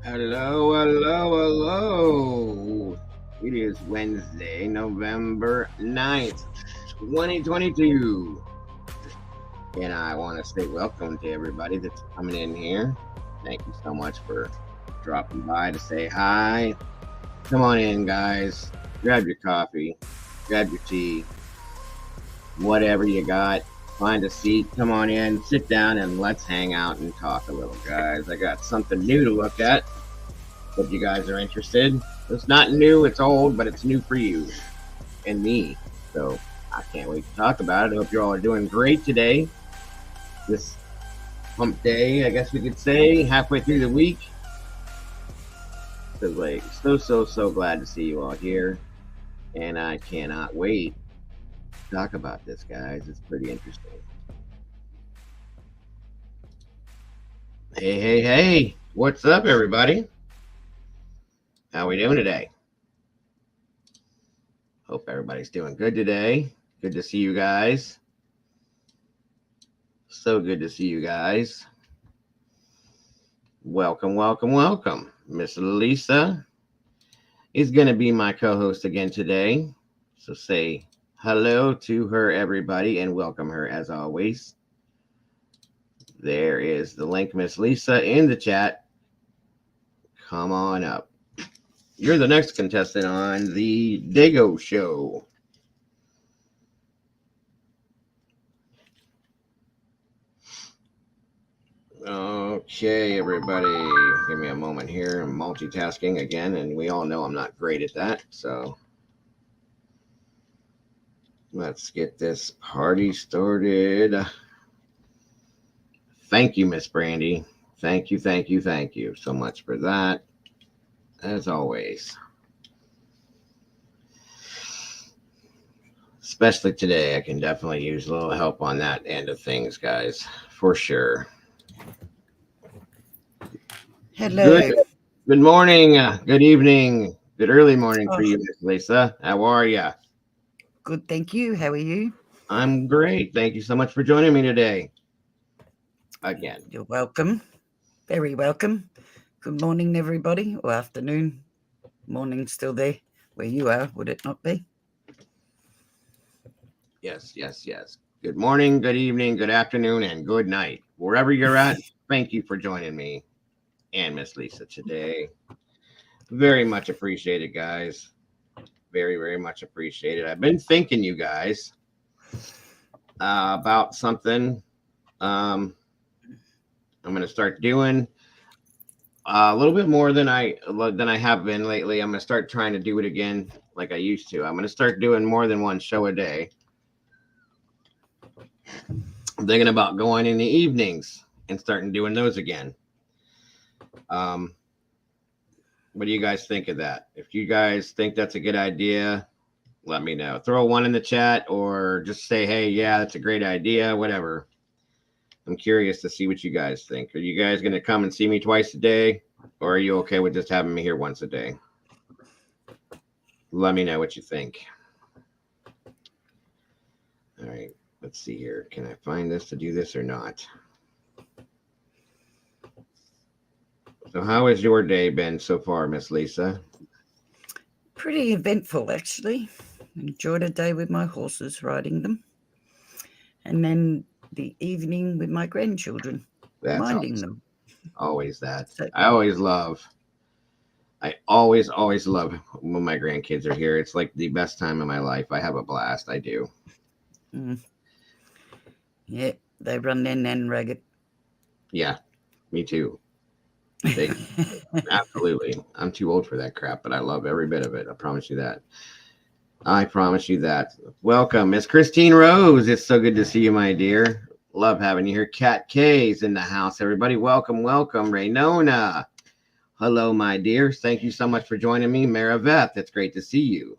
Hello, hello, hello. It is Wednesday, November 9th, 2022. And I want to say welcome to everybody that's coming in here. Thank you so much for dropping by to say hi. Come on in, guys. Grab your coffee, grab your tea, whatever you got. Find a seat, come on in, sit down, and let's hang out and talk a little, guys. I got something new to look at. Hope you guys are interested. It's not new, it's old, but it's new for you and me. So I can't wait to talk about it. I hope you all are doing great today. This hump day, I guess we could say, halfway through the week. So glad to see you all here. And I cannot wait to talk about this, guys. It's pretty interesting. Hey. What's up, everybody? How we doing today? Hope everybody's doing good today. Good to see you guys. So good to see you guys. Welcome. Miss Lisa is going to be my co-host again today. So say hello to her, everybody, and welcome her as always. There is the link, Miss Lisa, in the chat. Come on up. You're the next contestant on the Dago show. Okay, everybody, give me a moment here. I'm multitasking again, and we all know I'm not great at that. So let's get this party started. Thank you, Miss Brandy. Thank you so much for that. As always. Especially today, I can definitely use a little help on that end of things, guys, for sure. Hello. Good morning, good evening, good early morning for you, Miss Lisa. How are you? Good, thank you. How are you? I'm great. Thank you so much for joining me today. Again. You're welcome. Very welcome. Good morning, everybody, or afternoon. Morning still there where you are, would it not be? Yes. Good morning, good evening, good afternoon, and good night. Wherever you're at, thank you for joining me and Miss Lisa today. Very much appreciated, guys. Very much appreciated. I've been thinking, you guys, about something. I'm going to start doing a little bit more than I have been lately. I'm going to start trying to do it again like I used to. I'm going to start doing more than one show a day. I'm thinking about going in the evenings and starting doing those again. What do you guys think of that? If you guys think that's a good idea, let me know. Throw one in the chat or just say, hey, yeah, that's a great idea, whatever. I'm curious to see what you guys think. Are you guys going to come and see me twice a day, or are you okay with just having me here once a day? Let me know what you think. All right, let's see here. Can I find this to do this or not? So how has your day been so far, Miss Lisa? Pretty eventful, actually. Enjoyed a day with my horses, riding them. And then the evening with my grandchildren, That's minding awesome. them. Always that. So, I always love when my grandkids are here. It's like the best time of my life. I have a blast. I do. Yeah, they run their nan ragged. Yeah, me too. Absolutely. I'm too old for that crap, but I love every bit of it. I promise you that. Welcome, Miss Christine Rose. It's so good to see you, my dear. Love having you here. Kat K's in the house. Everybody, welcome. Raynona. Hello, my dears. Thank you so much for joining me. Maraveth, it's great to see you.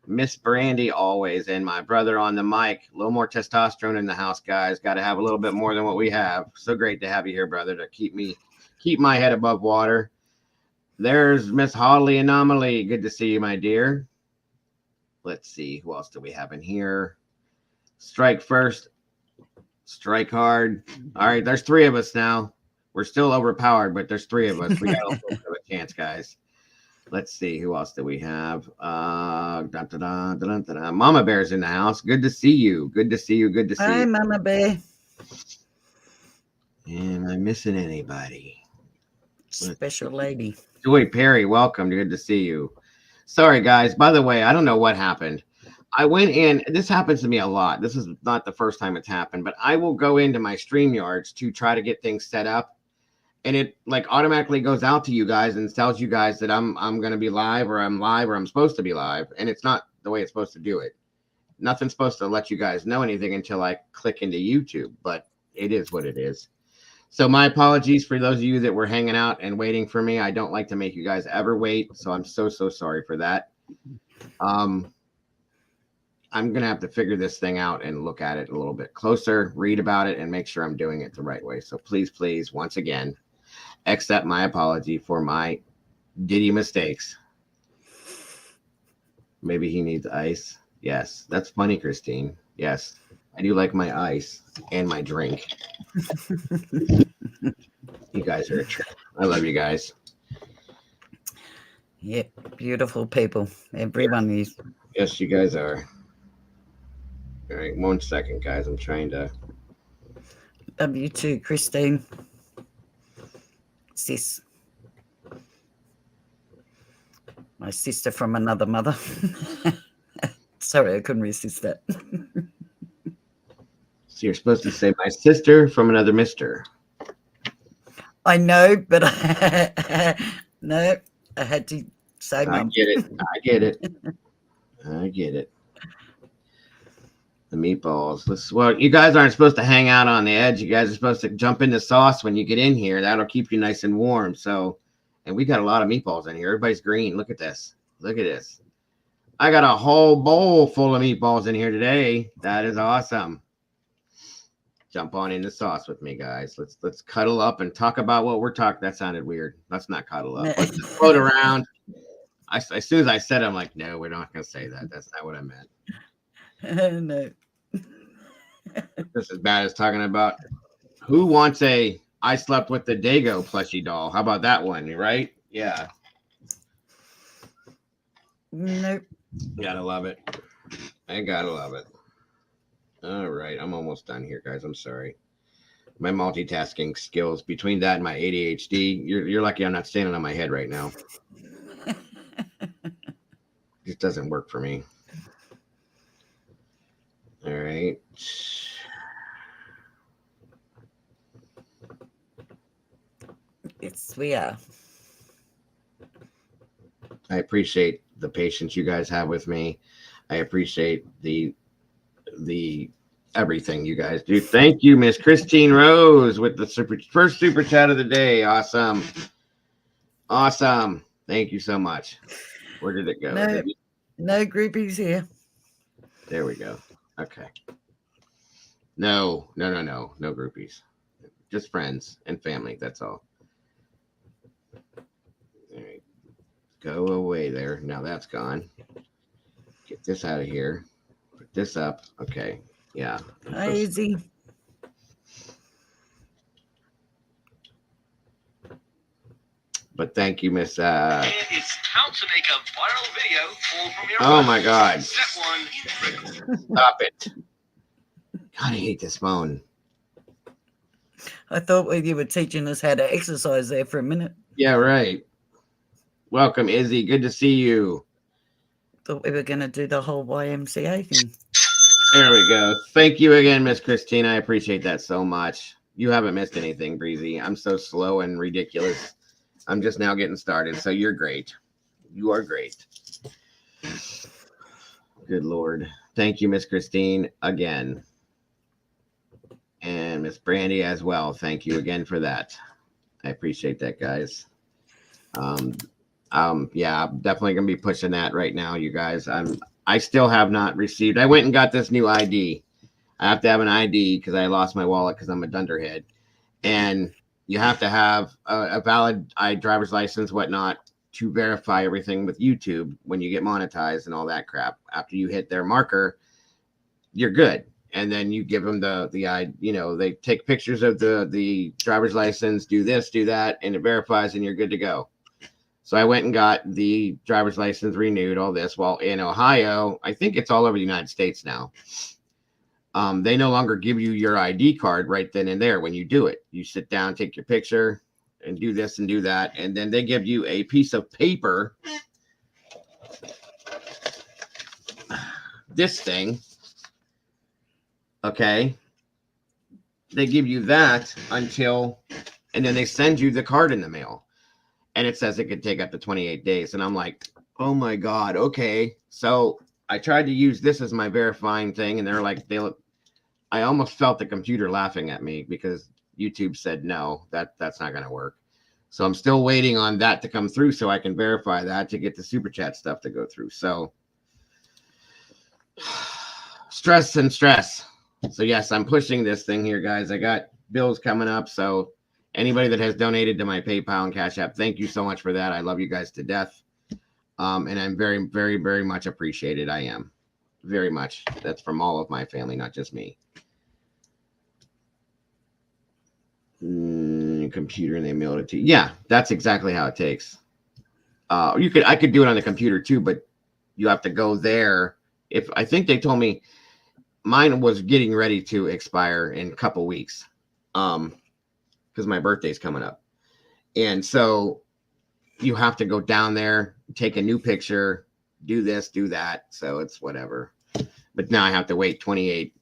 Miss Brandy, always, and my brother on the mic. A little more testosterone in the house, guys. Got to have a little bit more than what we have. So great to have you here, brother, to keep my head above water. There's Miss Holly Anomaly. Good to see you, my dear. Let's see. Who else do we have in here? Strike first. Strike hard. All right, there's three of us now. We're still overpowered, but there's 3 of us. We got a little bit of a chance, guys. Let's see. Who else do we have? Mama Bear's in the house. Good to see you. Good to see you. Good to see Hi, you. Mama Bear. Am I missing anybody? Special lady. Joy Perry, welcome. Good to see you. Sorry, guys. By the way, I don't know what happened. I went in. This happens to me a lot. This is not the first time it's happened, but I will go into my StreamYards to try to get things set up, and it like automatically goes out to you guys and tells you guys that I'm going to be live, or I'm supposed to be live, and it's not the way it's supposed to do it. Nothing's supposed to let you guys know anything until I click into YouTube, but it is what it is. So my apologies for those of you that were hanging out and waiting for me. I don't like to make you guys ever wait, so I'm so sorry for that. I'm going to have to figure this thing out and look at it a little bit closer, read about it, and make sure I'm doing it the right way. So please, once again, accept my apology for my Diddy mistakes. Maybe he needs ice. Yes, that's funny, Christine. Yes, I do like my ice and my drink. You guys are a trip. I love you guys. Yep, beautiful people. Everyone is. Yes, you guys are. All right, 1 second, guys. I'm trying to. Love you too, Christine. Sis. My sister from another mother. Sorry, I couldn't resist that. So you're supposed to say my sister from another mister. I know, but no, I had to say I get it. I get it. The meatballs. Well, you guys aren't supposed to hang out on the edge. You guys are supposed to jump in the sauce when you get in here. That'll keep you nice and warm. So, and we got a lot of meatballs in here. Everybody's green. Look at this. Look at this. I got a whole bowl full of meatballs in here today. That is awesome. Jump on in the sauce with me, guys. Let's cuddle up and talk about what we're talking. That sounded weird. Let's not cuddle up. Let's just float around. As soon as I said it, I'm like, no, we're not going to say that. That's not what I meant. No. Just as bad as talking about who wants a I slept with the Dago plushie doll. How about that one? Right? Yeah. Nope. Gotta love it. I gotta love it. All right. I'm almost done here, guys. I'm sorry. My multitasking skills between that and my ADHD, you're lucky I'm not standing on my head right now. It just doesn't work for me. All right. Yes, we are. I appreciate the patience you guys have with me. I appreciate the everything you guys do. Thank you, Miss Christine Rose, with the first super chat of the day. Awesome. Thank you so much. Where did it go? No groupies here. There we go. Okay. No groupies. Just friends and family. That's all. All right. Go away there. Now that's gone. Get this out of here. Put this up. Okay. Yeah. Easy. But thank you, Miss. It's how to make a viral video all from your Oh phone. my God. Step 1, record. Stop it. God, I hate this phone. I thought you were teaching us how to exercise there for a minute. Yeah, right. Welcome, Izzy. Good to see you. Thought we were going to do the whole YMCA thing. There we go. Thank you again, Miss Christine. I appreciate that so much. You haven't missed anything, Breezy. I'm so slow and ridiculous. I'm just now getting started, so you're great. You are great. Good Lord. Thank you, Miss Christine, again. And Miss Brandy as well. Thank you again for that. I appreciate that, guys. Yeah, I'm definitely gonna be pushing that right now, you guys. I still have not received. I went and got this new ID. I have to have an ID because I lost my wallet because I'm a dunderhead, and you have to have a valid driver's license, whatnot, to verify everything with YouTube when you get monetized and all that crap. After you hit their marker, you're good. and then you give them they take pictures of the driver's license, do this, do that, and it verifies, and you're good to go. So I went and got the driver's license renewed, all this. While in Ohio, I think it's all over the United States now. They no longer give you your ID card right then and there when you do it. You sit down, take your picture, and do this and do that, and then they give you a piece of paper. This thing, okay? They give you that and then they send you the card in the mail. And it says it could take up to 28 days. And I'm like, oh my God, okay. So I tried to use this as my verifying thing. And they're like, I almost felt the computer laughing at me because YouTube said, no, that's not going to work. So I'm still waiting on that to come through so I can verify that to get the super chat stuff to go through. So stress. So yes, I'm pushing this thing here, guys. I got bills coming up. So anybody that has donated to my PayPal and Cash App, thank you so much for that. I love you guys to death. And I'm very, very, very much appreciated. I am very much. That's from all of my family, not just me. Computer, and they mailed it to you. Yeah, that's exactly how it takes. I could do it on the computer too, but you have to go there. I think they told me mine was getting ready to expire in a couple weeks. Because my birthday's coming up. And so you have to go down there, take a new picture, do this, do that. So it's whatever. But now I have to wait 28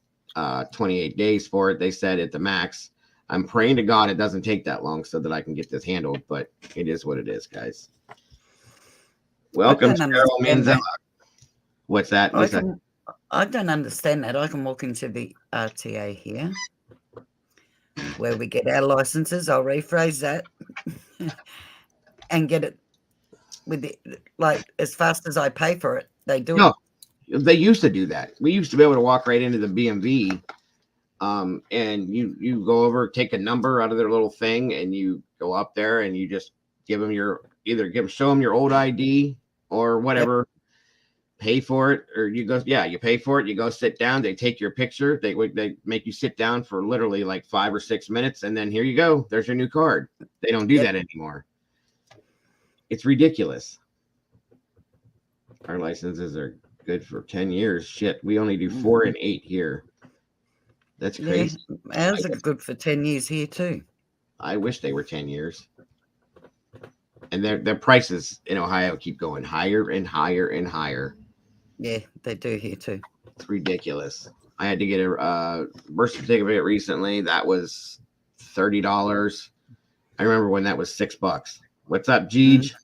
days for it. They said at the max. I'm praying to God it doesn't take that long so that I can get this handled, but it is what it is, guys. Welcome to Carol Manzella. What's that? I don't understand that. I can walk into the RTA here where we get our licenses. I'll rephrase that and get it with as fast as I pay for it. They do it. They used to do that. We used to be able to walk right into the BMV. And you go over, take a number out of their little thing, and you go up there and you just give them show them your old ID or whatever, yep. Pay for it, or you pay for it. You go sit down. They take your picture. They make you sit down for literally like 5 or 6 minutes, and then here you go. There's your new card. They don't do that anymore. It's ridiculous. Our licenses are good for 10 years. Shit, we only do 4 and 8 here. That's crazy. Yeah, ours are good for 10 years here too. I wish they were 10 years. And their prices in Ohio keep going higher and higher and higher. Yeah, they do here too. It's ridiculous. I had to get a birth certificate recently. That was $30. I remember when that was $6. What's up, Jeej?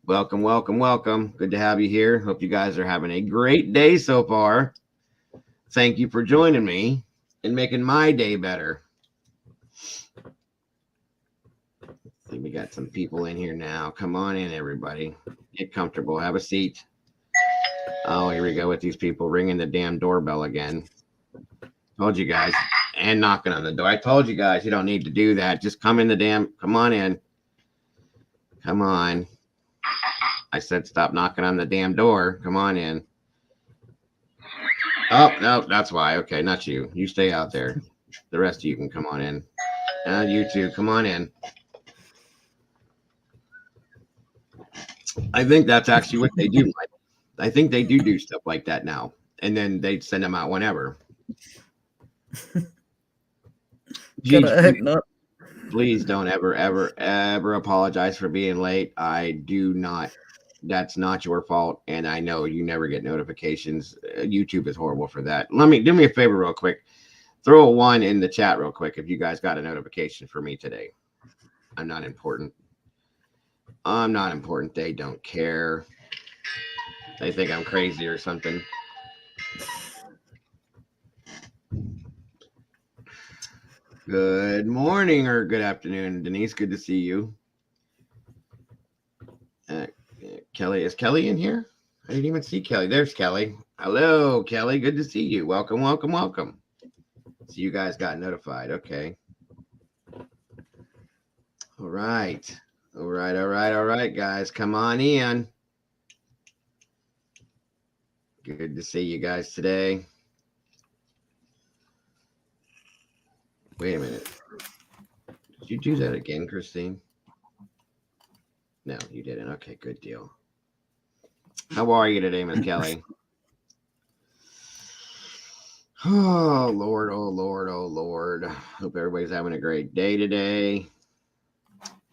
Welcome, welcome, welcome. Good to have you here. Hope you guys are having a great day so far. Thank you for joining me and making my day better. I think we got some people in here now. Come on in, everybody. Get comfortable. Have a seat. Oh, here we go with these people ringing the damn doorbell again. Told you guys. And knocking on the door. I told you guys you don't need to do that. Just come on in. Come on. I said stop knocking on the damn door. Come on in. Oh, no, that's why. Okay, not you. You stay out there. The rest of you can come on in. You two, come on in. I think that's actually what they do. I think they do stuff like that now. And then they send them out whenever. Please don't ever apologize for being late. I do not. That's not your fault. And I know you never get notifications. YouTube is horrible for that. Do me a favor real quick. Throw a 1 in the chat real quick if you guys got a notification for me today. I'm not important. They don't care. They think I'm crazy or something. Good morning or good afternoon, Denise. Good to see you. Kelly, is Kelly in here? I didn't even see Kelly. There's Kelly. Hello, Kelly. Good to see you. Welcome, welcome, welcome. So you guys got notified. Okay. All right. All right, guys. Come on in. Good to see you guys today. Wait a minute. Did you do that again, Christine? No, you didn't. Okay, good deal. How are you today, Miss Kelly? Oh, Lord, oh, Lord, oh, Lord. Hope everybody's having a great day today.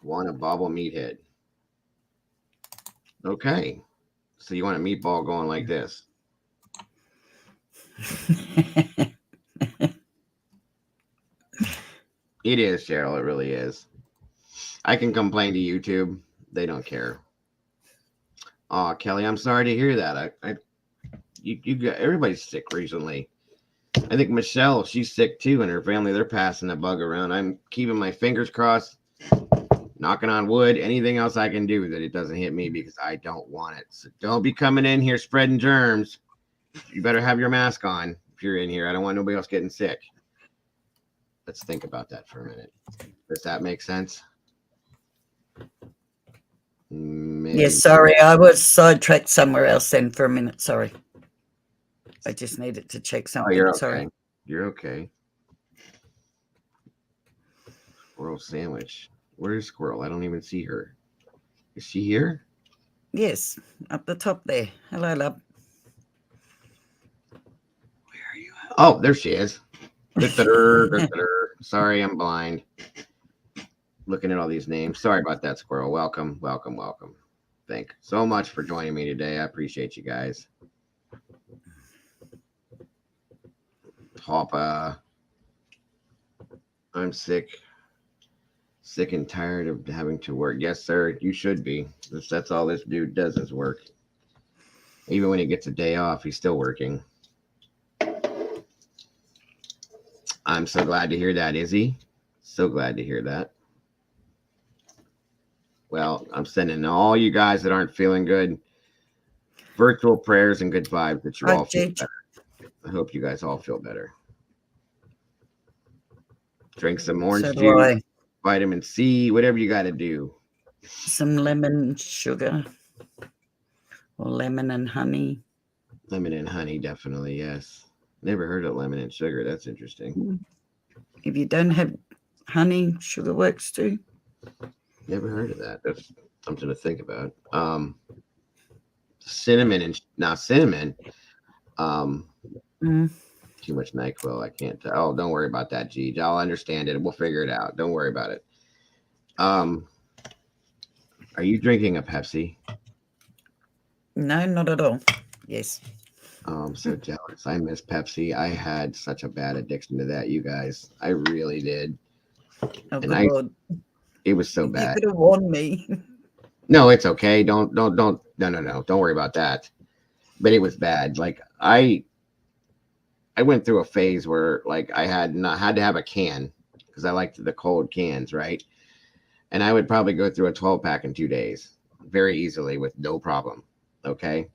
Want a bobble meathead. Okay. So you want a meatball going like this? It is, Cheryl. It really is. I can complain to YouTube. They don't care. Oh, Kelly, I'm sorry to hear that. You got everybody's sick recently. I think Michelle, she's sick too, and her family, they're passing the bug around. I'm keeping my fingers crossed, knocking on wood, anything else I can do that it doesn't hit me because I don't want it. So don't be coming in here spreading germs. You better have your mask on if you're in here. I don't want nobody else getting sick. Let's think about that for a minute. Does that make sense? Maybe. Yes, sorry, I was sidetracked somewhere else then for a minute. Sorry. I just needed to check something. Oh, you're okay. Sorry. You're okay. Squirrel sandwich. Where's Squirrel? I don't even see her. Is she here? Yes, up the top there. Hello, love. Where are you at? Oh, there she is. Sorry, I'm blind. Looking at all these names. Sorry about that, Squirrel. Welcome, welcome, welcome. Thank you so much for joining me today. I appreciate you guys. Papa. I'm sick. Sick and tired of having to work. Yes, sir. You should be. That's all this dude does is work. Even when he gets a day off, he's still working. I'm so glad to hear that, Izzy. So glad to hear that. Well, I'm sending all you guys that aren't feeling good virtual prayers and good vibes that you all feel better. I hope you guys all feel better. Drink some orange juice, vitamin C, whatever you got to do. Some lemon sugar or lemon and honey. Lemon and honey, definitely, yes. Never heard of lemon and sugar. That's interesting. If you don't have honey, sugar works too. Never heard of that. That's something to think about. Cinnamon and cinnamon. Too much NyQuil. I can't. Oh, don't worry about that, G. I'll understand it. We'll figure it out. Don't worry about it. Are you drinking a Pepsi? No, not at all. Yes. Oh, I'm so jealous. I miss Pepsi. I had such a bad addiction to that, you guys. I really did. Oh, and it was so bad. You could have warned me. No, it's okay. Don't. No. Don't worry about that. But it was bad. Like I went through a phase where like I had to have a can because I liked the cold cans, right? And I would probably go through a 12-pack in 2 days very easily with no problem. Okay.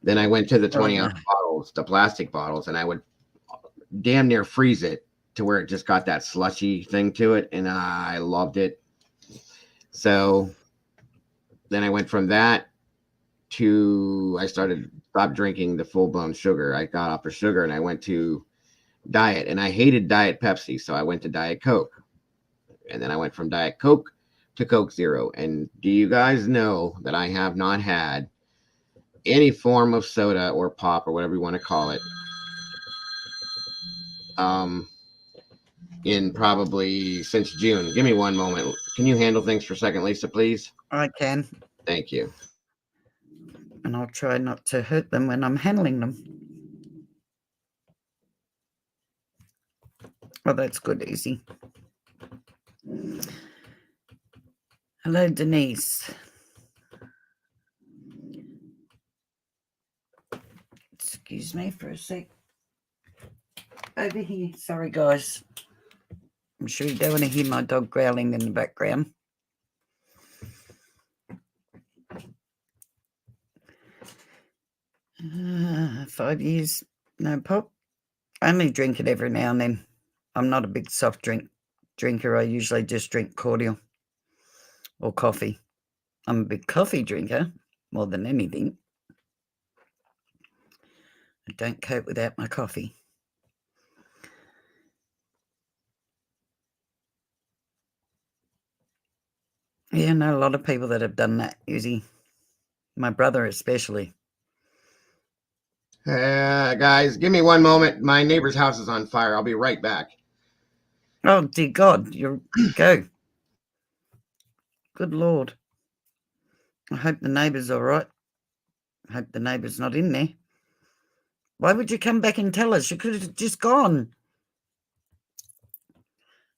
Then I went to the 20-ounce bottles, the plastic bottles, and I would damn near freeze it to where it just got that slushy thing to it. And I loved it. So then I went from that to I stopped drinking the full-blown sugar. I got off of sugar and I went to diet, and I hated Diet Pepsi. So I went to Diet Coke. And then I went from Diet Coke to Coke Zero. And do you guys know that I have not had any form of soda or pop or whatever you want to call it in probably since June. Give me one moment. Can you handle things for a second, Lisa, please? I can. Thank you. And I'll try not to hurt them when I'm handling them. Oh, that's good, Easy. Hello, Denise. Excuse me for a sec. Over here. Sorry, guys. I'm sure you don't want to hear my dog growling in the background. Uh, 5 years, no pop. I only drink it every now and then. I'm not a big soft drink drinker. I usually just drink cordial or coffee. I'm a big coffee drinker more than anything. I don't cope without my coffee. Yeah, I know a lot of people that have done that, Izzy. My brother especially. Guys, give me one moment. My neighbor's house is on fire. I'll be right back. Oh, dear God, you go. Good Lord. I hope the neighbour's all right. I hope the neighbour's not in there. Why would you come back and tell us? You could have just gone.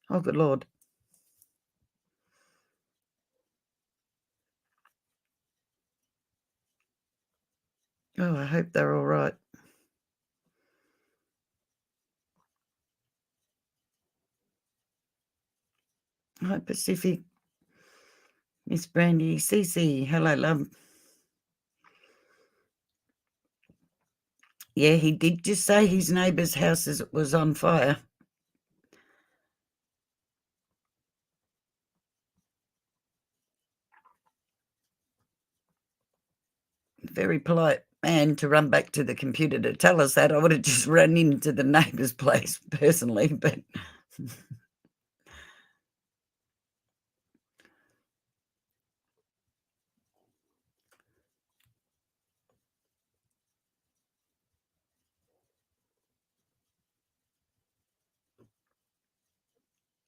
Oh, good Lord. Oh, I hope they're all right. Hi, Pacific. Miss Brandy. Cece. Hello, love. Yeah, he did just say his neighbour's house was on fire. Very polite man to run back to the computer to tell us that. I would have just run into the neighbour's place personally, but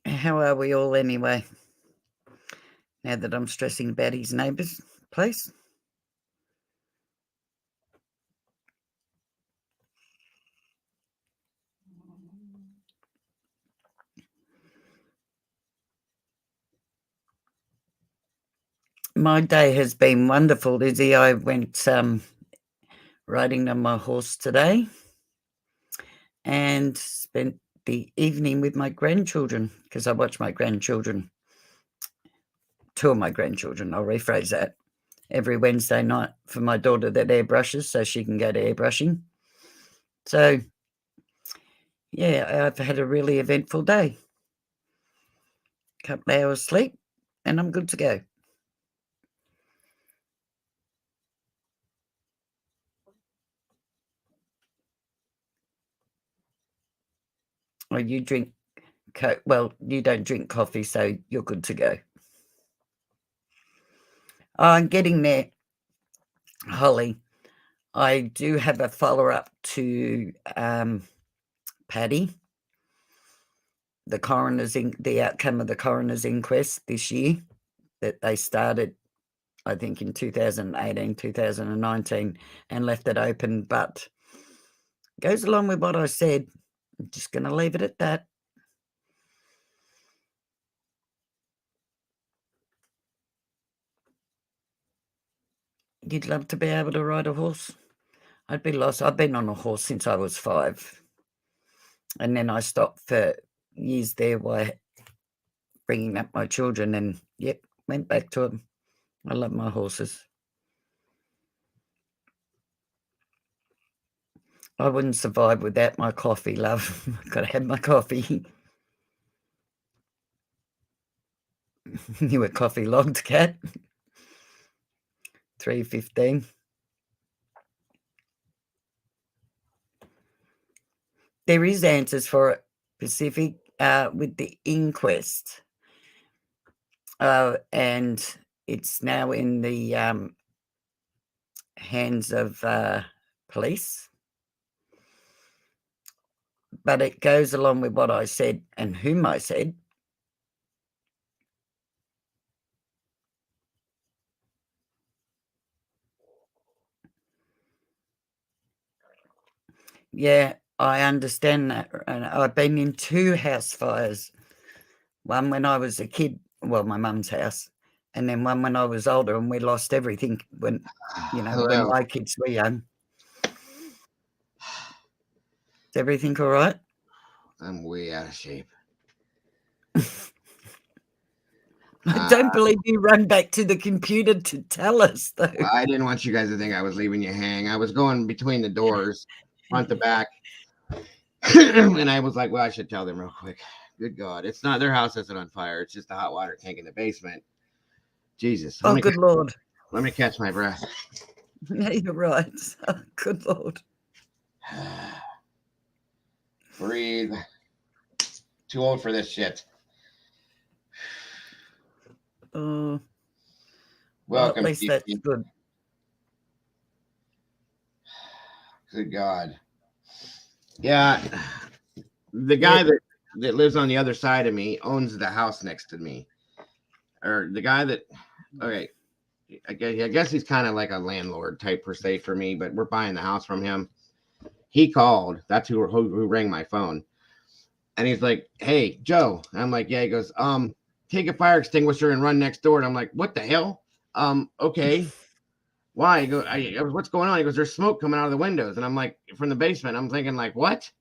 how are we all anyway? Now that I'm stressing about his neighbour's place. My day has been wonderful, Izzy. I went riding on my horse today and spent the evening with my grandchildren because I watch my grandchildren, two of my grandchildren, I'll rephrase that, every Wednesday night for my daughter that airbrushes so she can go to airbrushing. So, yeah, I've had a really eventful day. Couple of hours sleep and I'm good to go. Well, you drink well, you don't drink coffee, so you're good to go. I'm getting there, Holly. I do have a follow-up to Paddy, the outcome of the coroner's inquest this year that they started, I think, in 2018, 2019 and left it open, but goes along with what I said. I'm just going to leave it at that. You'd love to be able to ride a horse? I'd be lost. I've been on a horse since I was 5. And then I stopped for years there while bringing up my children and, yep, went back to them. I love my horses. I wouldn't survive without my coffee, love. I've got to have my coffee. You a coffee logged cat? 3:15. There is answers for it, Pacific, with the inquest. And it's now in the hands of police. But it goes along with what I said and whom I said. Yeah, I understand that. And I've been in 2 house fires. One when I was a kid, well, my mum's house, and then one when I was older and we lost everything when Hello. my kids were young. Is everything all right? I'm way out of shape. I don't believe you ran back to the computer to tell us, though. I didn't want you guys to think I was leaving you hang. I was going between the doors, front to back. And I was like, well, I should tell them real quick. Good God. It's not their house isn't on fire. It's just a hot water tank in the basement. Jesus. Oh, good Lord. Let me catch my breath. Yeah, you're right. Oh, good Lord. Breathe. Too old for this shit. Oh, Well, at Welcome, least that's Kiki. good. Good God. Yeah, the guy that lives on the other side of me owns the house next to me. Or the guy that, okay, I guess he's kind of like a landlord type per se for me, but we're buying the house from him. He called. That's who rang my phone. And he's like, "Hey, Joe." And I'm like, "Yeah." He goes, take a fire extinguisher and run next door." And I'm like, "What the hell?" Okay. Why? He goes, "What's going on?" He goes, "There's smoke coming out of the windows." And I'm like, from the basement. I'm thinking like, what?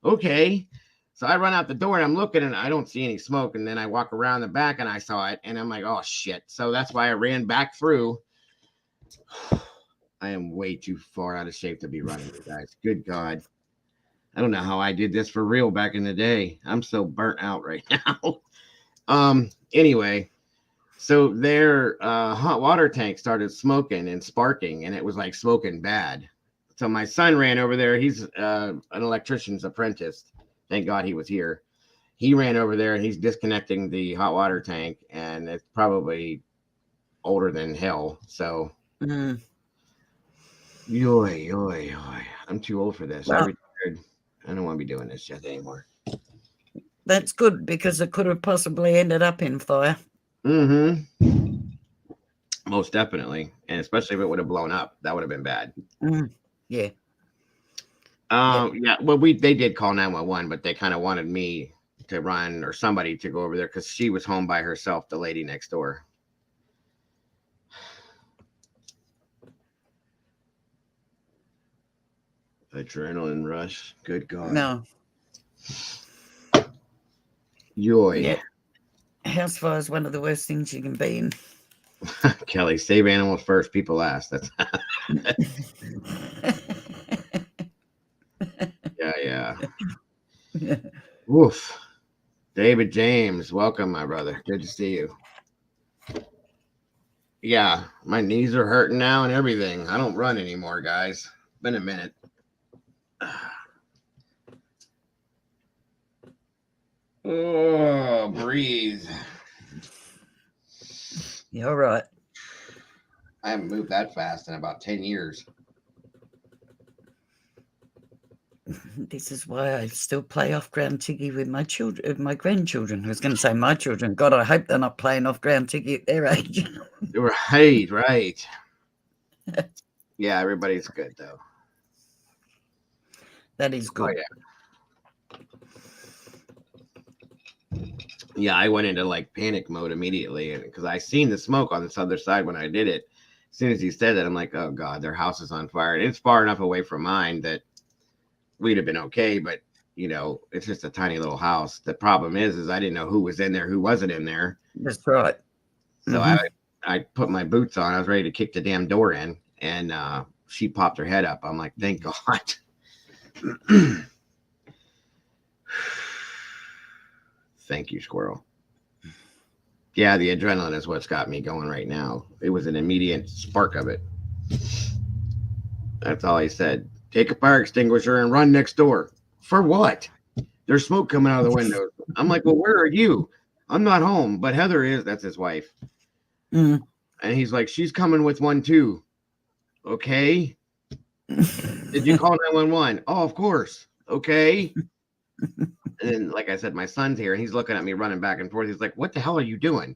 Okay. So I run out the door and I'm looking and I don't see any smoke. And then I walk around the back and I saw it and I'm like, oh shit. So that's why I ran back through. I am way too far out of shape to be running, you guys. Good God. I don't know how I did this for real back in the day. I'm so burnt out right now. Anyway, so their hot water tank started smoking and sparking and it was like smoking bad. So my son ran over there. He's an electrician's apprentice. Thank God he was here. He ran over there and he's disconnecting the hot water tank, and it's probably older than hell. So, yoy. I'm too old for this. I Well, retired. I don't want to be doing this shit anymore. that's good because it could have possibly ended up in fire. Mm-hmm. Most definitely, and especially if it would have blown up, that would have been bad. Yeah. Yeah. Well, they did call 911, but they kind of wanted me to run or somebody to go over there because she was home by herself, the lady next door. Adrenaline rush. Good God. No. Yoy. Yeah. House fire is one of the worst things you can be in. Kelly, save animals first, people last. That's yeah. Woof. David James, welcome, my brother. Good to see you. Yeah, my knees are hurting now and everything. I don't run anymore, guys. Been a minute. Oh, breathe. You're all right. I haven't moved that fast in about 10 years. This is why I still play off ground tiggy with my children, my grandchildren. I was going to say my children. God, I hope they're not playing off ground tiggy at their age. Right. Yeah, everybody's good though. That is good. Oh, yeah, I went into like panic mode immediately because I seen the smoke on this other side when I did it. As soon as he said that, I'm like, oh God, their house is on fire. And it's far enough away from mine that we'd have been okay, but you know, it's just a tiny little house. The problem is I didn't know who was in there, who wasn't in there. That's right. So I put my boots on. I was ready to kick the damn door in, and she popped her head up. I'm like, thank God. Thank you, squirrel. Yeah, the adrenaline is what's got me going right now. It was an immediate spark of it. That's all he said. Take a fire extinguisher and run next door. For what? There's smoke coming out of the windows. I'm like, well, where are you? I'm not home, but Heather is. That's his wife. And he's like, she's coming with one too. Okay. Did you call 911? Oh, of course. Okay. And then, like I said, my son's here and he's looking at me running back and forth. He's like, what the hell are you doing?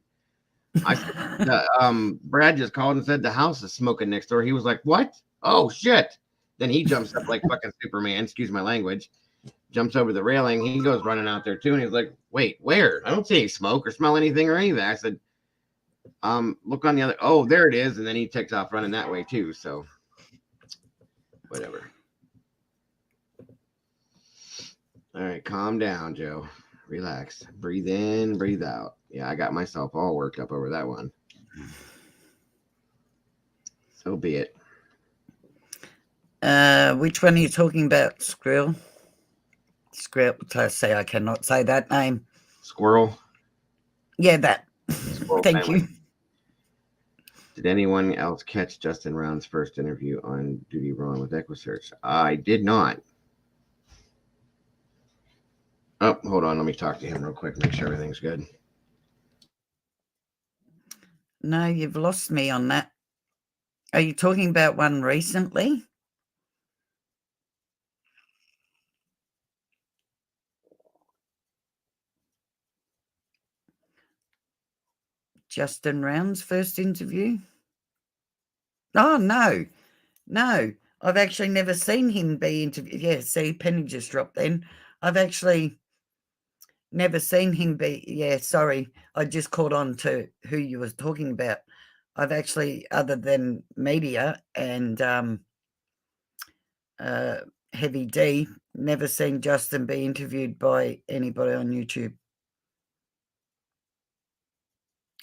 I said, Brad just called and said the house is smoking next door. He was like, what? Oh, shit. Then he jumps up like fucking Superman, excuse my language, jumps over the railing. He goes running out there too. And he's like, wait, where? I don't see any smoke or smell anything or anything. I said, look on the other. Oh, there it is. And then he takes off running that way too. So whatever. All right, calm down, Joe. Relax. Breathe in, breathe out. Yeah, I got myself all worked up over that one. So be it. Which one are you talking about, Skrill? Skrill. I say I cannot say that name. Squirrel. Yeah, that. Squirrel Thank family. you. Did anyone else catch Justin Round's first interview on Duty Wrong with EquiSearch? I did not. Oh, hold on. Let me talk to him real quick. Make sure everything's good. No, you've lost me on that. Are you talking about one recently? Justin Round's first interview? Oh, no. No. I've actually never seen him be interviewed. Yeah, see, penny just dropped then. I've actually never seen him be. Yeah, sorry. I just caught on to who you was talking about. I've actually, other than media and Heavy D, never seen Justin be interviewed by anybody on YouTube.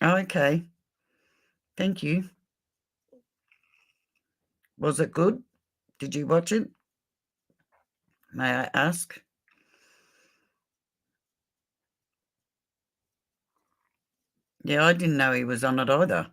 Oh, okay. Thank you. Was it good? Did you watch it? May I ask? Yeah, I didn't know he was on it either.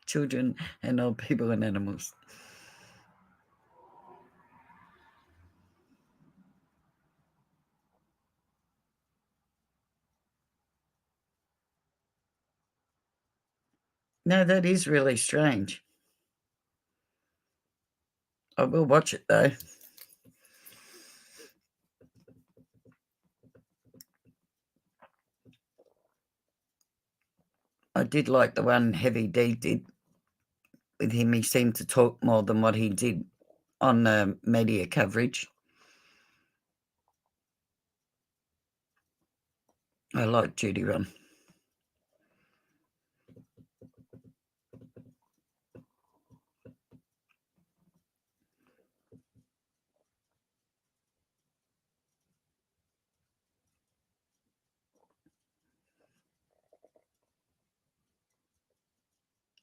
Children and old people and animals. No, that is really strange. I will watch it though. I did like the one Heavy D did with him. He seemed to talk more than what he did on the media coverage. I like Judy Run.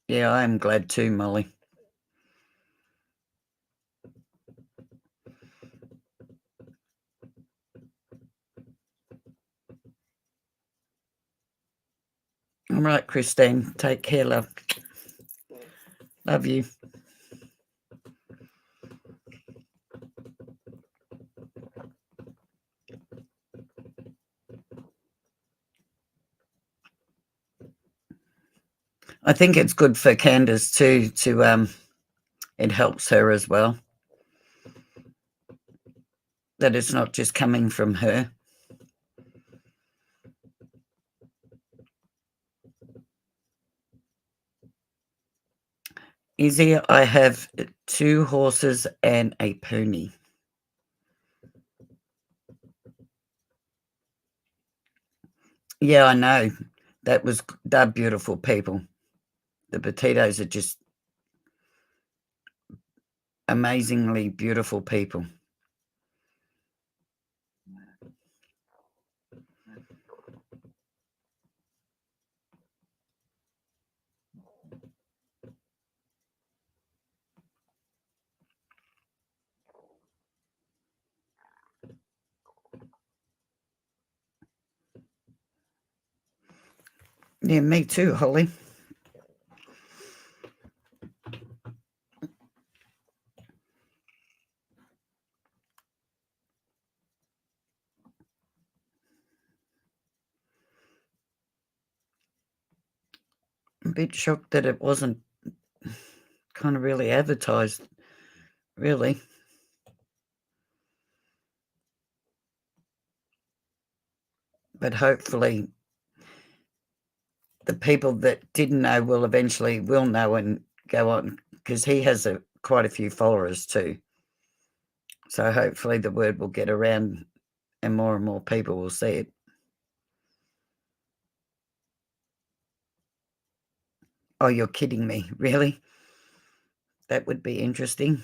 Yeah, I am glad too, Molly. All right, Christine. Take care, love. Love you. I think it's good for Candace too. It helps her as well. That it's not just coming from her. Easy. I have 2 horses and a pony. Yeah, I know. They're beautiful people. The potatoes are just amazingly beautiful people. Yeah, me too, Holly. I'm a bit shocked that it wasn't kind of really advertised, really. But hopefully the people that didn't know will eventually will know and go on, because he has quite a few followers too. So hopefully the word will get around and more people will see it. Oh, you're kidding me. Really? That would be interesting.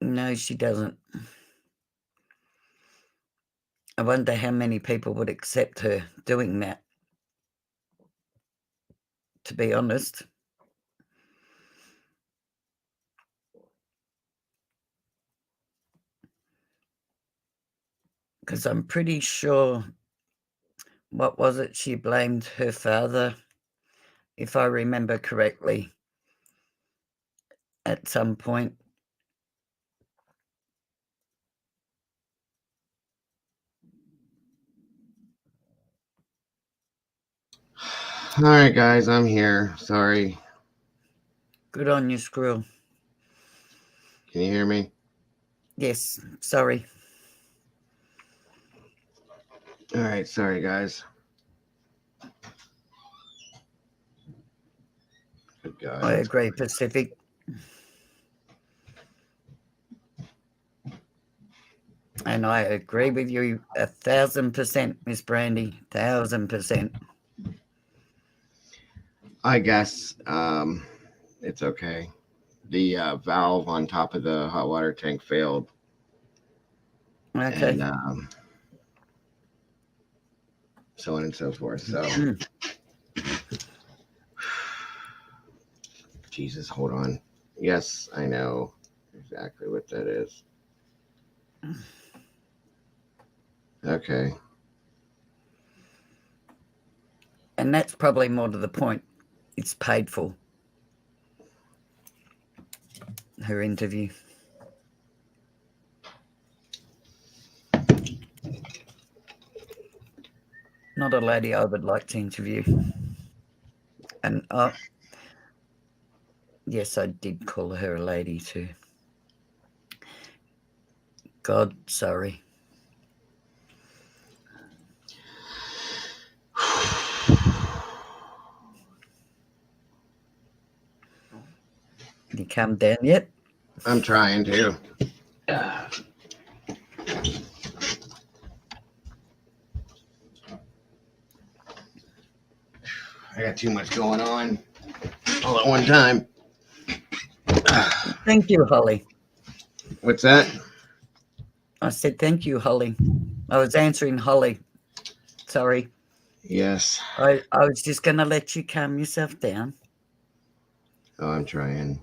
No, she doesn't. I wonder how many people would accept her doing that, to be honest. because I'm pretty sure, what was it? She blamed her father, if I remember correctly, at some point. All right, guys, I'm here. Sorry. Good on you, Squirrel. Can you hear me? Yes, sorry. All right, sorry, guys. Good God. I agree, Pacific. And I agree with you 1,000%, Miss Brandy. 1,000%. I guess it's okay. The valve on top of the hot water tank failed. Okay. And so on and so forth. So, Jesus, hold on. Yes, I know exactly what that is. Okay. And that's probably more to the point. It's paid for. Her interview. Not a lady I would like to interview. And yes, I did call her a lady too. God, sorry. You come down yet? I'm trying to. I got too much going on all at one time. Thank you, Holly. What's that? I said thank you, Holly. I was answering Holly. Sorry. Yes. I was just going to let you calm yourself down. Oh, I'm trying.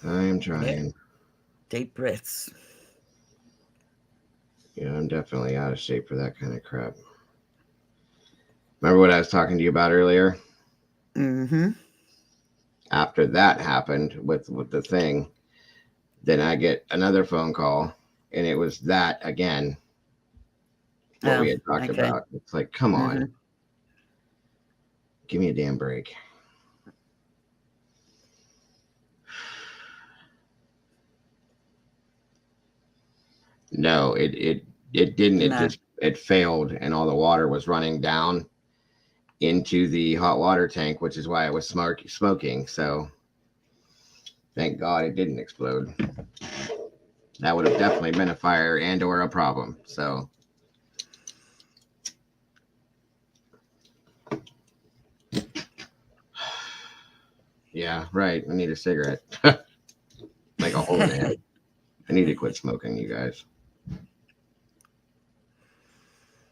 I am trying. Yeah. Deep breaths. Yeah, I'm definitely out of shape for that kind of crap. Remember what I was talking to you about earlier? Mm-hmm. After that happened with the thing, then I get another phone call, and it was that again. What we had talked about. It's like, come on, give me a damn break. No, it didn't. It just it failed, and all the water was running down into the hot water tank, which is why it was smoking. So thank God it didn't explode. That would have definitely been a fire and or a problem. So yeah, right. I need a cigarette. Like a whole man. I need to quit smoking, you guys.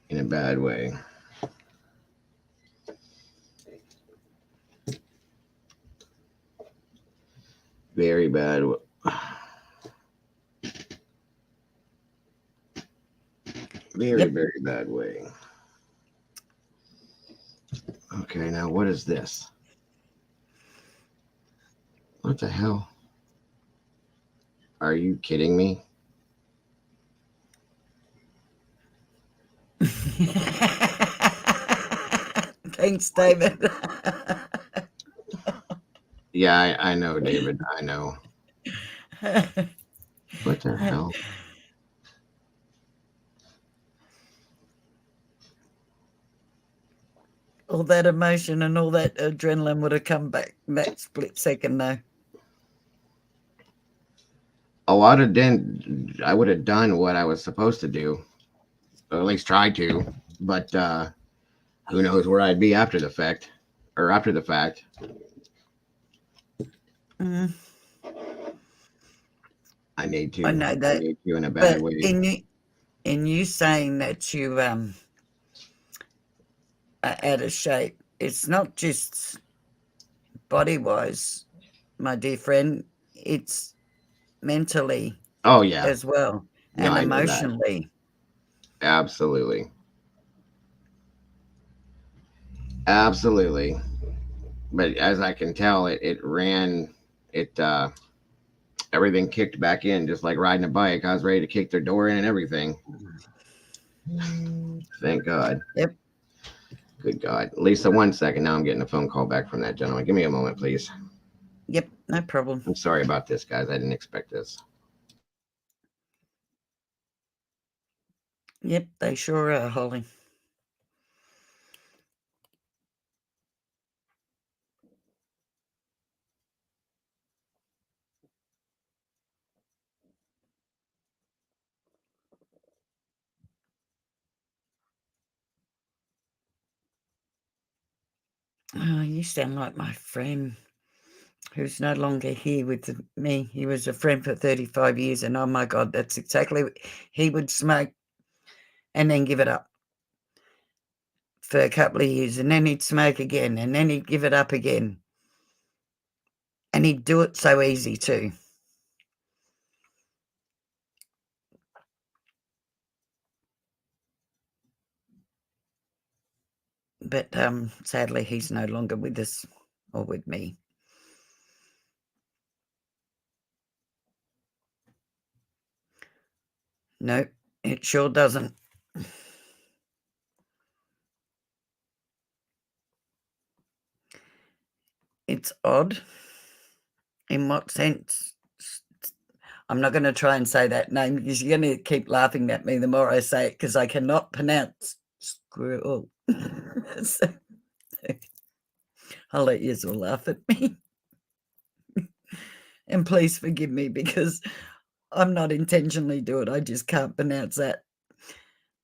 In a bad way. Very bad. Very, very bad way. Okay, now what is this? What the hell? Are you kidding me? Thanks, David. Yeah, I know, David. I know. What the hell? All that emotion and all that adrenaline would have come back that split second, though. A lot of I would have done what I was supposed to do, or at least tried to, but who knows where I'd be after the fact, or after the fact. Mm. I need to. I know that. I need to in a bad way. In you saying that you are out of shape, it's not just body-wise, my dear friend. It's mentally. Oh yeah. As well. No, and I know that. emotionally. Absolutely. Absolutely. But as I can tell, it ran, it, everything kicked back in, just like riding a bike. I was ready to kick their door in and everything. Thank God. Yep. Good God. Lisa, 1 second. Now I'm getting a phone call back from that gentleman. Give me a moment, please. Yep. No problem. I'm sorry about this, guys. I didn't expect this. Yep. They sure are, Holly. Oh, you sound like my friend who's no longer here with me. He was a friend for 35 years, and oh my God, that's exactly what he would smoke and then give it up for a couple of years, and then he'd smoke again, and then he'd give it up again. And he'd do it so easy too. But sadly, he's no longer with us or with me. Nope, it sure doesn't. It's odd. In what sense? I'm not going to try and say that name because you're going to keep laughing at me the more I say it because I cannot pronounce squirrel. So, I'll let you all laugh at me. And please forgive me because I'm not intentionally doing it. I just can't pronounce that.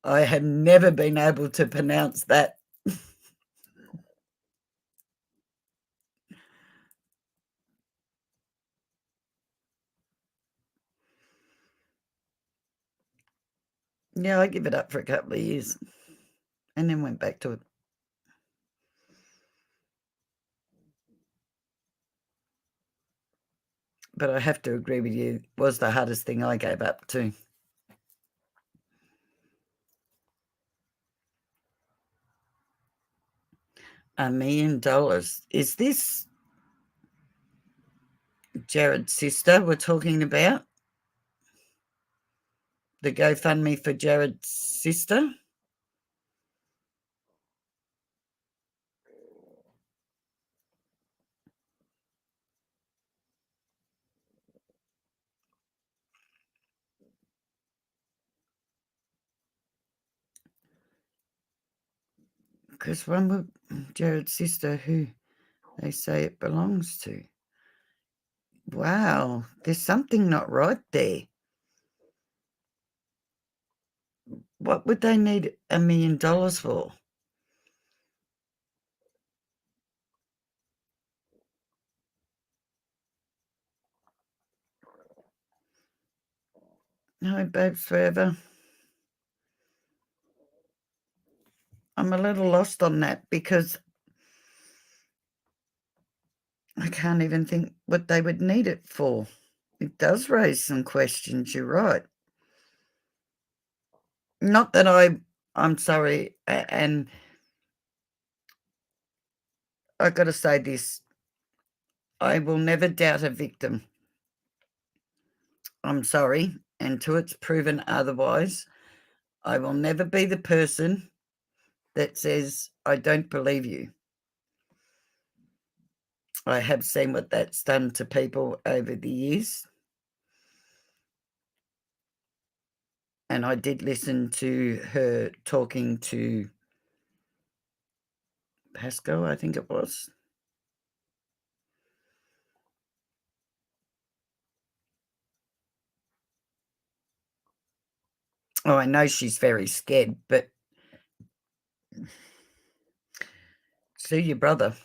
I have never been able to pronounce that. Yeah, I give it up for a couple of years and then went back to it. But I have to agree with you, it was the hardest thing I gave up to. $1 million. Is this Jared's sister we're talking about? The GoFundMe for Jared's sister? Because one with Jared's sister who they say it belongs to. Wow, there's something not right there. What would they need $1 million for? No, babes forever. I'm a little lost on that because I can't even think what they would need it for. It does raise some questions, you're right. Not that I'm sorry, and I got to say this, I will never doubt a victim. I'm sorry, until it's proven otherwise. I will never be the person that says, I don't believe you. I have seen what that's done to people over the years. And I did listen to her talking to Pasco, I think it was. Oh, I know she's very scared, but sue your brother.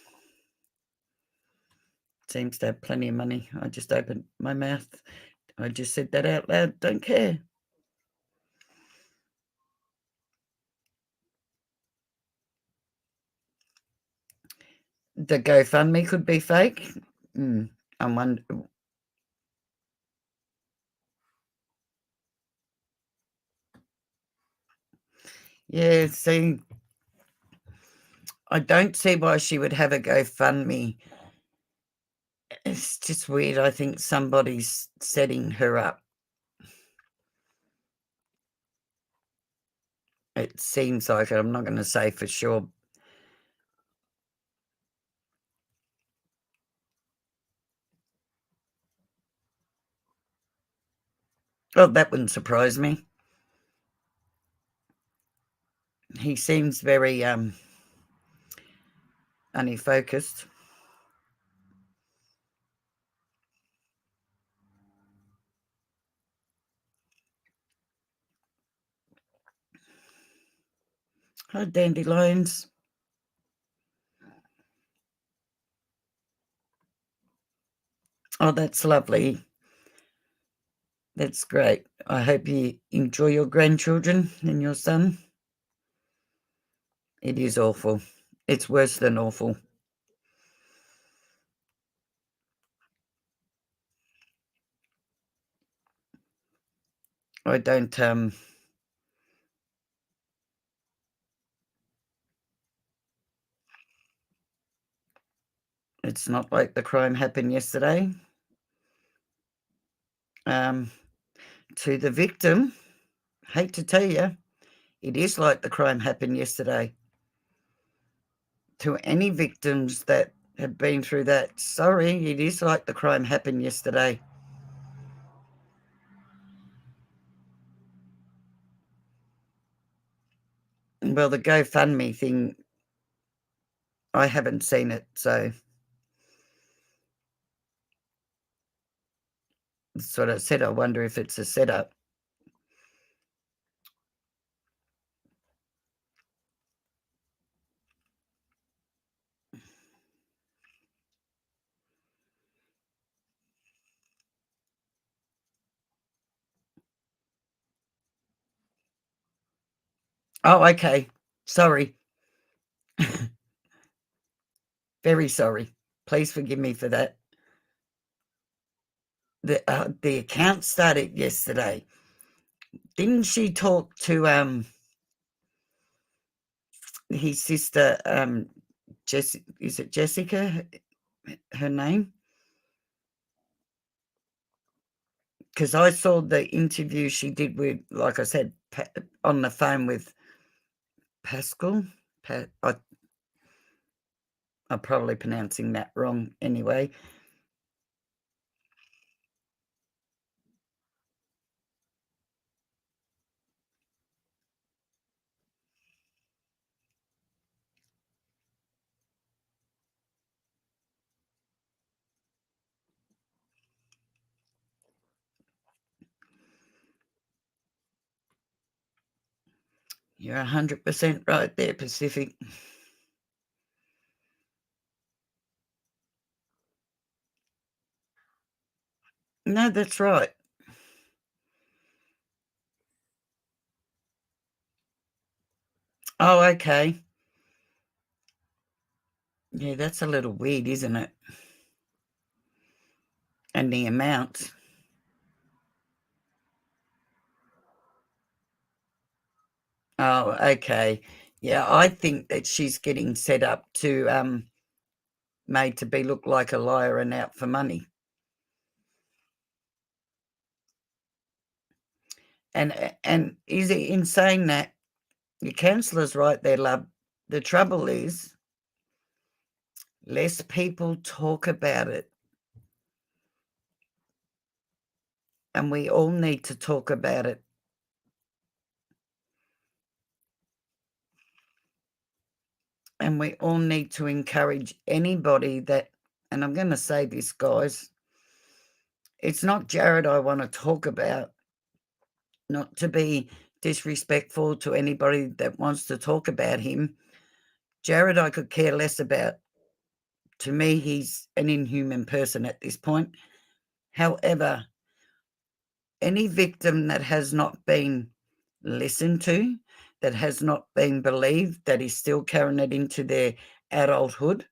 Seems to have plenty of money. I just opened my mouth. I just said that out loud. Don't care. The GoFundMe could be fake. I'm wondering. Yeah, see, I don't see why she would have a GoFundMe. It's just weird. I think somebody's setting her up. It seems like it. I'm not going to say for sure. Well, that wouldn't surprise me. He seems very unfocused. Hi, dandelions. Oh, that's lovely. That's great. I hope you enjoy your grandchildren and your son. It is awful. It's worse than awful. I don't it's not like the crime happened yesterday. To the victim, hate to tell you, it is like the crime happened yesterday. To any victims that have been through that, sorry, it is like the crime happened yesterday. Well, the GoFundMe thing, I haven't seen it, so that's what I said. I wonder if it's a setup. Oh, okay. Sorry. Very sorry. Please forgive me for that. The account started yesterday. Didn't she talk to his sister is it Jessica, her name? Because I saw the interview she did with, like I said, on the phone with Pascal. I'm probably pronouncing that wrong anyway. You're 100% right there, Pacific. No, that's right. Oh, okay. Yeah, that's a little weird, isn't it? And the amount. Oh, okay. Yeah, I think that she's getting set up to made to be look like a liar and out for money. And is it in saying that your counsellor's right there, love? The trouble is less people talk about it. And we all need to talk about it. And we all need to encourage anybody that, and I'm going to say this, guys, it's not Jared I want to talk about, not to be disrespectful to anybody that wants to talk about him. Jared I could care less about. To me, he's an inhuman person at this point. However, any victim that has not been listened to, that has not been believed, that is still carrying it into their adulthood,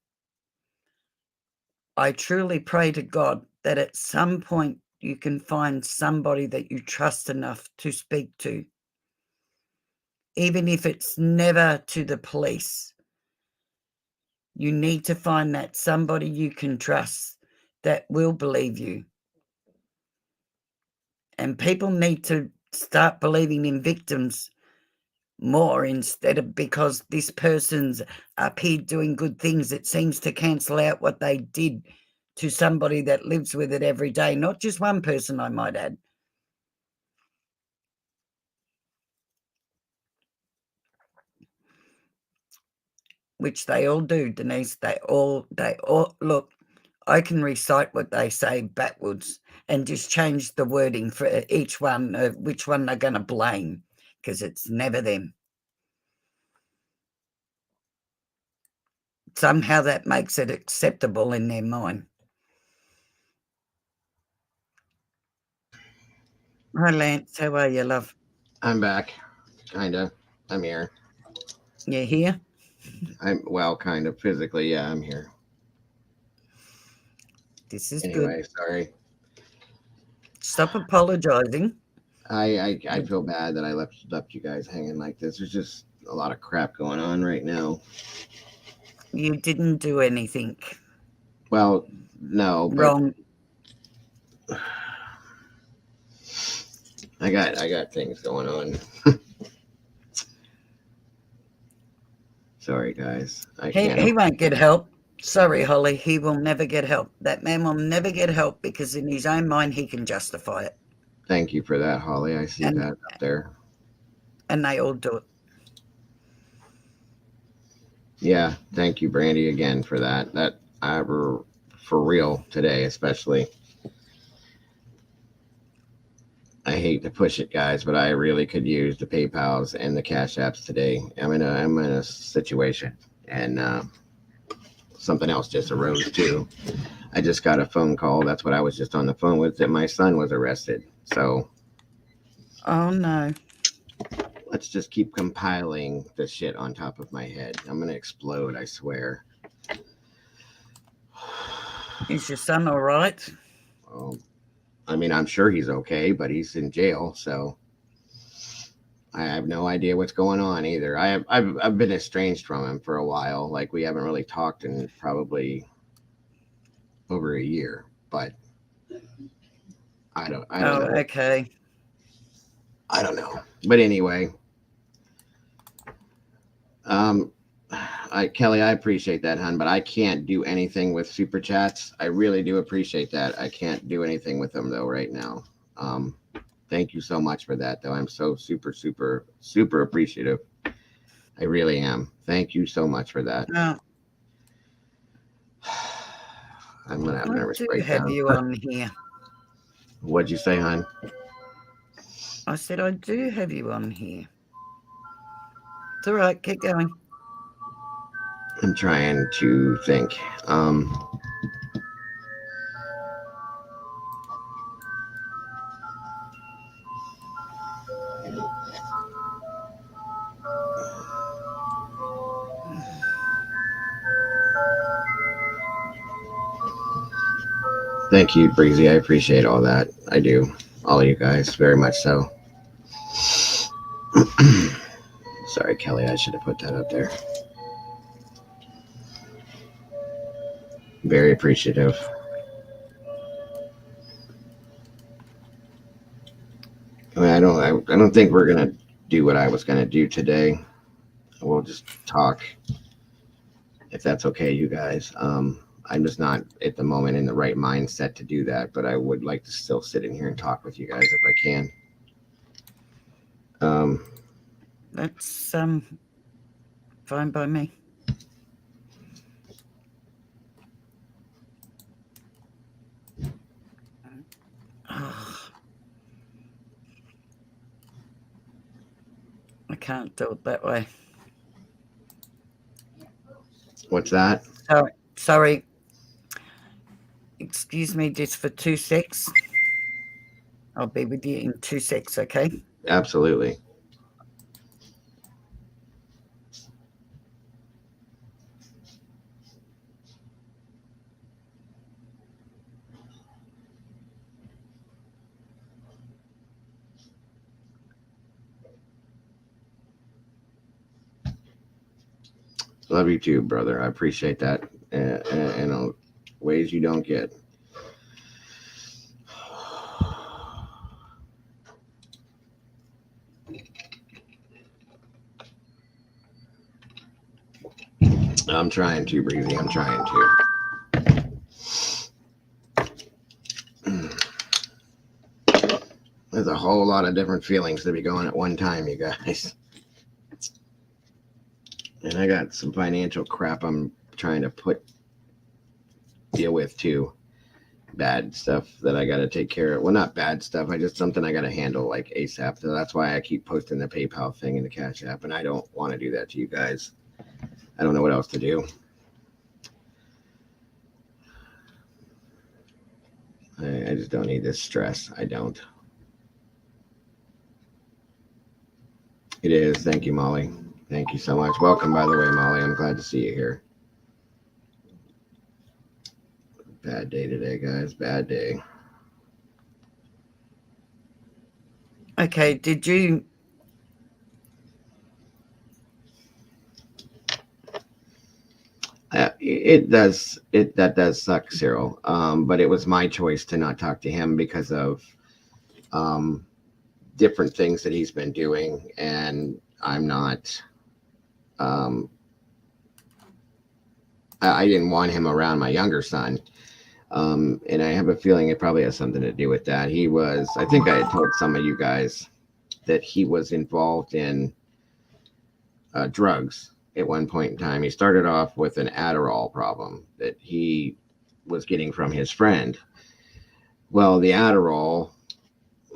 I truly pray to God that at some point you can find somebody that you trust enough to speak to. even if it's never to the police. You need to find that somebody you can trust that will believe you. And people need to start believing in victims more, instead of because this person's up here doing good things, it seems to cancel out what they did to somebody that lives with it every day. Not just one person, I might add. Which they all do, Denise. They all look. I can recite what they say backwards and just change the wording for each one of which one they're going to blame, because it's never them. Somehow that makes it acceptable in their mind. Hi, Lance. How are you, love? I'm back. Kinda. I'm here. You here? Well, kind of physically. Yeah, I'm here. This is Anyway, good. sorry. Stop apologizing. I feel bad that I left you guys hanging like this. There's just a lot of crap going on right now. You didn't do anything Well, no, but wrong. I got things going on. Sorry, guys. I can't. He won't get help. Sorry, Holly. He will never get help. That man will never get help because in his own mind he can justify it. Thank you for that, Holly. I see And that up there. and they all do it. Yeah, thank you, Brandy, again for that. That for real today, especially. I hate to push it, guys, but I really could use the PayPal's and the Cash Apps today. I'm in a situation, and something else just arose too. I just got a phone call. That's what I was just on the phone with. That my son was arrested. So Oh no. let's just keep compiling the shit on top of my head. I'm gonna explode. I swear. Is your son all right? Well, I mean, I'm sure he's okay, but he's in jail, so I have no idea what's going on either. I've been estranged from him for a while. Like we haven't really talked in probably over a year, but I don't know. Okay. I don't know. But anyway, um, Kelly, I appreciate that, hon, but I can't do anything with super chats. I really do appreciate that. I can't do anything with them though right now. Thank you so much for that, though. I'm so super, super, super appreciative. I really am. Thank you so much for that. I'm gonna have a I nervous do have breakdown. you on here. What'd you say, hon? I said I do have you on here. It's all right. Keep going. I'm trying to think. Thank you, Breezy. I appreciate all that. I do. All of you guys, very much so. Sorry, Kelly. I should have put that up there. Very appreciative. I mean, I don't think we're gonna do what I was gonna do today. We'll just talk, if that's okay, you guys. I'm just not at the moment in the right mindset to do that, but I would like to still sit in here and talk with you guys if I can. That's fine by me. Oh, I can't do it that way. What's that? Sorry. Excuse me just for 2 secs. I'll be with you in 2 secs, okay? Absolutely. Love you too, brother. I appreciate that in ways you don't get. I'm trying to, Breezy. I'm trying to. There's a whole lot of different feelings to be going at one time, you guys. And I got some financial crap I'm trying to deal with too. Bad stuff that I got to take care of. Well, not bad stuff. I just something I got to handle like ASAP. So that's why I keep posting the PayPal thing in the Cash App. And I don't want to do that to you guys. I don't know what else to do. I just don't need this stress. I don't. It is. Thank you, Molly. Thank you so much. Welcome, by the way, Molly. I'm glad to see you here. Bad day today, guys. Bad day. Okay, did you... That does suck, Cyril. But it was my choice to not talk to him because of different things that he's been doing, and I'm not. I didn't want him around my younger son, and I have a feeling it probably has something to do with that. He was. I think I had told some of you guys that he was involved in drugs. At one point in time, he started off with an Adderall problem that he was getting from his friend. Well, the Adderall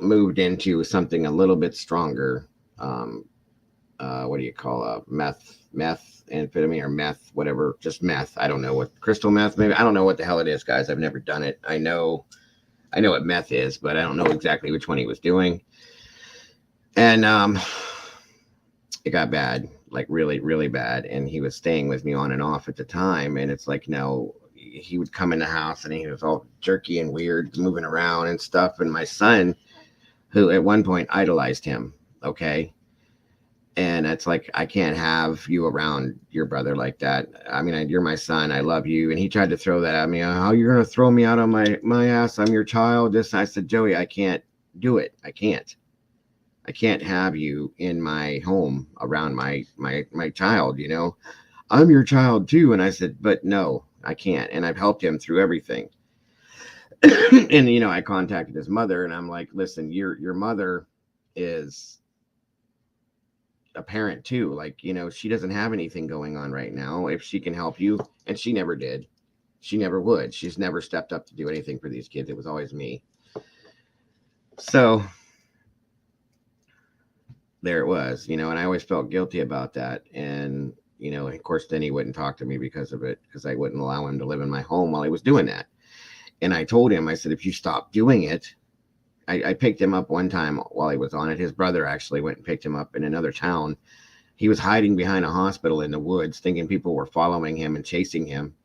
moved into something a little bit stronger. What do you call methamphetamine or meth, whatever, just meth. I don't know what, crystal meth, maybe. I don't know what the hell it is, guys. I've never done it. I know what meth is, but I don't know exactly which one he was doing. And it got bad. Like really, really bad. And he was staying with me on and off at the time. And it's like, no, he would come in the house and he was all jerky and weird, moving around and stuff. And my son, who at one point idolized him, okay? And it's like, I can't have you around your brother like that. I mean, you're my son. I love you. And he tried to throw that at me. How you're going to throw me out on my ass? I'm your child. I said, Joey, I can't do it. I can't have you in my home around my child, you know. I'm your child too. And I said, but no, I can't. And I've helped him through everything. And, you know, I contacted his mother and I'm like, listen, your mother is a parent too. Like, you know, she doesn't have anything going on right now. If she can help you, and she never did. She never would. She's never stepped up to do anything for these kids. It was always me. So there it was, you know, and I always felt guilty about that. And, you know, of course, then he wouldn't talk to me because of it, because I wouldn't allow him to live in my home while he was doing that. And I told him, I said, if you stop doing it, I picked him up one time while he was on it. His brother actually went and picked him up in another town. He was hiding behind a hospital in the woods, thinking people were following him and chasing him.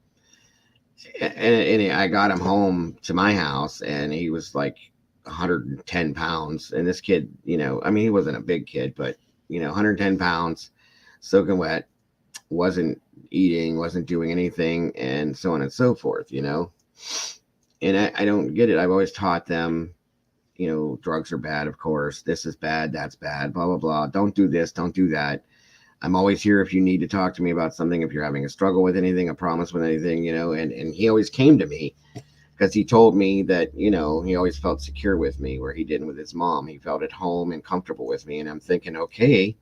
And I got him home to my house, and he was like 110 pounds. And this kid, you know, I mean, he wasn't a big kid, but, you know, 110 pounds, soaking wet, wasn't eating, wasn't doing anything, and so on and so forth, you know. And I don't get it. I've always taught them, you know, drugs are bad, of course. This is bad, that's bad, blah, blah, blah. Don't do this, don't do that. I'm always here if you need to talk to me about something, if you're having a struggle with anything, a promise with anything, you know. And he always came to me because he told me that, you know, he always felt secure with me where he didn't with his mom. He felt at home and comfortable with me. And I'm thinking, okay,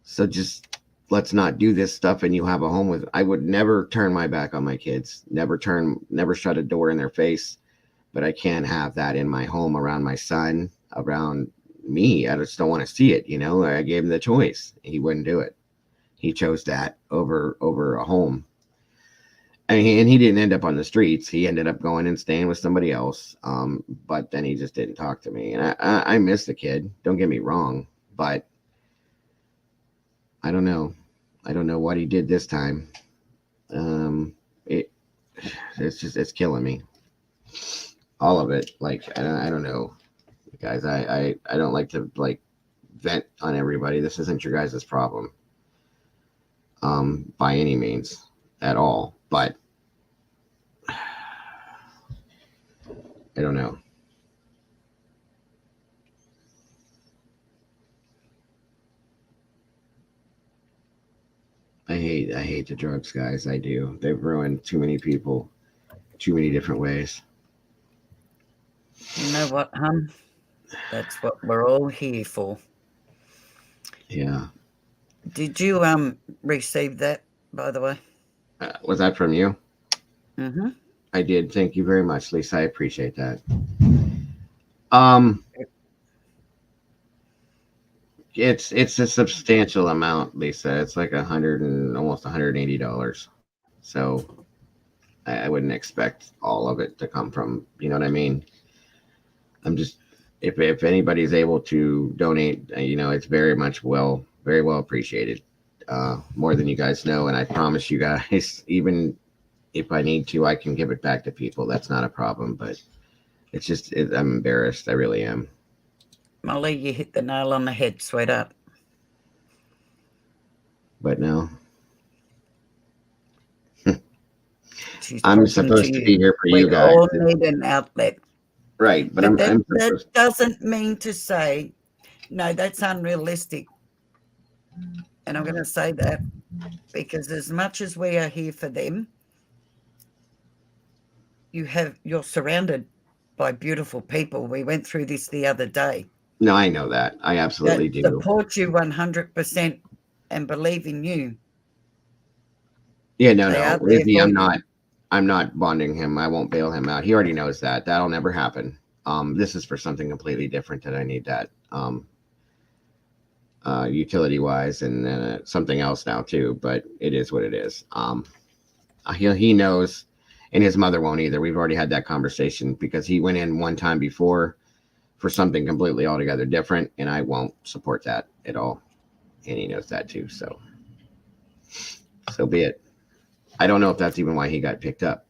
so just let's not do this stuff and you have a home with. I would never turn my back on my kids, never shut a door in their face. But I can't have that in my home around my son, around me. I just don't want to see it, you know. I gave him the choice. He wouldn't do it. He chose that over a home. And he didn't end up on the streets. He ended up going and staying with somebody else. But then he just didn't talk to me. And I miss the kid. Don't get me wrong. But I don't know. I don't know what he did this time. It's killing me. All of it. Like, I don't know, guys. I don't like to like vent on everybody. This isn't your guys' problem. by any means at all. But I don't know. I hate the drugs, guys. I do. They've ruined too many people, too many different ways. You know what, hon? That's what we're all here for. Yeah. Did you receive that, by the way? Was that from you? Mm-hmm. I did. Thank you very much, Lisa. I appreciate that. Um, it's a substantial amount, Lisa. It's like almost $180. So I wouldn't expect all of it to come from. You know what I mean? I'm just if anybody's able to donate, it's very well appreciated. More than you guys know, and I promise you guys, even if I need to, I can give it back to people. That's not a problem. But it's just I'm embarrassed. I really am. Molly, you hit the nail on the head, sweetheart. But no, She's I'm talking supposed to be here for We you guys. all need an outlet. Right, but But I'm that supposed. doesn't mean to say, no, that's unrealistic. And I'm going to say that because as much as we are here for them, you're surrounded by beautiful people. We went through this the other day. No, I know that. I absolutely That do. support you 100% and believe in you. Yeah, no, They no, are there Lizzie, for I'm you. not. I'm not bonding him. I won't bail him out. He already knows that. That'll never happen. This is for something completely different that I need that utility wise, and something else now too. But it is what it is. He knows, and his mother won't either. We've already had that conversation because he went in one time before for something completely altogether different, and I won't support that at all, and he knows that too. So be it. I don't know if that's even why he got picked up.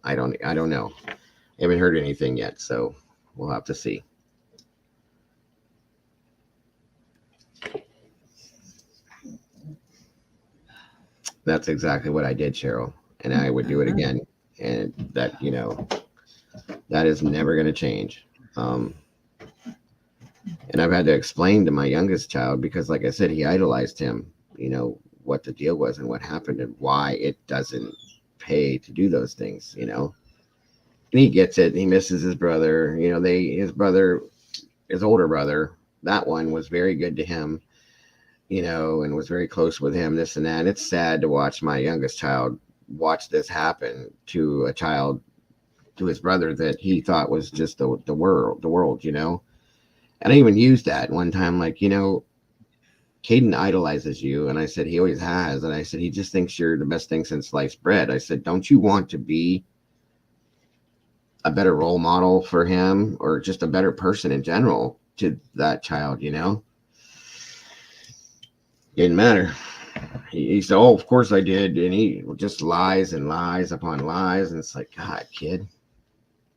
I don't know. I haven't heard anything yet, so we'll have to see. That's exactly what I did, Cheryl, and I would do it again. And that that is never going to change. And I've had to explain to my youngest child because, like I said, he idolized him. What the deal was and what happened and why it doesn't pay to do those things. And he gets it. He misses his brother. His older brother, that one was very good to him. And was very close with him. This and that. And it's sad to watch my youngest child watch this happen to a child, to his brother that he thought was just the world. And I even used that one time, like, Caden idolizes you. And I said, he always has. And I said, he just thinks you're the best thing since sliced bread. I said, don't you want to be a better role model for him or just a better person in general to that child, Didn't matter. He said, oh, of course I did. And he just lies and lies upon lies. And it's like, God, kid,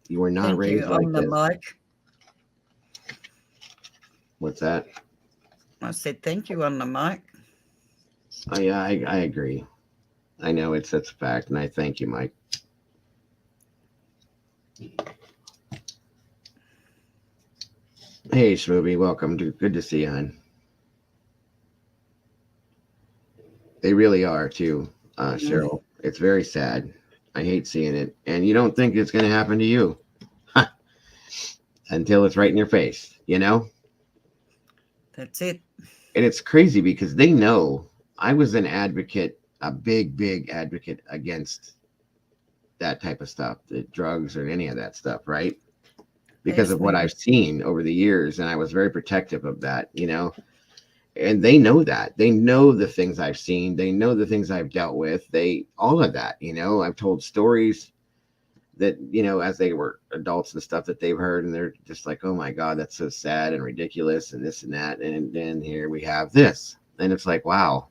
you were not raised like on the this. mic. What's that? I said thank you on the mic. Oh, yeah, I agree. I know that's a fact, and I thank you, Mike. Hey, Shmoobie, welcome. Good to see you, hon. They really are, too, Cheryl. It's very sad. I hate seeing it. And you don't think it's going to happen to you until it's right in your face, That's it. And it's crazy because they know I was an advocate, a big, big advocate against that type of stuff, the drugs or any of that stuff, right? Because of what I've seen over the years. And I was very protective of that, and they know that. They know the things I've seen. They know the things I've dealt with. All of that, I've told stories that, as they were adults and stuff that they've heard, and they're just like, oh my God, that's so sad and ridiculous and this and that. And then here we have this. And it's like, wow.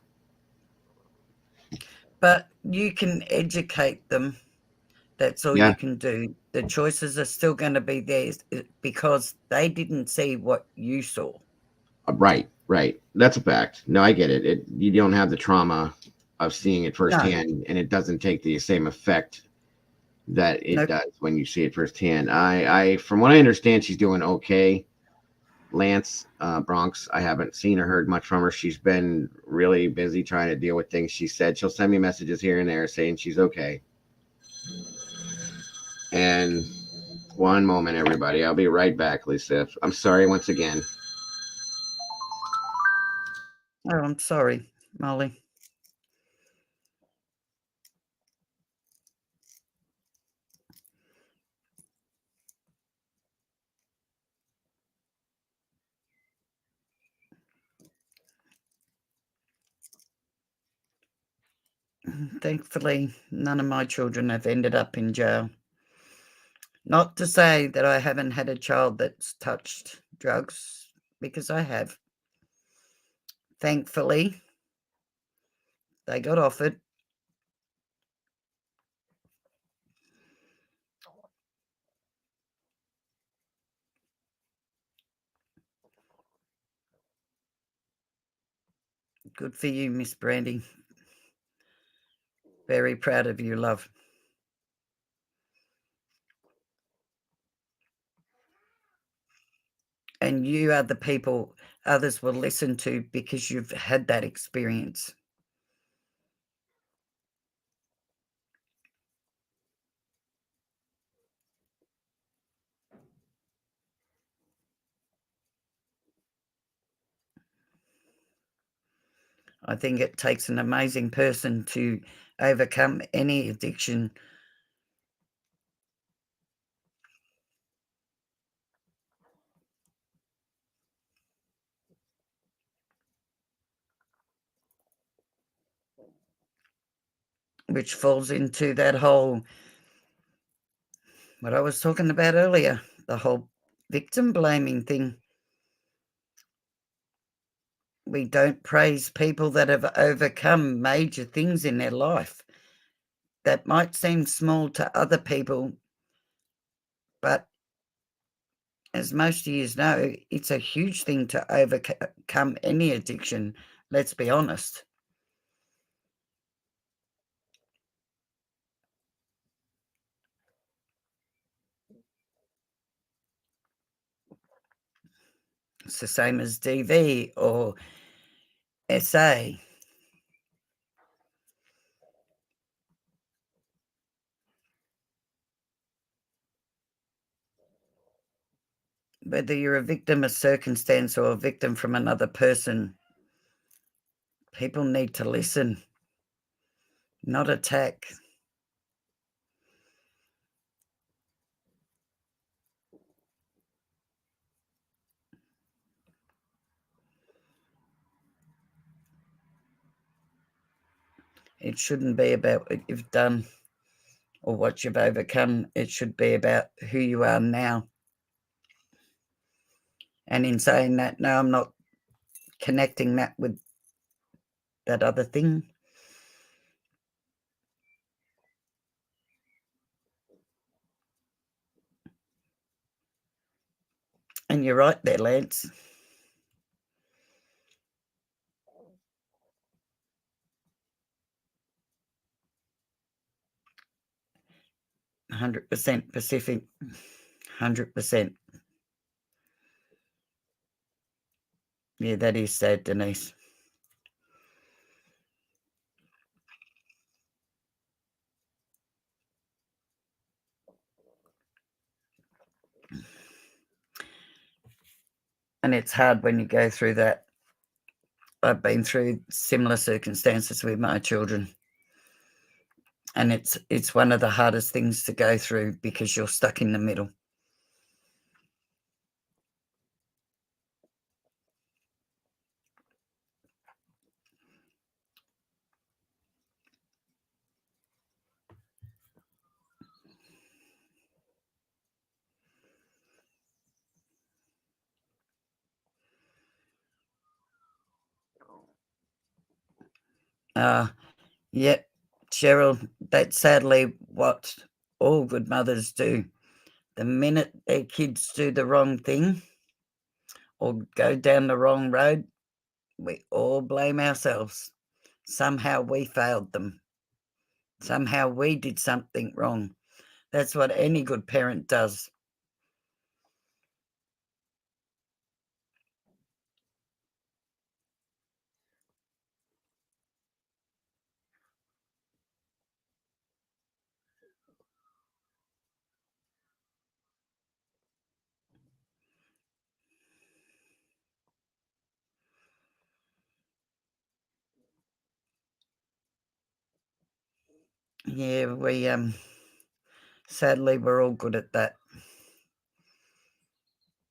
But you can educate them. That's all you can do. The choices are still going to be theirs because they didn't see what you saw. Right. That's a fact. No, I get it. You don't have the trauma of seeing it firsthand, and it doesn't take the same effect that it does when you see it firsthand. I from what I understand, she's doing okay. Lance, Bronx, I haven't seen or heard much from her. She's been really busy trying to deal with things. She said she'll send me messages here and there saying she's okay. And one moment, everybody. I'll be right back, Lisa. I'm sorry once again. Oh, I'm sorry, Molly. Thankfully, none of my children have ended up in jail. Not to say that I haven't had a child that's touched drugs, because I have. Thankfully, they got off it. Good for you, Miss Brandy. Very proud of you, love. And you are the people others will listen to because you've had that experience. I think it takes an amazing person to overcome any addiction. Which falls into that whole, what I was talking about earlier, the whole victim blaming thing. We don't praise people that have overcome major things in their life that might seem small to other people, but as most of you know, it's a huge thing to overcome any addiction, let's be honest. It's the same as DV or SA. Whether you're a victim of circumstance or a victim from another person, people need to listen, not attack. It shouldn't be about what you've done or what you've overcome. It should be about who you are now. And in saying that, no, I'm not connecting that with that other thing. And you're right there, Lance. 100% Pacific. 100%. Yeah, that is sad, Denise. And it's hard when you go through that. I've been through similar circumstances with my children. And it's one of the hardest things to go through because you're stuck in the middle. Yep, Cheryl, that's sadly what all good mothers do. The minute their kids do the wrong thing or go down the wrong road, we all blame ourselves. Somehow we failed them. Somehow we did something wrong. That's what any good parent does. Yeah, we sadly we're all good at that.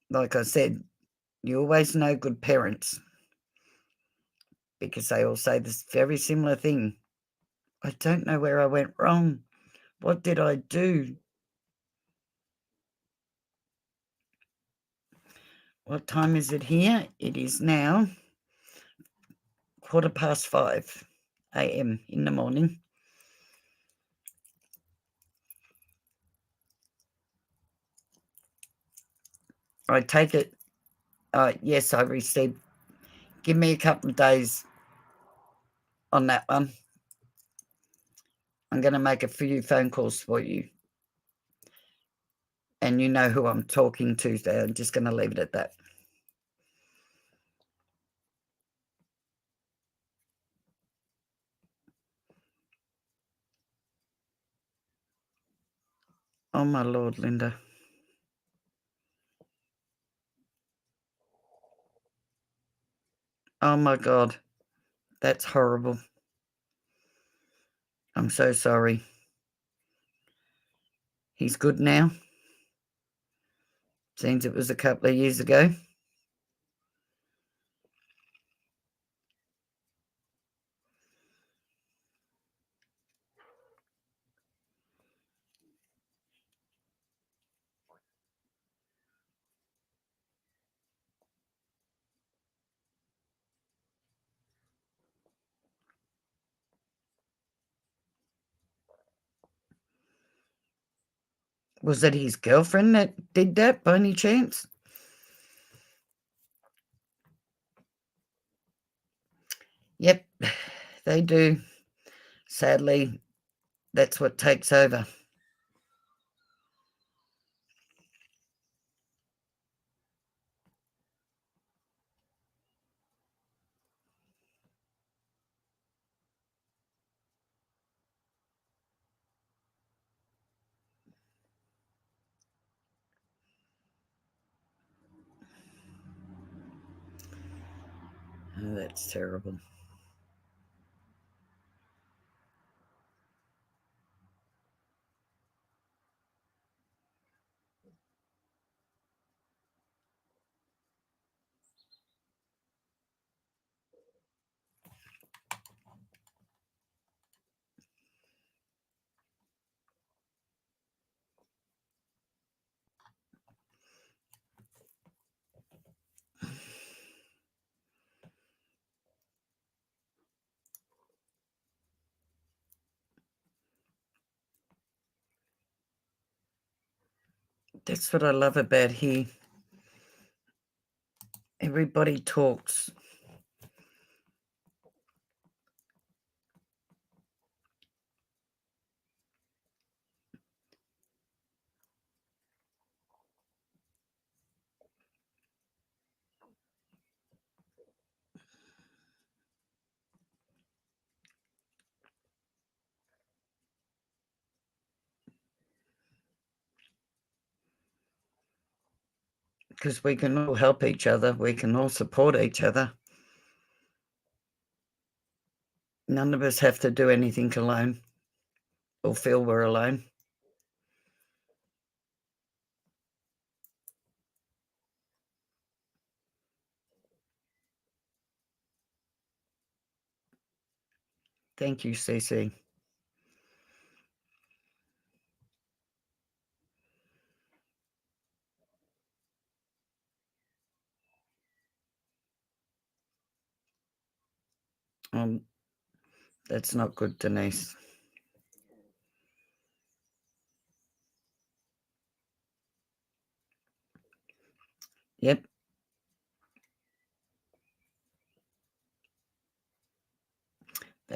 Like I said, you always know good parents because they all say this very similar thing. I don't know where I went wrong. What did I do? What time is it here? It is now 5:15 a.m. in the morning. I take it. Yes, I received. Give me a couple of days on that one. I'm going to make a few phone calls for you. And you know who I'm talking to, so I'm just going to leave it at that. Oh, my Lord, Linda. Oh, my God. That's horrible. I'm so sorry. He's good now. Seems it was a couple of years ago. Was it his girlfriend that did that by any chance? Yep, they do. Sadly, that's what takes over. Oh, that's terrible. That's what I love about here. Everybody talks. Because we can all help each other. We can all support each other. None of us have to do anything alone or feel we're alone. Thank you, Cece. That's not good, Denise. Yep.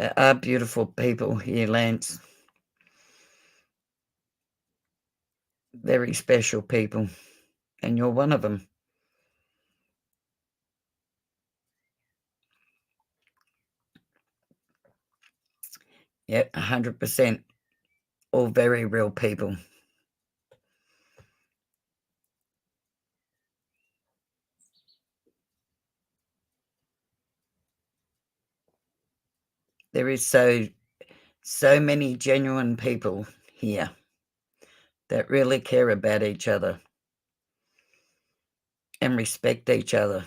There are beautiful people here, Lance. Very special people. And you're one of them. Yep, 100%. All very real people. There is so many genuine people here that really care about each other and respect each other.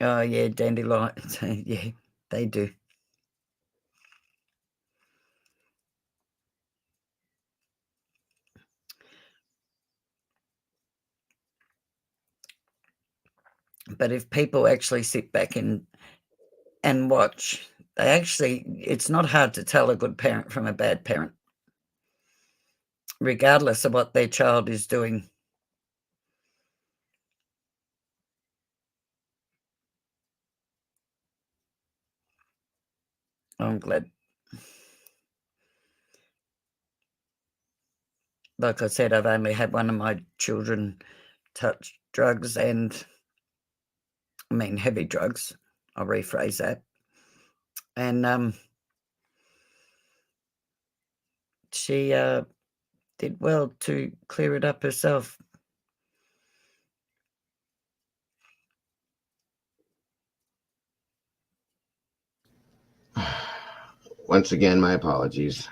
Oh, yeah, dandelions. Yeah, they do. But if people actually sit back and watch, it's not hard to tell a good parent from a bad parent, regardless of what their child is doing. I'm glad. Like I said, I've only had one of my children touch drugs heavy drugs. I'll rephrase that. And she did well to clear it up herself. Once again, my apologies.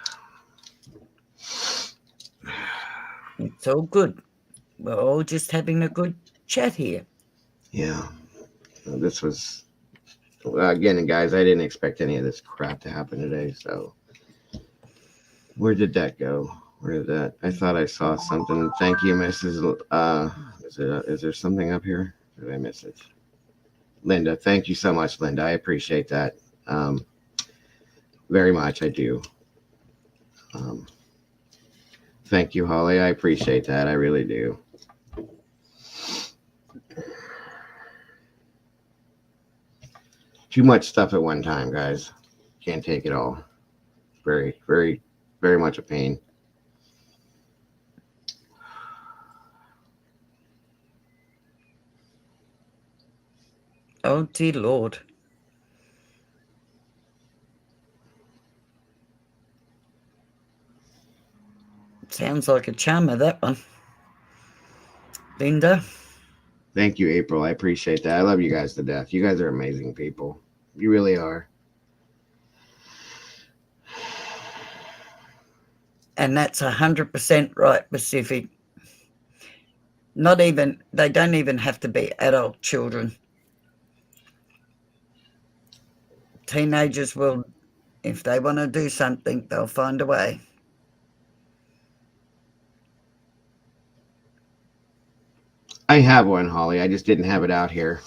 It's all good. We're all just having a good chat here. Yeah. This was, again, guys, I didn't expect any of this crap to happen today. So, where did that go? Where did that? I thought I saw something. Thank you, Mrs. Is there something up here? Did I miss it? Linda, thank you so much, Linda. I appreciate that very much. I do. Thank you, Holly. I appreciate that. I really do. Too much stuff at one time, guys. Can't take it all. Very, very, very much a pain. Oh, dear Lord. Sounds like a charmer, that one. Linda? Thank you, April. I appreciate that. I love you guys to death. You guys are amazing people. You really are. And that's 100% right, Pacific. They don't even have to be adult children. Teenagers will, if they want to do something, they'll find a way. I have one, Holly. I just didn't have it out here.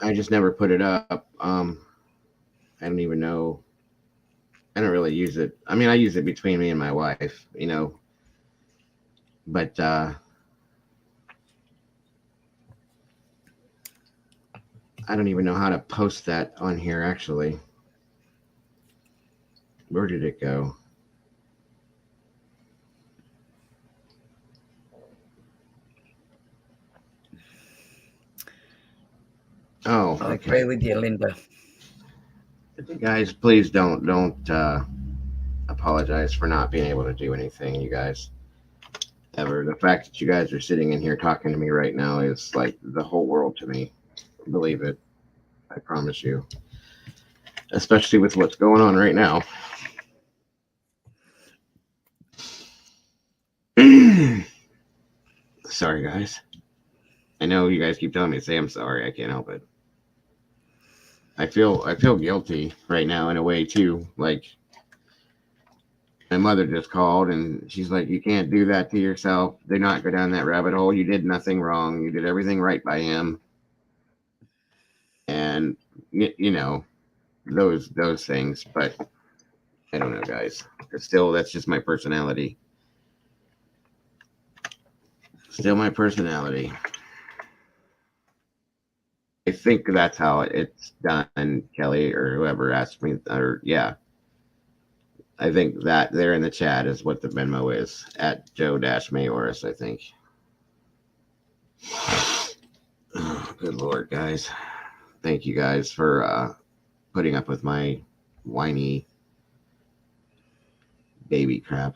I just never put it up. I don't even know. I don't really use it. I mean, I use it between me and my wife, but I don't even know how to post that on here, actually. Where did it go? Oh, I okay. agree with you, Linda. Guys, please don't apologize for not being able to do anything, you guys. Ever. The fact that you guys are sitting in here talking to me right now is like the whole world to me. Believe it. I promise you. Especially with what's going on right now. Sorry, guys. I know you guys keep telling me to say I'm sorry. I can't help it. I feel guilty right now in a way too. Like my mother just called and she's like, "You can't do that to yourself. Do not go down that rabbit hole. You did nothing wrong. You did everything right by him." And those things. But I don't know, guys. Still, that's just my personality. Still my personality. I think that's how it's done, Kelly, or whoever asked me. Or yeah, I think that there in the chat is what the Venmo is at Joe-Mayoris. I think. Oh, good Lord, guys! Thank you guys for putting up with my whiny baby crap,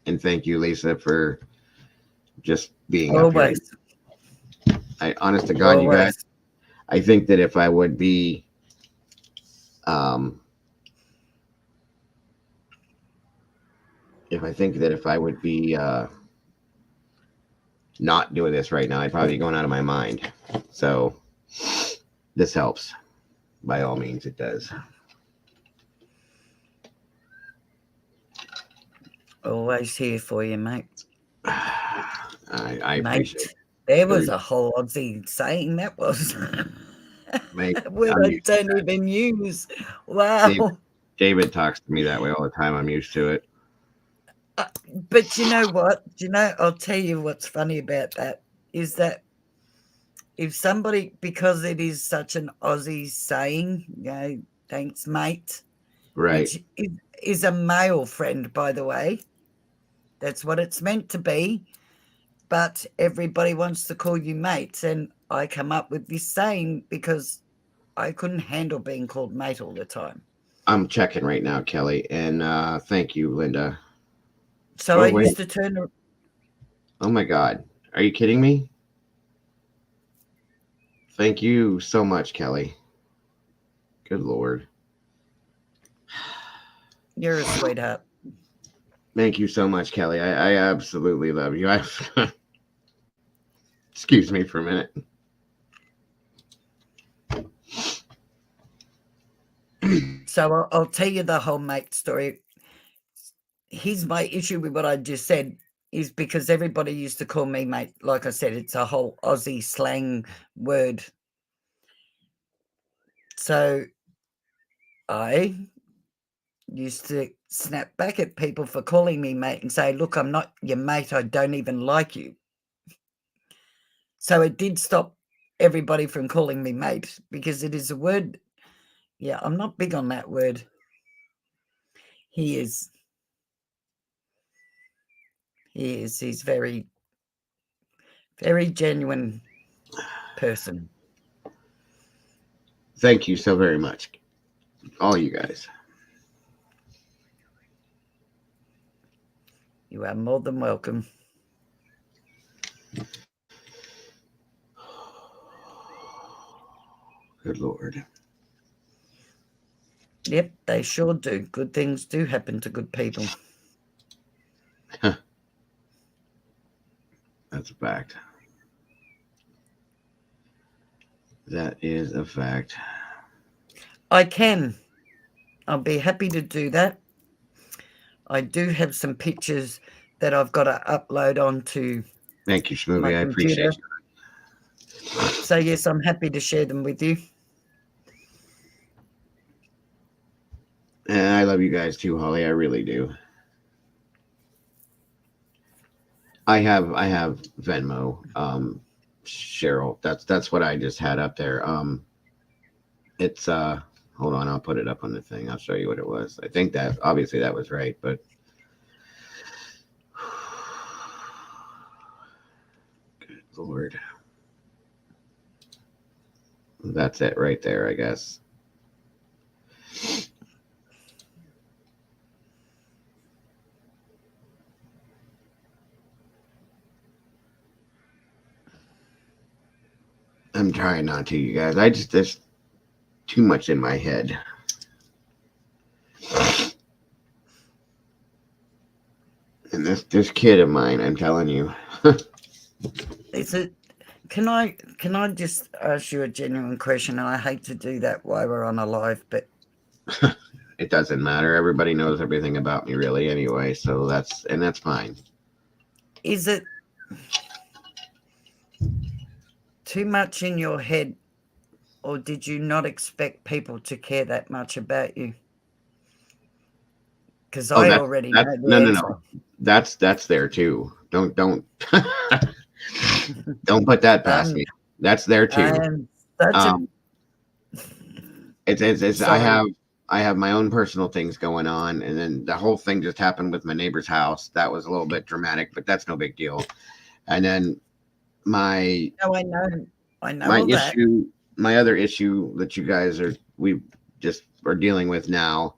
and thank you, Lisa, for just being up here. Always. I, honest to God, you guys, I think that if I would be, not doing this right now, I'd probably be going out of my mind. So this helps. By all means, it does. Always here for you, mate. I appreciate it. There was a whole Aussie saying that was. Mate, word I don't even use. Wow. David talks to me that way all the time. I'm used to it. But you know what? I'll tell you what's funny about that is that if somebody, because it is such an Aussie saying, thanks, mate. Right. Which is a male friend, by the way. That's what it's meant to be. But everybody wants to call you mates. And I come up with this saying because I couldn't handle being called mate all the time. I'm checking right now, Kelly. And thank you, Linda. So I used to turn. Oh, my God. Are you kidding me? Thank you so much, Kelly. Good Lord. You're a sweetheart. Thank you so much, Kelly. I absolutely love you. Excuse me for a minute. So I'll tell you the whole mate story. Here's my issue with what I just said is because everybody used to call me mate. Like I said, it's a whole Aussie slang word. So I used to snap back at people for calling me mate and say, look, I'm not your mate. I don't even like you. So it did stop everybody from calling me mate because it is a word. Yeah, I'm not big on that word. He is. He's very, very genuine person. Thank you so very much. All you guys. You are more than welcome. Good Lord. Yep, they sure do. Good things do happen to good people. That's a fact. That is a fact. I'll be happy to do that. I do have some pictures that I've got to upload onto. Thank you, Schmovie. I appreciate you. So yes, I'm happy to share them with you. And I love you guys too, Holly. I really do. I have Venmo. Cheryl. That's what I just had up there. It's hold on, I'll put it up on the thing. I'll show you what it was. I think that obviously that was right, but good Lord. That's it right there, I guess. I'm trying not to, you guys. There's too much in my head. And this kid of mine, I'm telling you. Can I just ask you a genuine question? And I hate to do that while we're on a live, but it doesn't matter. Everybody knows everything about me really anyway, so that's fine. Is it too much in your head, or did you not expect people to care that much about you? Because I already know the answer. No. That's there too. don't don't put that past me. That's there too. I am such a It's sorry. I have my own personal things going on, and then the whole thing just happened with my neighbor's house. That was a little bit dramatic, but that's no big deal. And then my No, I know my all that. issue, my other issue that you guys we just are dealing with now,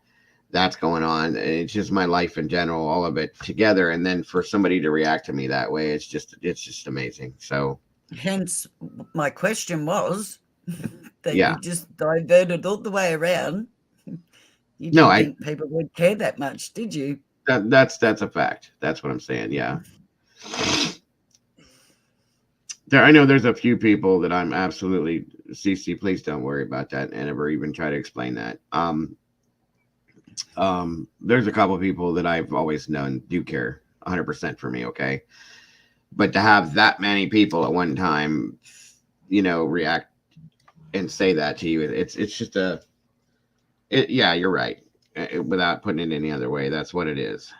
that's going on. It's just my life in general, all of it together. And then for somebody to react to me that way, it's just amazing. So Hence, my question was that yeah, you just diverted all the way around. You no, didn't I think people would care that much, did you? that's a fact. That's what I'm saying. Yeah. There, I know there's a few people that I'm absolutely CC. Please don't worry about that, and ever even try to explain that. There's a couple of people that I've always known do care 100% for me. Okay, but to have that many people at one time, react and say that to you, it's just yeah, you're right. Without putting it any other way, that's what it is.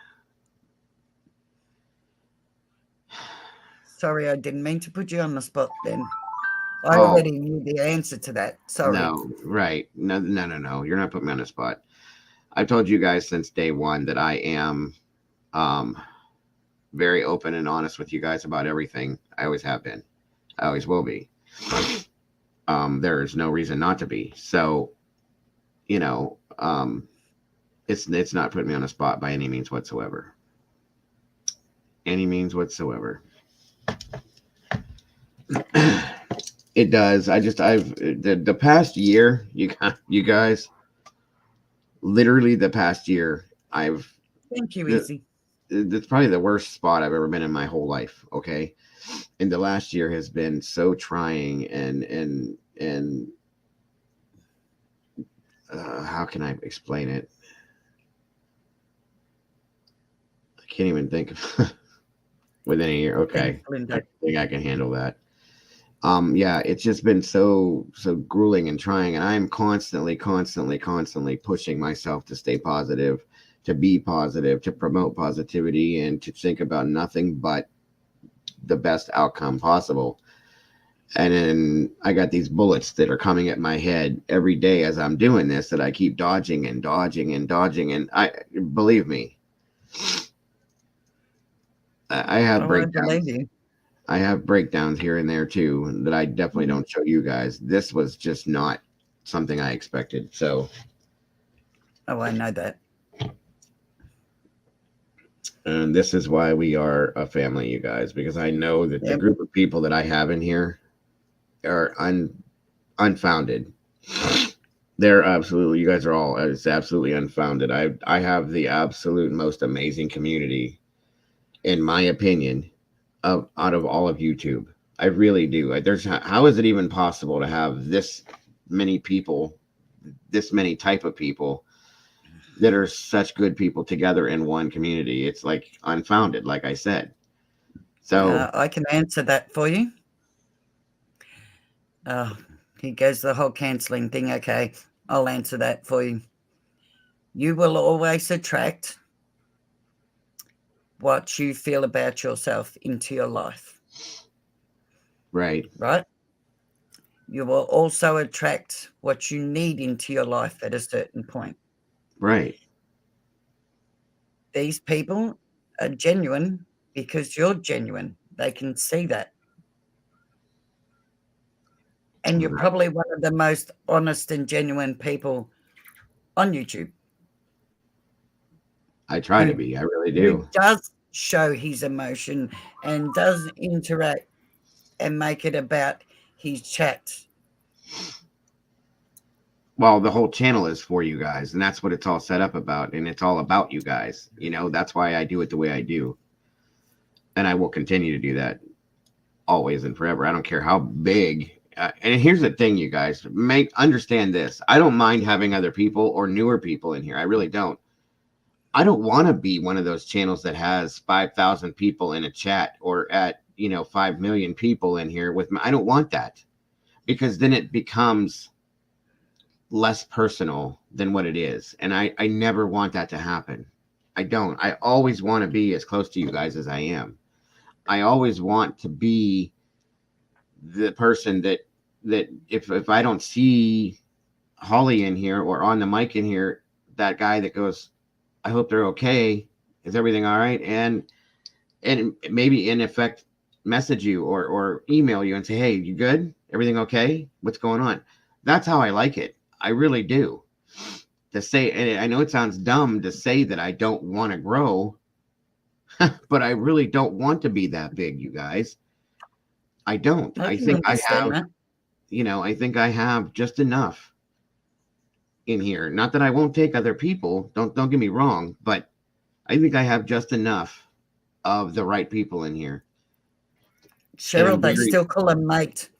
Sorry, I didn't mean to put you on the spot then. I Oh, already knew the answer to that. Sorry. no, right. No. You're not putting me on the spot. I've told you guys since day one that I am um, very open and honest with you guys about everything. I always have been. I always will be. There's no reason not to be. So, you know, it's not putting me on the spot by any means whatsoever. Any means whatsoever. It does. The past year, you guys, literally the past year, Thank you, the, Easy. it's probably the worst spot I've ever been in my whole life. Okay. And the last year has been so trying and how can I explain it? I can't even think of within a year. Okay. Thanks, Linda. I think I can handle that. Yeah, it's just been so grueling and trying, and I'm constantly pushing myself to stay positive, to be positive, to promote positivity, and to think about nothing but the best outcome possible. And then I got these bullets that are coming at my head every day as I'm doing this, that I keep dodging and dodging and dodging. And I believe me, I have Oh, I believe breakdowns. you. I have breakdowns here and there too that I definitely don't show you guys. This was just not something I expected. So, Oh, I know that. and this is why we are a family, you guys, because I know that the Yep. group of people that I have in here are unfounded. They're absolutely, you guys are all, it's absolutely unfounded. I have the absolute most amazing community, in my opinion, out of all of YouTube. I really do. There's how is it even possible to have this many people, this many type of people that are such good people together in one community? It's like unfounded, like I said. So I can answer that for you. Here goes the whole cancelling thing. Okay, I'll answer that for you. You will always attract what you feel about yourself into your life, right, right? You will also attract what you need into your life at a certain point. right, These people are genuine because you're genuine. They can see that. And you're right. probably one of the most honest and genuine people on YouTube I try to who be. I really who do. does show his emotion and does interact and make it about his chat. Well, the whole channel is for you guys, and that's what it's all set up about, and it's all about you guys. That's why I do it the way I do, and I will continue to do that always and forever. I don't care how big. And here's the thing, you guys, understand this. I don't mind having other people or newer people in here. I really don't. I don't want to be one of those channels that has 5,000 people in a chat or at 5 million people in here with me. I don't want that, because then it becomes less personal than what it is. And I never want that to happen. I don't. I always want to be as close to you guys as I am. I always want to be the person that if I don't see Holly in here or on the mic in here, that guy that goes, I hope they're okay. Is everything all right? And maybe in effect message you or email you and say, hey, you good? Everything okay? What's going on? That's how I like it. I really do. To say, and I know it sounds dumb to say that I don't want to grow, but I really don't want to be that big, you guys. I don't. I I can think I understand have, that. I think I have just enough in here. Not that I won't take other people. Don't get me wrong, but I think I have just enough of the right people in here. Cheryl, they still call him mate.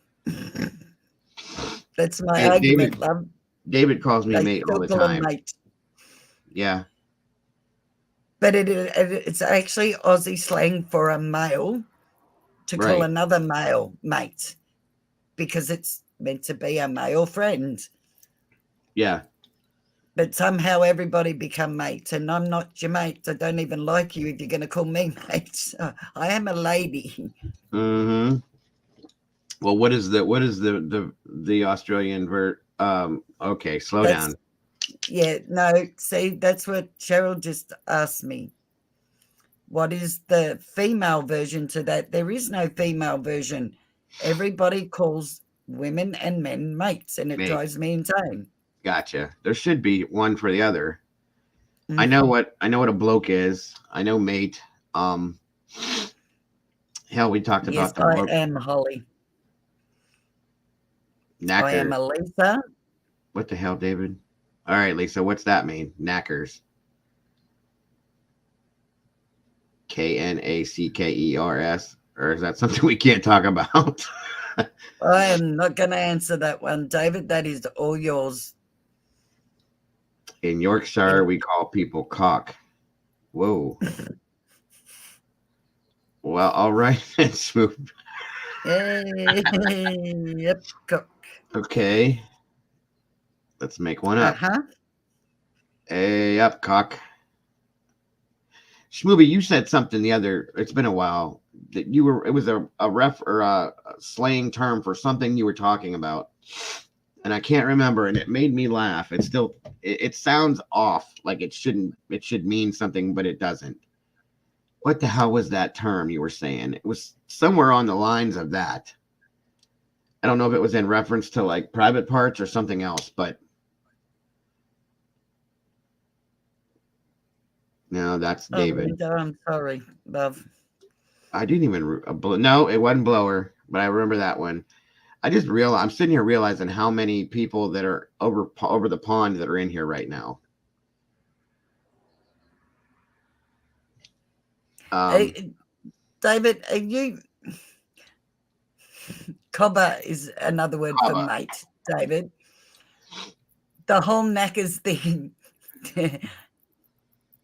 That's my argument, love. David calls me mate all the time. Mate. Yeah. But it's actually Aussie slang for a male to call another male mate, because it's meant to be a male friend. Yeah. But somehow everybody become mates, and I'm not your mate. I don't even like you if you're going to call me mate. I am a lady. Mm-hmm. Well, what is the Australian vert? Okay, slow down. Yeah, no, see, that's what Cheryl just asked me. What is the female version to that? There is no female version. Everybody calls women and men mates, and it drives me insane. Gotcha. There should be one for the other. Mm-hmm. I know what a bloke is. I know mate. Hell, we talked about the bloke. I am Holly. Knacker. I am a Lisa. What the hell, David? All right, Lisa, what's that mean? Knackers. Knackers. Or is that something we can't talk about? I am not going to answer that one, David. That is all yours. In Yorkshire, we call people cock. Whoa. Well, all right. Smooth. Yep, cock. Okay. Let's make one up. Hey, up, cock. Schmooby, you said something it's been a while, that it was a ref or a slang term for something you were talking about. And I can't remember, and it made me laugh. It sounds off, like it should mean something, but it doesn't. What the hell was that term you were saying? It was somewhere on the lines of that. I don't know if it was in reference to like private parts or something else, but no, that's David. Oh, I'm sorry, love. I didn't even no, it wasn't blower, but I remember that one. I just realized, I'm sitting here realizing how many people that are over the pond that are in here right now. Hey, David, are you? Cobber is another word for mate, David. The whole knackers thing.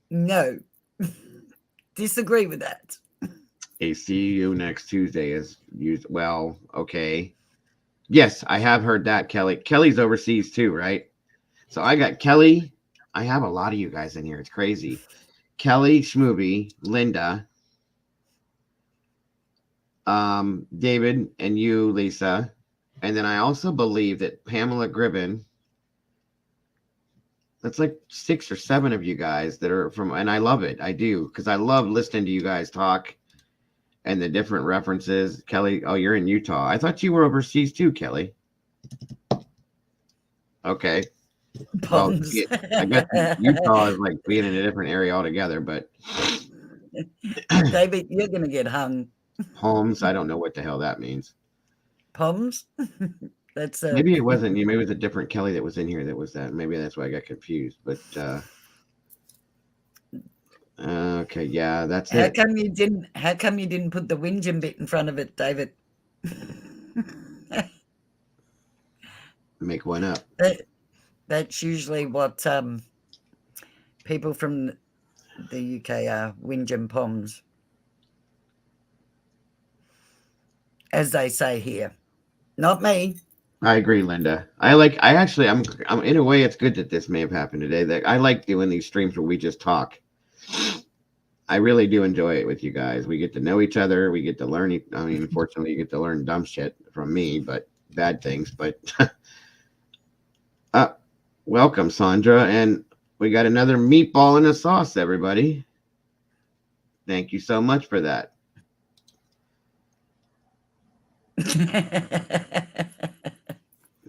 No. Disagree with that. A see you next Tuesday is used. Well, okay. Yes, I have heard that, Kelly. Kelly's overseas too, right? So I got Kelly. I have a lot of you guys in here. It's crazy. Kelly, Schmooby, Linda, David, and you, Lisa. And then I also believe that Pamela Gribben. That's like 6 or 7 of you guys that are from, and I love it. I do, because I love listening to you guys talk and the different references. Kelly, oh, you're in Utah. I thought you were overseas too, Kelly. Okay. Well, I guess Utah is like being in a different area altogether, but David, you're going to get hung. Palms, I don't know what the hell that means. Palms? That's maybe it wasn't you. Maybe it was a different Kelly that was in here that was that. Maybe that's why I got confused. But okay, yeah, that's it. How come you didn't put the whinging bit in front of it, David? Make one up. That's usually what people from the UK are, whinging poms, as they say here. Not me. I agree, Linda. I'm in a way, it's good that this may have happened today. That I like doing these streams where we just talk. I really do enjoy it with you guys. We get to know each other. We get to learn. I mean, unfortunately, you get to learn dumb shit from me, but bad things. But uh, welcome, Sandra. And we got another meatball in the sauce, everybody. Thank you so much for that.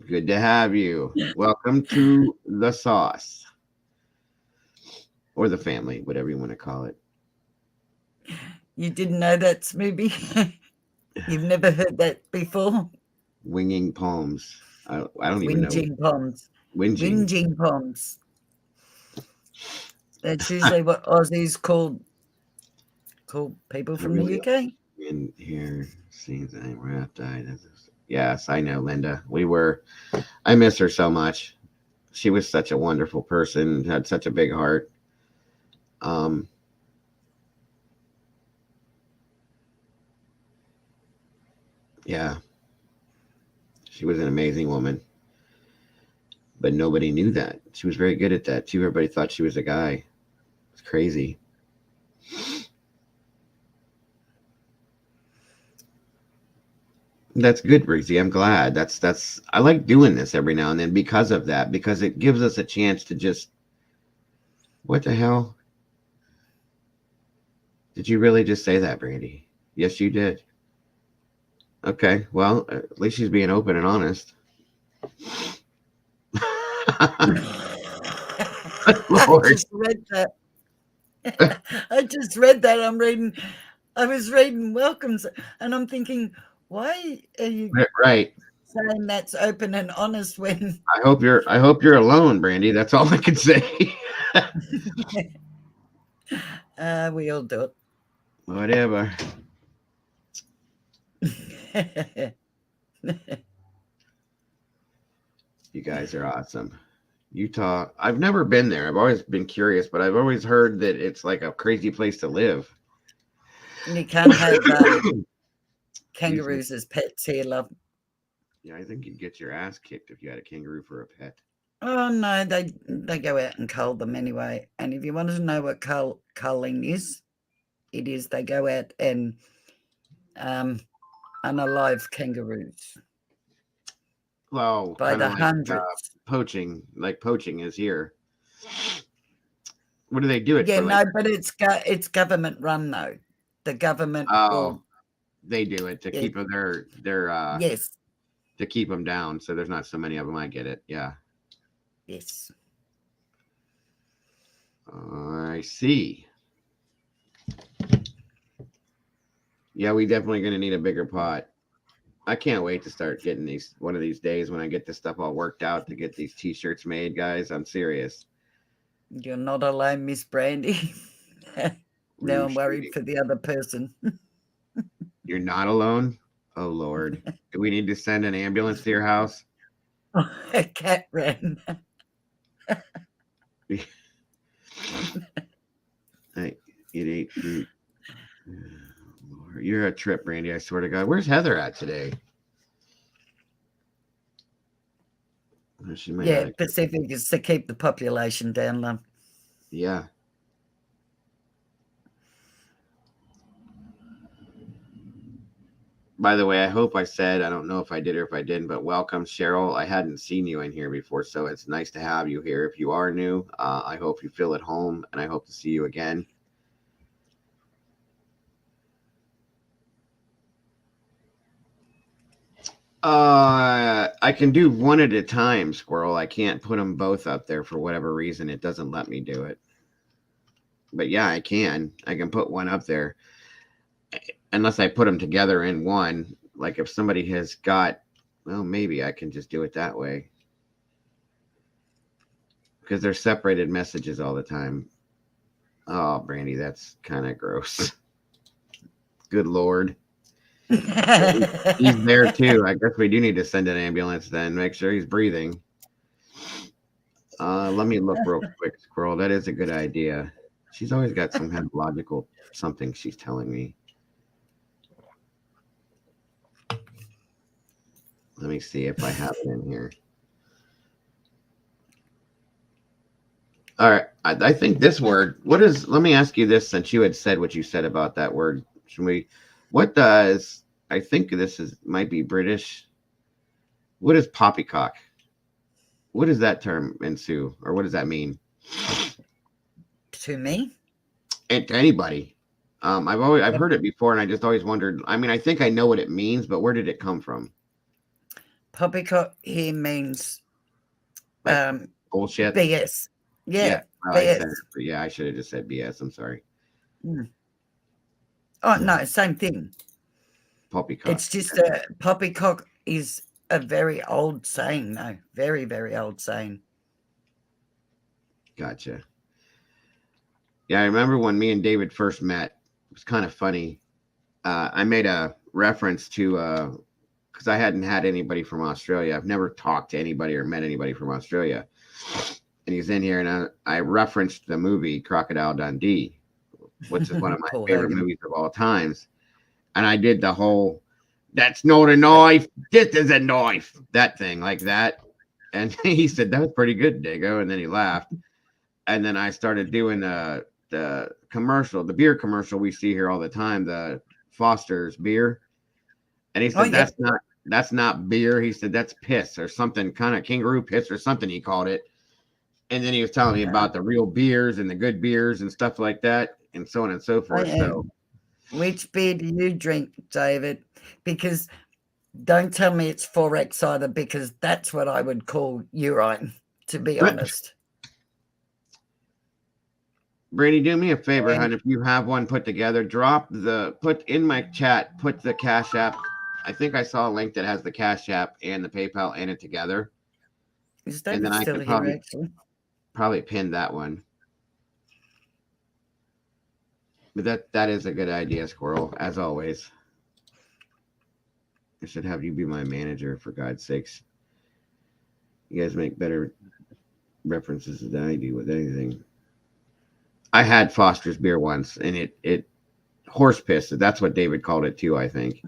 Good to have you. Welcome to the sauce. Or the family, whatever you want to call it. You didn't know that, Smoothie? You've never heard that before? Winging palms. I don't even know. Whinging palms. Whinging. Whinging palms. That's usually what Aussies call people from the UK. In here, scenes I wrapped died. Yes, I know, Linda. I miss her so much. She was such a wonderful person, had such a big heart. Yeah. She was an amazing woman. But nobody knew that. She was very good at that too. Everybody thought she was a guy. It's crazy. That's good, Breezy. I'm glad. That's I like doing this every now and then because of that, because it gives us a chance to just what the hell? Did you really just say that, Brandy? Yes, you did. Okay, well, at least she's being open and honest. I just read that. I just read that. I was reading welcomes, and I'm thinking, why are you right saying that's open and honest when I hope you're alone, Brandy. That's all I can say. we all do Whatever. it. You guys are awesome. Utah, I've never been there. I've always been curious, but I've always heard that it's like a crazy place to live. You can't have kangaroos as pets here, love. Yeah, I think you'd get your ass kicked if you had a kangaroo for a pet. Oh no, they go out and cull them anyway. And if you wanted to know what culling is, it is they go out and unalive kangaroos. Well, by the hundreds. Poaching, like poaching is here. What do they do it Yeah, for? no, but it's government run though. The government. They do it to keep their yes, to keep them down, so there's not so many of them. I get it. Yeah. Yes. I see. Yeah, we definitely going to need a bigger pot. I can't wait to start getting these one of these days when I get this stuff all worked out to get these t-shirts made, guys. I'm serious. You're not alone, Miss Brandy. Now I'm worried for the other person. You're not alone? Oh, Lord. Do we need to send an ambulance to your house? A cat ran. It ate fruit. Lord, you're a trip, Brandy. I swear to God. Where's Heather at today? Yeah, Pacific is to keep the population down, love. Yeah. By the way, I hope I said, I don't know if I did or if I didn't, but welcome, Cheryl. I hadn't seen you in here before, so it's nice to have you here. If you are new, I hope you feel at home, and I hope to see you again. I can do one at a time, Squirrel. I can't put them both up there for whatever reason. It doesn't let me do it. But yeah, I can. I can put one up there. Unless I put them together in one. Like if somebody has got, well, maybe I can just do it that way. Because they're separated messages all the time. Oh, Brandy, that's kind of gross. Good Lord. He's there too. I guess we do need to send an ambulance then. Make sure he's breathing. Let me look real quick, Squirrel. That is a good idea. She's always got some kind of logical something she's telling me. Let me see if I have it in here. All right. I think this word, what is, let me ask you this since you had said what you said about that word. Should we, what does, I think this is, might be British. What is poppycock? What does that term ensue, or what does that mean? To me, And to anybody. I've heard it before, and I just always wondered. I mean, I think I know what it means, but where did it come from? poppycock here means Like bullshit. BS. Yeah, Yeah, well, I BS. said it. But yeah, I should have just said BS. I'm sorry. Mm. Oh no, same thing. Poppycock. It's just a poppycock is a very old saying, though. Very, very old saying. Gotcha. Yeah, I remember when me and David first met. It was kind of funny. I made a reference to because I hadn't had anybody from Australia. I've never talked to anybody or met anybody from Australia. And he's in here, and I referenced the movie Crocodile Dundee, which is one of my Paul favorite Hogan. movies of all times. And I did the whole, that's not a knife, this is a knife, that thing, like that. And he said, that was pretty good, Dago. And then he laughed. And then I started doing the commercial, the beer commercial we see here all the time, the Foster's beer. And he said, yeah. that's not beer. He said, that's piss or something, kind of kangaroo piss or something, he called it. And then he was telling me about the real beers and the good beers and stuff like that, and so on and so forth. So, which beer do you drink, David? Because don't tell me it's 4X either, because that's what I would call urine, to be honest. Brady, do me a favor, hon. If you have one put together, put in my chat, put the Cash App. I think I saw a link that has the Cash App and the PayPal in it together. Is David still here, actually? Probably pin that one. But that is a good idea, Squirrel, as always. I should have you be my manager, for God's sakes. You guys make better references than I do with anything. I had Foster's beer once, and it horse piss. That's what David called it too, I think.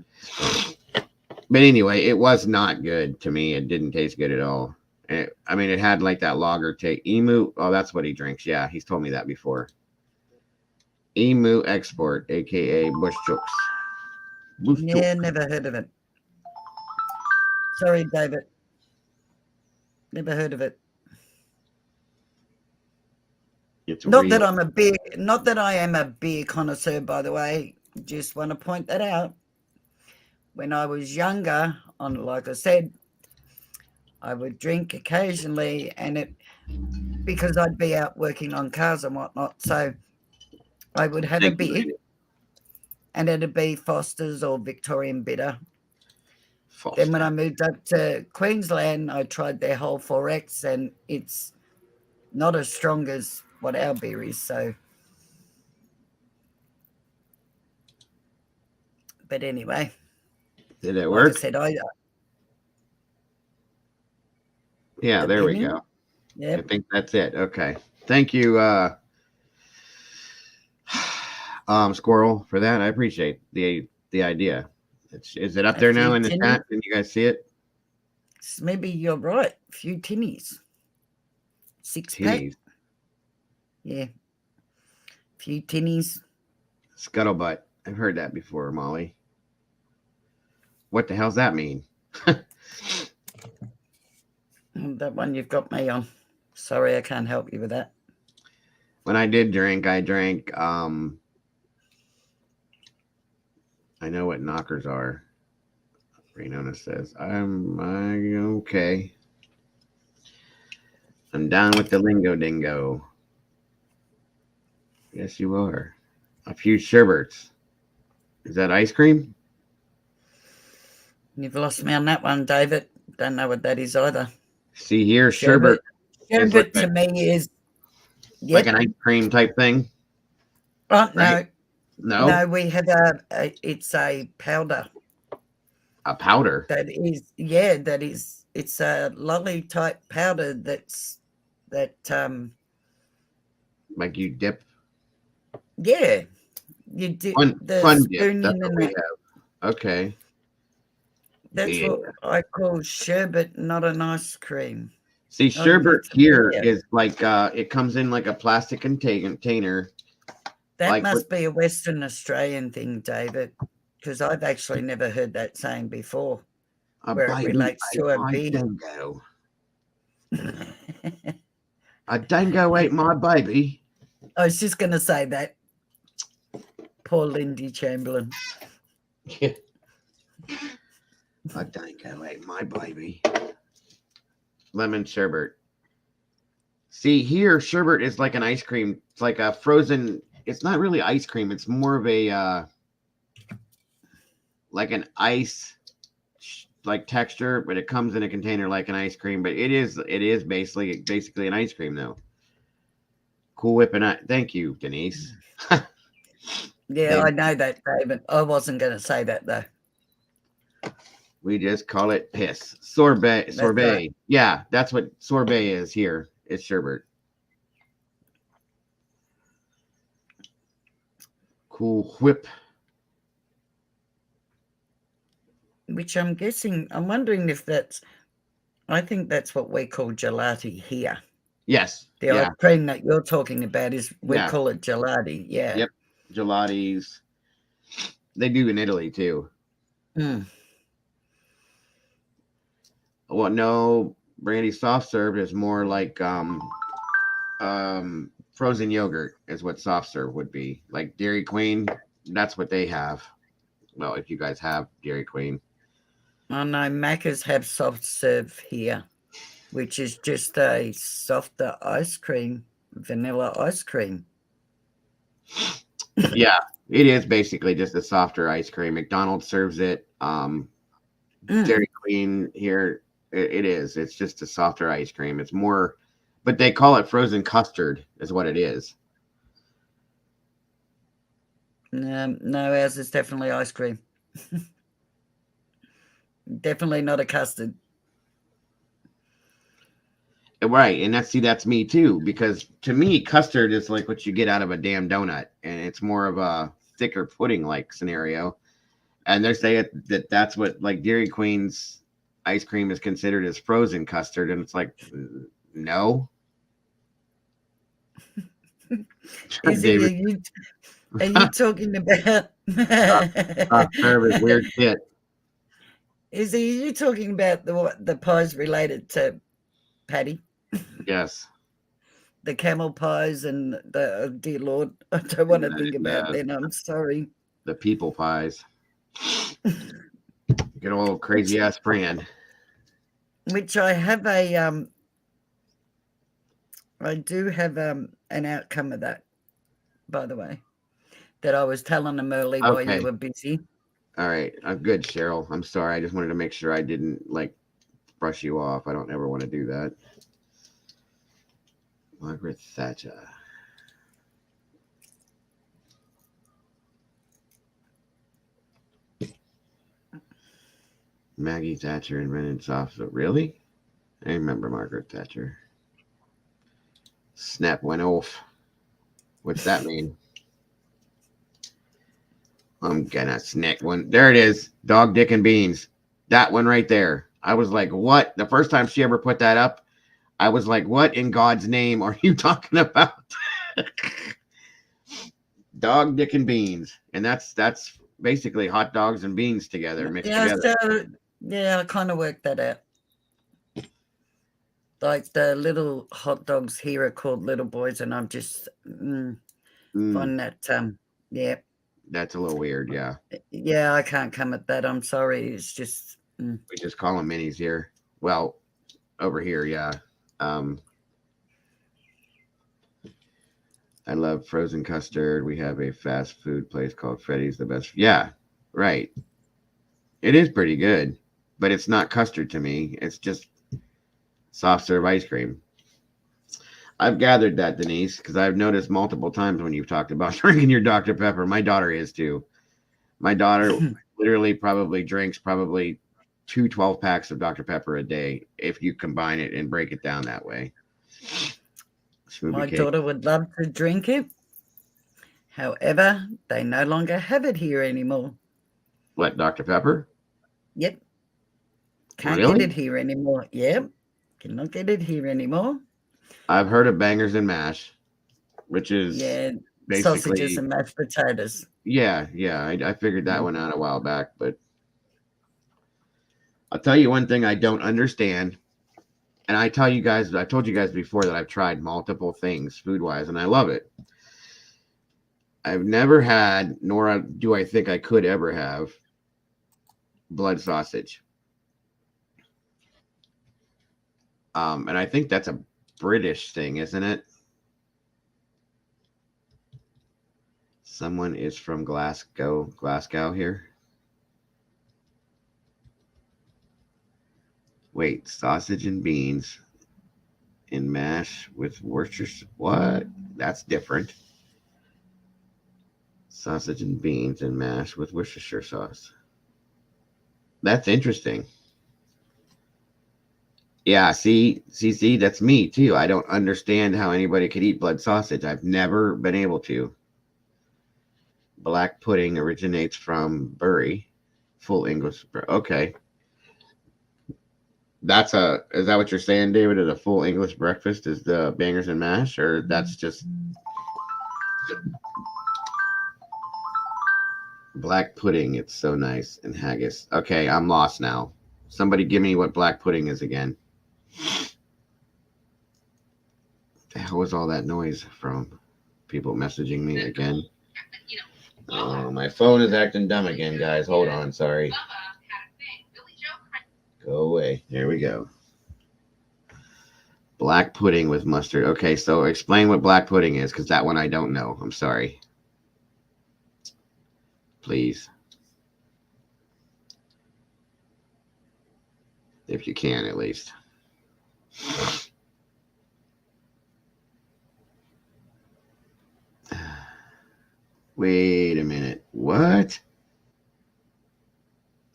But anyway, it was not good to me. It didn't taste good at all. It had like that lager take. Emu. Oh, that's what he drinks. Yeah, he's told me that before. Emu Export, aka Bush Chokes. Yeah, never heard of it. Sorry, David. Never heard of it. Not that I am a beer connoisseur, by the way. Just want to point that out. When I was younger, like I said, I would drink occasionally, and because I'd be out working on cars and whatnot, so I would have a beer, and it'd be Foster's or Victorian Bitter. Foster. Then when I moved up to Queensland, I tried their whole 4X, and it's not as strong as what our beer is. So, but anyway, did it work? Like I said, yeah, there we go. Yep. I think that's it. Okay, thank you, Squirrel, for that. I appreciate the idea. Is it up there now in the chat? Can you guys see it? Maybe you're right. A few tinnies. 6-pack. Yeah. A few tinnies. Scuttlebutt. I've heard that before, Molly. What the hell's that mean? That one you've got me on. Sorry, I can't help you with that. When I did drink, I drank I know what knockers are. Renona says, I'm okay. I'm down with the lingo dingo. Yes, you are. A few sherbets. Is that ice cream? You've lost me on that one, David. Don't know what that is either. See here, sherbet. Sherbet to me is like an ice cream type thing. Oh, right? No, we have it's a powder. A powder? It's a lolly type powder that like you dip. Yeah. You dip the fun spoon dip. in That's what we have. Okay. That's what I call sherbet, not an ice cream. See, Oh, sherbet that's here Oreo. is like it comes in like a plastic container. That Like must be a Western Australian thing, David, because I've actually never heard that saying before, a where it baby relates ate to a my bee. dango. A dango ate my baby. I was just going to say that. Poor Lindy Chamberlain. A dango ate my baby. Lemon sherbet. See, here, sherbet is like an ice cream. It's like a frozen. It's not really ice cream. It's more of a like an ice like texture, but it comes in a container like an ice cream. But it is basically an ice cream though. Cool Whip and thank you, Denise. Yeah, I know that, David. I wasn't going to say that though. We just call it piss. Sorbet. Right. Yeah, that's what sorbet is here. It's sherbet. Cool Whip. Which I'm wondering if I think that's what we call gelati here. Yes. The ice cream that you're talking about we call it gelati. Yeah. Yep. Gelatis. They do in Italy too. Mm. Well, no, brandy soft serve is more like frozen yogurt is what soft serve would be. Like Dairy Queen, that's what they have. Well, if you guys have Dairy Queen. Oh no, Macca's have soft serve here, which is just a softer ice cream, vanilla ice cream. Yeah, it is basically just a softer ice cream. McDonald's serves it. Dairy Queen here, it is. It's just a softer ice cream. It's more, but they call it frozen custard, is what it is. No, ours is definitely ice cream. Definitely not a custard. Right, and that's me too, because to me custard is like what you get out of a damn donut, and it's more of a thicker pudding like scenario. And they're saying that's what like Dairy Queen's ice cream is considered as frozen custard, and it's like no. Izzy, are you talking about Service weird shit? Izzy, are you talking about the pies related to Patty? Yes. The camel pies and the dear Lord, I don't want to think about them. I'm sorry. The people pies. Good old crazy ass brand. Which I have I do have an outcome of that, by the way, that I was telling them early while you were busy. All right. I'm good, Cheryl. I'm sorry. I just wanted to make sure I didn't like brush you off. I don't ever want to do that. Margaret Thatcher. Maggie Thatcher invented soft. Really? I remember Margaret Thatcher. Snap went off. What's that mean? I'm gonna snack one. There it is. Dog, Dick, and Beans. That one right there. I was like, what? The first time she ever put that up, I was like, what in God's name are you talking about? Dog, Dick, and Beans. And that's basically hot dogs and beans together, mixed together. So, yeah, I kind of worked that out. Like the little hot dogs here are called little boys, and I'm just find that yeah. That's a little weird, yeah. Yeah, I can't come at that. I'm sorry. It's just we just call them minis here. Well, over here, yeah. I love frozen custard. We have a fast food place called Freddy's, the best. Yeah, right. It is pretty good, but it's not custard to me. It's just soft serve ice cream. I've gathered that, Denise, because I've noticed multiple times when you've talked about drinking your Dr. Pepper. My daughter is too. My daughter literally probably drinks 2 12-packs of Dr. Pepper a day if you combine it and break it down that way. My daughter would love to drink it. However, they no longer have it here anymore. What, Dr. Pepper? Yep. Can't get it here anymore. Yep. Cannot get it here anymore. I've heard of bangers and mash, which is Yeah, sausages basically, and mashed potatoes. yeah. I figured that Mm. one out a while back, but I'll tell you one thing I don't understand. And I told you guys before that I've tried multiple things food wise, and I love it. I've never had, nor do I think I could ever have, blood sausage. And I think that's a British thing, isn't it? Someone is from Glasgow here. Wait, sausage and beans in mash with Worcestershire. What? That's different. Sausage and beans and mash with Worcestershire sauce. That's interesting. Yeah, see, that's me too. I don't understand how anybody could eat blood sausage. I've never been able to. Black pudding originates from Bury. Full English. Okay. Is that what you're saying, David? Is a full English breakfast is the bangers and mash, or that's just black pudding? It's so nice, and haggis. Okay, I'm lost now. Somebody give me what black pudding is again. The hell was all that noise from? People messaging me again. Oh, my phone is acting dumb again, guys. Hold on, sorry. Go away. There we go. Black pudding with mustard. Okay, so explain what black pudding is, because that one I don't know. I'm sorry. Please. If you can, at least. Wait a minute. What?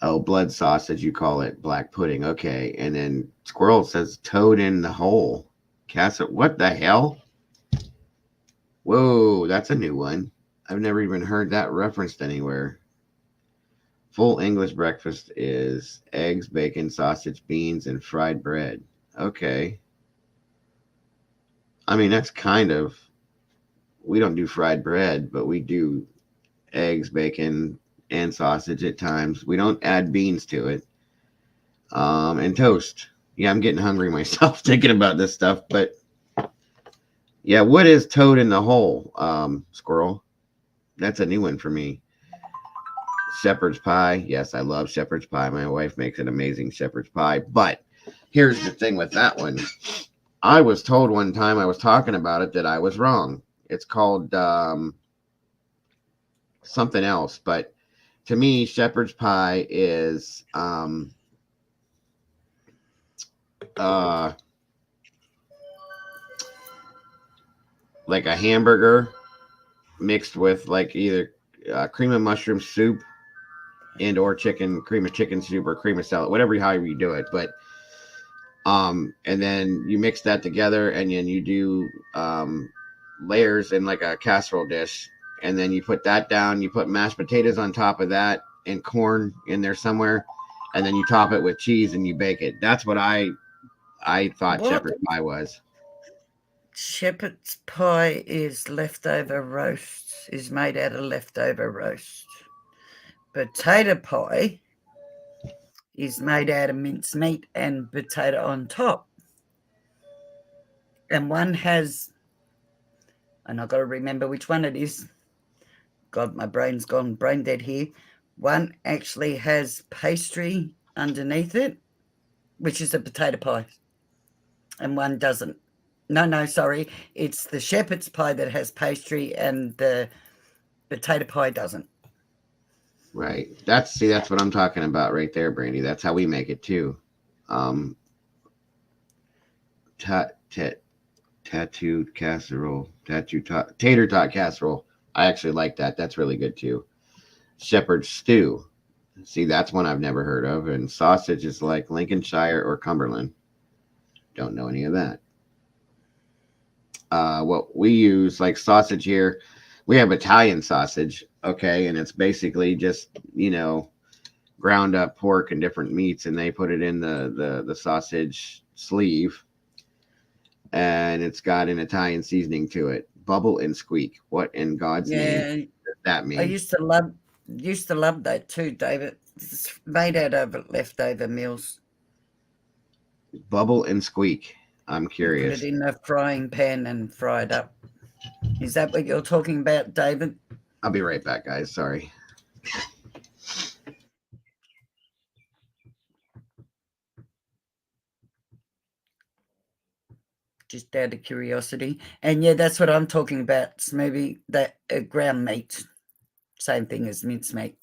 Oh, blood sausage, you call it black pudding. Okay. And then Squirrel says toad in the hole. Castle. What the hell? Whoa, that's a new one. I've never even heard that referenced anywhere. Full English breakfast is eggs, bacon, sausage, beans, and fried bread. Okay. I mean, that's kind of, we don't do fried bread, but we do eggs, bacon, and sausage at times. We don't add beans to it. And toast. Yeah, I'm getting hungry myself thinking about this stuff, but yeah, what is toad in the hole, Squirrel? That's a new one for me. Shepherd's pie. Yes, I love shepherd's pie. My wife makes an amazing shepherd's pie. But here's the thing with that one. I was told one time I was talking about it that I was wrong. It's called something else. But to me, shepherd's pie is like a hamburger mixed with like either cream of mushroom soup and or cream of chicken soup or cream of salad, whatever, however you do it. But and then you mix that together and then you do layers in like a casserole dish, and then you put that down, you put mashed potatoes on top of that and corn in there somewhere, and then you top it with cheese and you bake it. That's what I thought What? shepherd's pie was. Shepherd's pie is leftover roast, is made out of leftover roast. Potato pie is made out of mincemeat and potato on top. And one has, and I've got to remember which one it is. God, my brain's gone brain dead here. One actually has pastry underneath it, which is a potato pie, and one doesn't. No, sorry. It's the shepherd's pie that has pastry and the potato pie doesn't. Right. That's what I'm talking about right there, Brandy. That's how we make it too. Tattooed casserole, tater tot casserole. I actually like that. That's really good too. Shepherd's stew. See, that's one I've never heard of. And sausage is like Lincolnshire or Cumberland. Don't know any of that. What we use, like sausage here, we have Italian sausage, okay, and it's basically just, ground up pork and different meats, and they put it in the sausage sleeve, and it's got an Italian seasoning to it. Bubble and squeak. What in God's name Yeah, does that I mean? used to love that too, David. It's made out of leftover meals. Bubble and squeak. I'm You put it curious. in a frying pan and fry it up. Is that what you're talking about, David? I'll be right back, guys. Sorry. Just out of curiosity. And yeah, that's what I'm talking about. Smoothie, that ground meat. Same thing as mincemeat.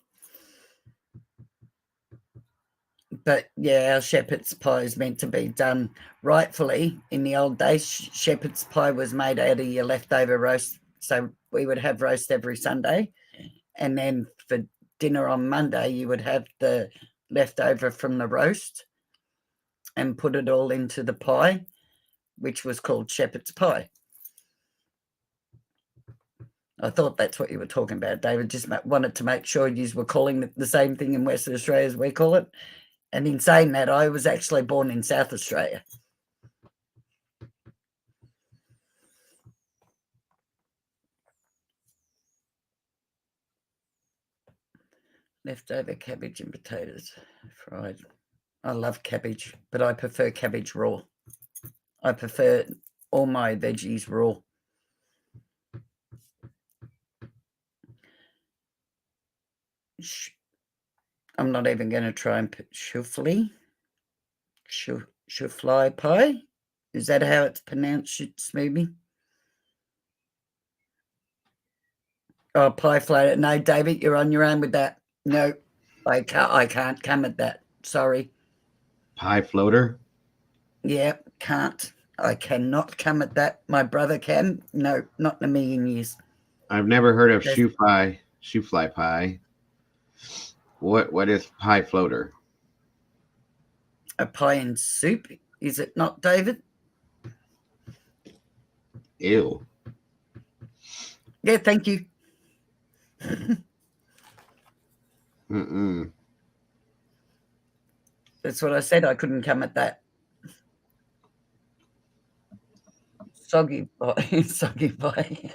But yeah, our shepherd's pie is meant to be done rightfully. In the old days, shepherd's pie was made out of your leftover roast. So we would have roast every Sunday. And then for dinner on Monday, you would have the leftover from the roast and put it all into the pie, which was called shepherd's pie. I thought that's what you were talking about, David. Just wanted to make sure you were calling it the same thing in Western Australia as we call it. And in saying that, I was actually born in South Australia. Leftover cabbage and potatoes fried. I love cabbage, but I prefer cabbage raw. I prefer all my veggies raw. I'm not even going to try and put shoufly pie. Is that how it's pronounced, Smoothie? Oh, pie floater. No, David, you're on your own with that. No, I can't come at that. Sorry. Pie floater. Yeah, can't. I cannot come at that. My brother can. No, not in a million years. I've never heard of shoe fly pie. What is pie floater? A pie and soup, is it not, David? Ew. Yeah, thank you. Mm-mm. That's what I said. I couldn't come at that. Soggy pie. Soggy pie.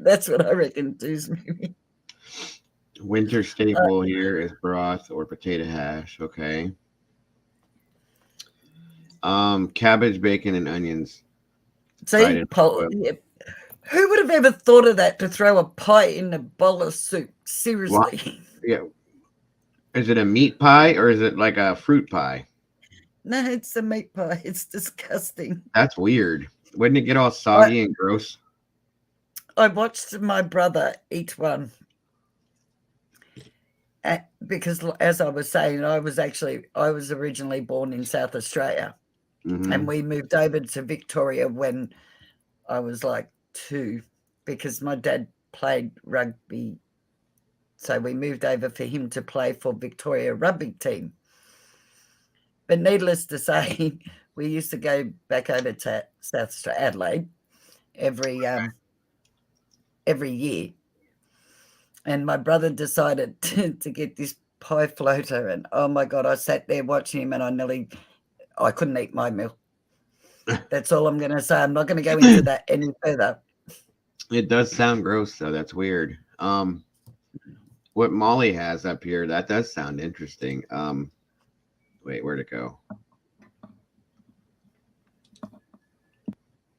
That's what I reckon too, maybe. Winter staple here is broth or potato hash. Okay. Cabbage, bacon, and onions. See, yeah. Who would have ever thought of that, to throw a pie in a bowl of soup? Seriously. Yeah. Is it a meat pie or is it like a fruit pie? No, it's a meat pie. It's disgusting. That's weird. Wouldn't it get all soggy and gross? I watched my brother eat one. Because as I was saying, I was originally born in South Australia. Mm-hmm. And we moved over to Victoria when I was like 2, because my dad played rugby. So we moved over for him to play for Victoria rugby team. But needless to say, we used to go back over to South Australia, Adelaide, every year. And my brother decided to get this pie floater, and oh my God, I sat there watching him, and I couldn't eat my meal. That's all I'm going to say. I'm not going to go into that any further. It does sound gross, though. That's weird. What Molly has up here, that does sound interesting. Wait, where'd it go?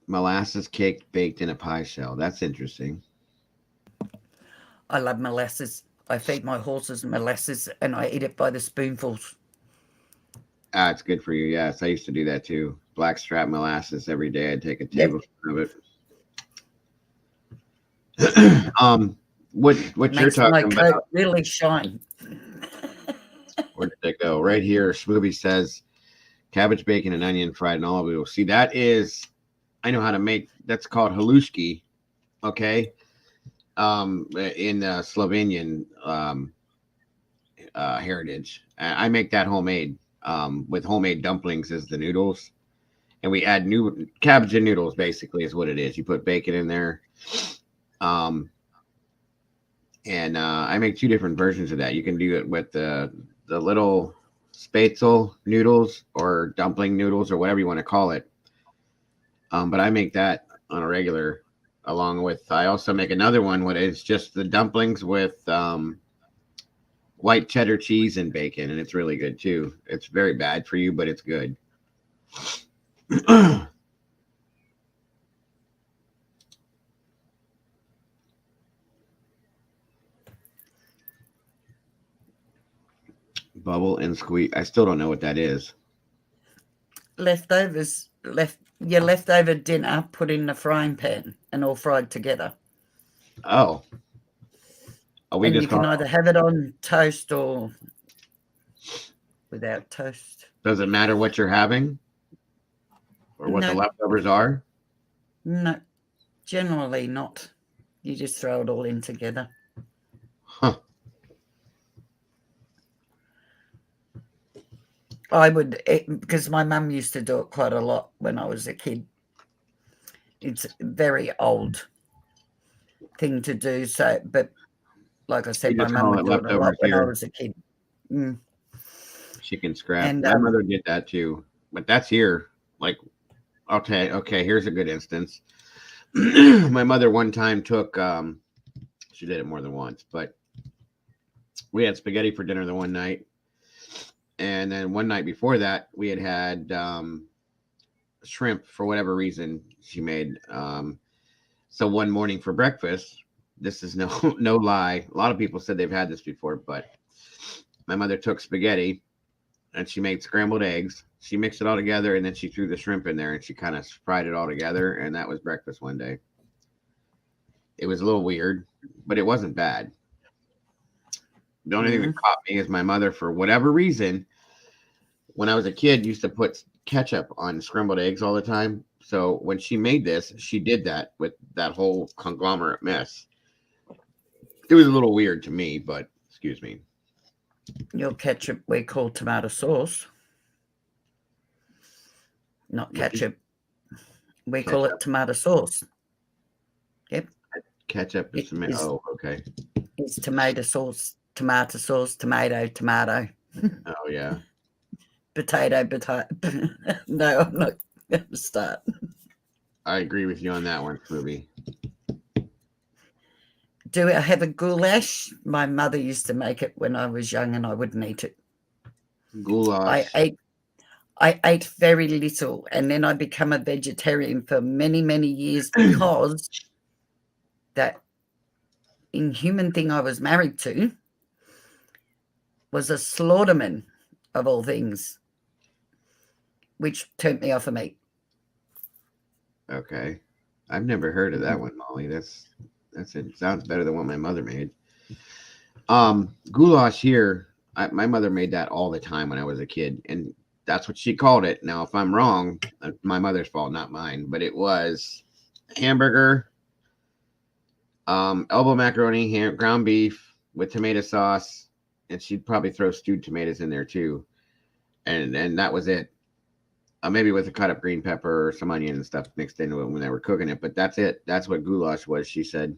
Molasses cake baked in a pie shell. That's interesting. I love molasses. I feed my horses molasses, and I eat it by the spoonfuls. It's good for you. Yes, I used to do that too. Blackstrap molasses every day. I'd take a tablespoon of it. What you're talking about? Really shine. Where did it go? Right here. Smoothie says cabbage, bacon, and onion fried in olive oil. See, that is, I know how to make. That's called halushki. Okay. In Slovenian heritage, I make that homemade. With homemade dumplings as the noodles, and we add new cabbage and noodles. Basically, is what it is. You put bacon in there, and I make 2 different versions of that. You can do it with the the little spätzle noodles or dumpling noodles or whatever you want to call it. But I make that on a regular, along with, I also make another one what is just the dumplings with white cheddar cheese and bacon, and it's really good too. It's very bad for you, but it's good. Bubble and squeak. I still don't know what that is. Leftovers, your leftover dinner put in the frying pan and all fried together. Oh. And you can either have it on toast or without toast. Does it matter what you're having or what the leftovers are? No, generally not. You just throw it all in together. Huh. I would, because my mum used to do it quite a lot when I was a kid. It's a very old thing to do. So, but like I said, my mum would do it a lot when I was a kid. Chicken scrap. And, my mother did that too, but that's here. Like, okay, here's a good instance. My mother one time took, she did it more than once, but we had spaghetti for dinner the one night. And then one night before that, we had shrimp for whatever reason she made. So one morning for breakfast, this is no lie. A lot of people said they've had this before, but my mother took spaghetti and she made scrambled eggs. She mixed it all together and then she threw the shrimp in there and she kind of fried it all together. And that was breakfast one day. It was a little weird, but it wasn't bad. The only thing that caught me is my mother, for whatever reason, when I was a kid, used to put ketchup on scrambled eggs all the time. So when she made this, she did that with that whole conglomerate mess. It was a little weird to me, but excuse me. Your ketchup we call tomato sauce. Not ketchup. We call it tomato sauce. Yep. Ketchup is tomato. Oh, okay. It's tomato sauce, tomato. Oh, yeah. Potato. No, I'm not going to start. I agree with you on that one, Ruby. Do I have a goulash? My mother used to make it when I was young and I wouldn't eat it. Goulash. I ate very little and then I became a vegetarian for many, many years because that inhuman thing I was married to was a slaughterman of all things, which turned me off of meat. Okay. I've never heard of that one, Molly. That's it. Sounds better than what my mother made. Goulash here, my mother made that all the time when I was a kid, and that's what she called it. Now, if I'm wrong, my mother's fault, not mine, but it was hamburger, elbow macaroni, ground beef with tomato sauce, and she'd probably throw stewed tomatoes in there too. And that was it. Maybe with a cut up green pepper or some onion and stuff mixed into it when they were cooking it. But that's it. That's what goulash was, she said.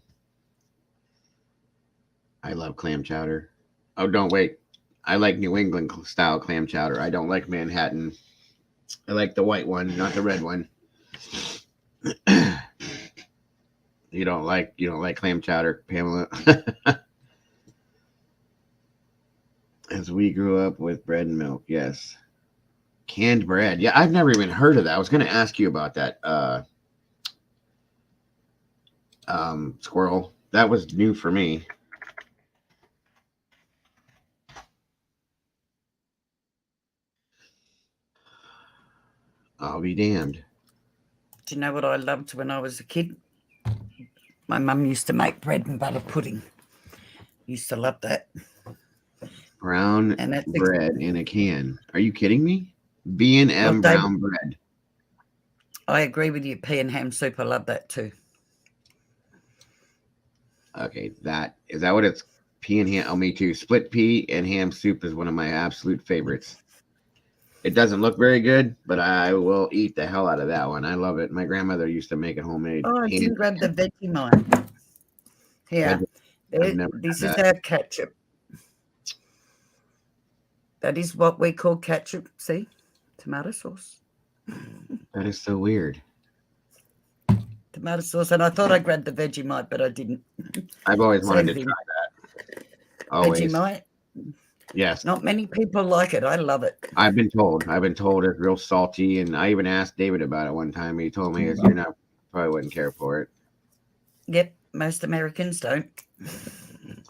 I love clam chowder. Oh, don't wait. I like New England style clam chowder. I don't like Manhattan. I like the white one, not the red one. You don't like clam chowder, Pamela. As we grew up with bread and milk, yes. Canned bread. Yeah, I've never even heard of that. I was going to ask you about that. Squirrel. That was new for me. I'll be damned. Do you know what I loved when I was a kid? My mum used to make bread and butter pudding. Used to love that. Brown bread in a can. Are you kidding me? B&M brown bread. I agree with you. Pea and ham soup. I love that too. Okay, is that what it's? Pea and ham. Oh, me too. Split pea and ham soup is one of my absolute favorites. It doesn't look very good, but I will eat the hell out of that one. I love it. My grandmother used to make it homemade. Oh, I didn't grab the Vegemite. Here, this is our ketchup. That is what we call ketchup. See, tomato sauce. That is so weird. Tomato sauce, and I thought I grabbed the Vegemite, but I didn't. I've always wanted to Same try thing. that. Always. Vegemite. Yes. Not many people like it. I love it. I've been told it's real salty, and I even asked David about it one time. He told me you're not probably wouldn't care for it. Yep, most Americans don't.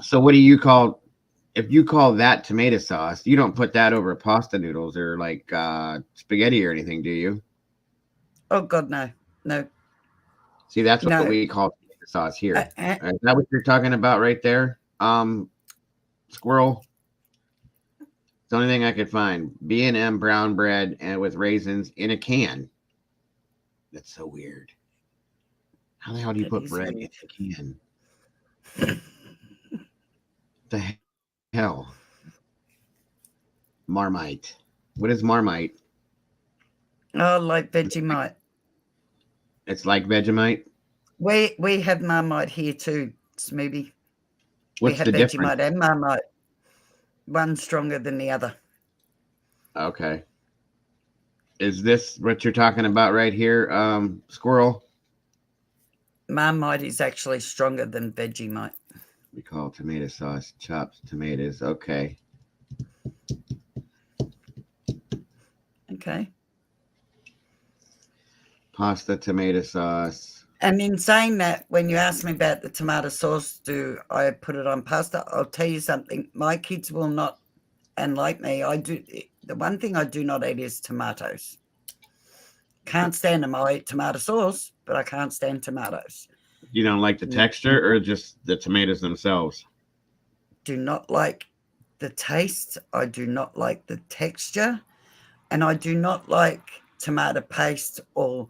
So what do you call if you call that tomato sauce? You don't put that over pasta noodles or like spaghetti or anything, do you? Oh God, no. See, that's what No. we call tomato sauce here. Is that what you're talking about right there? Squirrel. It's the only thing I could find. B&M brown bread and with raisins in a can. That's so weird. How the hell do you put bread in a can? The hell? Marmite. What is Marmite? Oh, like Vegemite. It's like Vegemite. We have Marmite here too, Smoothie. What's we have the Vegemite difference? and Marmite. One stronger than the other. Okay. Is this what you're talking about right here, Squirrel? Marmite is actually stronger than Vegemite. We call tomato sauce chopped tomatoes. Okay. Okay. Pasta tomato sauce. And in saying that, when you ask me about the tomato sauce, do I put it on pasta? I'll tell you something. My kids will not, and like me, I do. The one thing I do not eat is tomatoes. Can't stand them. I eat tomato sauce, but I can't stand tomatoes. You don't like the texture or just the tomatoes themselves? Do not like the taste. I do not like the texture. And I do not like tomato paste or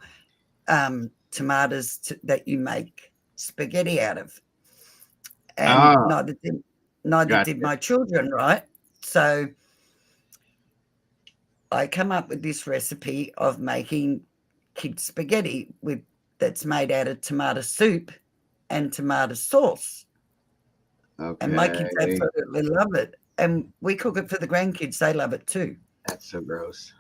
tomatoes that you make spaghetti out of. And neither did my children, right? So I come up with this recipe of making kids spaghetti that's made out of tomato soup and tomato sauce. Okay. And my kids absolutely love it. And we cook it for the grandkids. They love it too. That's so gross.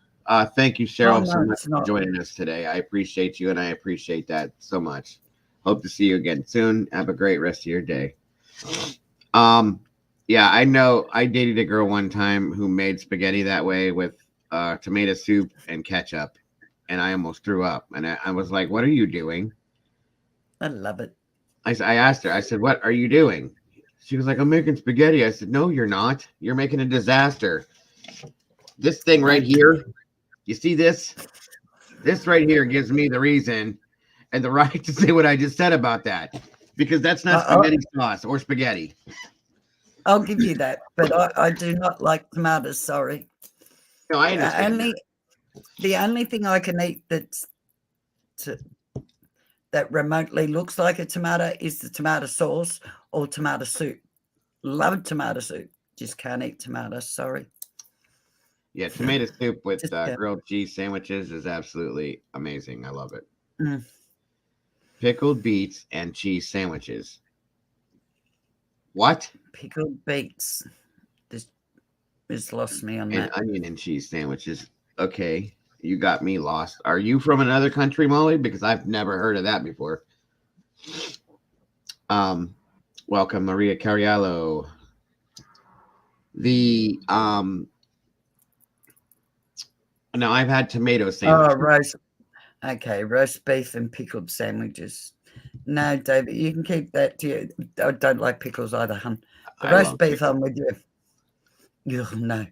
Thank you, Cheryl, so much for joining us today. I appreciate you, and I appreciate that so much. Hope to see you again soon. Have a great rest of your day. Yeah, I know I dated a girl one time who made spaghetti that way with tomato soup and ketchup, and I almost threw up. And I was like, what are you doing? I love it. I asked her, I said, what are you doing? She was like, I'm making spaghetti. I said, no, you're not. You're making a disaster. This thing right here, you see this? This right here gives me the reason and the right to say what I just said about that, because that's not spaghetti sauce or spaghetti. I'll give you that, but I do not like tomatoes. Sorry. No, I understand. The only thing I can eat that remotely looks like a tomato is the tomato sauce or tomato soup. Love tomato soup. Just can't eat tomatoes. Sorry. Yeah, tomato soup with grilled cheese sandwiches is absolutely amazing. I love it. Mm. Pickled beets and cheese sandwiches. What? Pickled beets. This lost me on that. And onion and cheese sandwiches. Okay, you got me lost. Are you from another country, Molly? Because I've never heard of that before. Welcome, Maria Cariello. Now I've had tomato sandwiches. Oh, roast. Okay, roast beef and pickled sandwiches. No, David, you can keep that to you. I don't like pickles either, hun. The roast beef, pickles. I'm with you. No.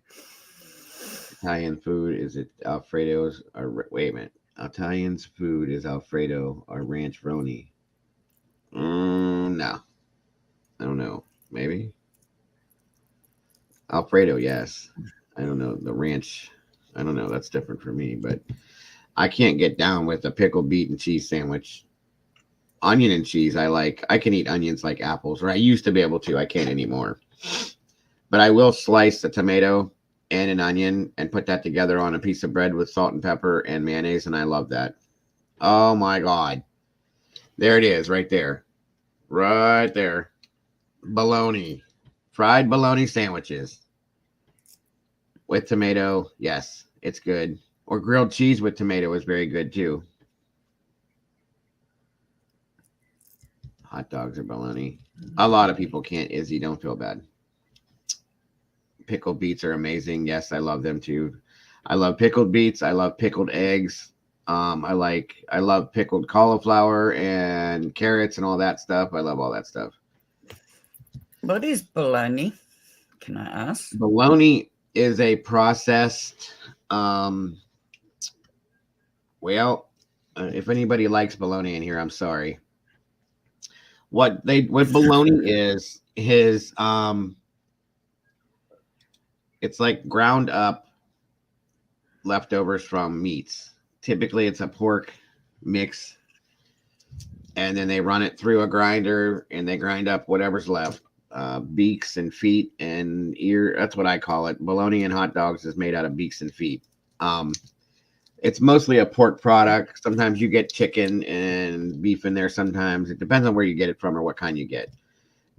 Italian food, is it Alfredo's or wait a minute? Italian's food is Alfredo or rancheroni. No. I don't know. Maybe. Alfredo, yes. I don't know. The ranch, I don't know. That's different for me, but I can't get down with a pickled beet and cheese sandwich. Onion and cheese, I like. I can eat onions like apples, or I used to be able to. I can't anymore. But I will slice a tomato and an onion and put that together on a piece of bread with salt and pepper and mayonnaise, and I love that. Oh, my God. There it is right there. Right there. Bologna. Fried bologna sandwiches. with tomato, yes, it's good. Or grilled cheese with tomato is very good too. Hot dogs or bologna. A lot of people can't. Izzy, don't feel bad. Pickled beets are amazing. Yes, I love them too. I love pickled beets. I love pickled eggs. I love pickled cauliflower and carrots and all that stuff. I love all that stuff. What is bologna? Can I ask? Bologna is a processed. Um, well, if anybody likes bologna in here, I'm sorry. What bologna is it's like ground up leftovers from meats. Typically, it's a pork mix, and then they run it through a grinder and they grind up whatever's left. Beaks and feet and ear. That's what I call it. Bologna and hot dogs is made out of beaks and feet. Um, it's mostly a pork product. Sometimes you get chicken and beef in there. Sometimes it depends on where you get it from or what kind you get.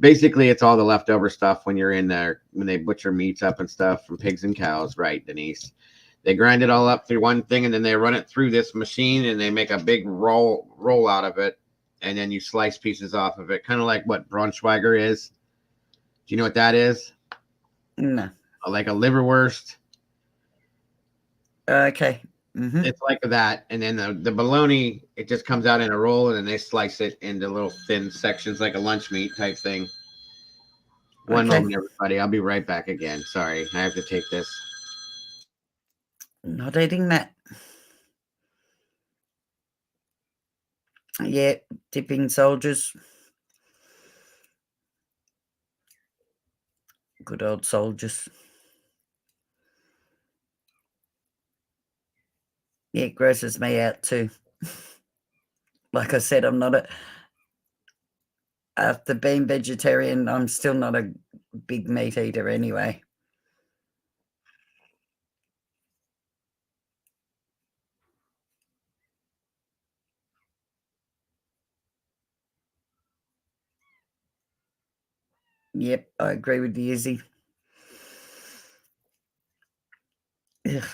Basically, it's all the leftover stuff when you're in there when they butcher meats up and stuff from pigs and cows, right, Denise? They grind it all up through one thing and then they run it through this machine and they make a big roll out of it, and then you slice pieces off of it, kind of like what Braunschweiger is. Do you know what that is? No. Like a liverwurst. Okay. Mm-hmm. It's like that, and then the bologna, it just comes out in a roll, and then they slice it into little thin sections, like a lunch meat type thing. One moment, everybody. I'll be right back again. Sorry, I have to take this. Not eating that. Yeah, dipping soldiers. Good old soldiers. Yeah, it grosses me out too. Like I said, I'm not after being vegetarian, I'm still not a big meat eater anyway. Yep, I agree with you, Izzy. Ugh.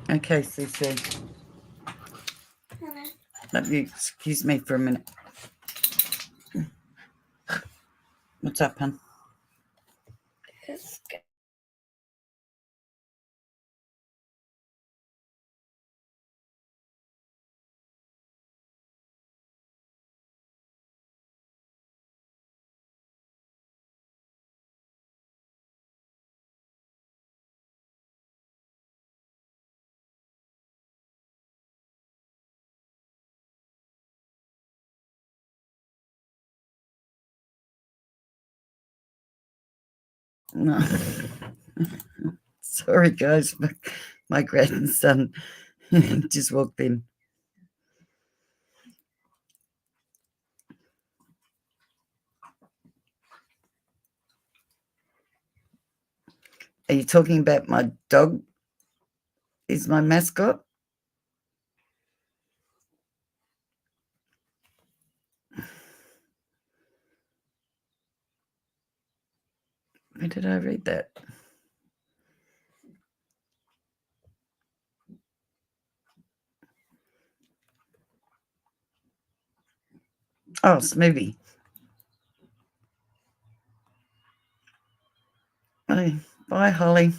Okay, Cece. Let me excuse me for a minute. What's up, hon? No. Sorry, guys. My grandson just walked in. Are you talking about my dog? Is my mascot? Where did I read that? Oh, Smoothie. Oh, bye, Holly.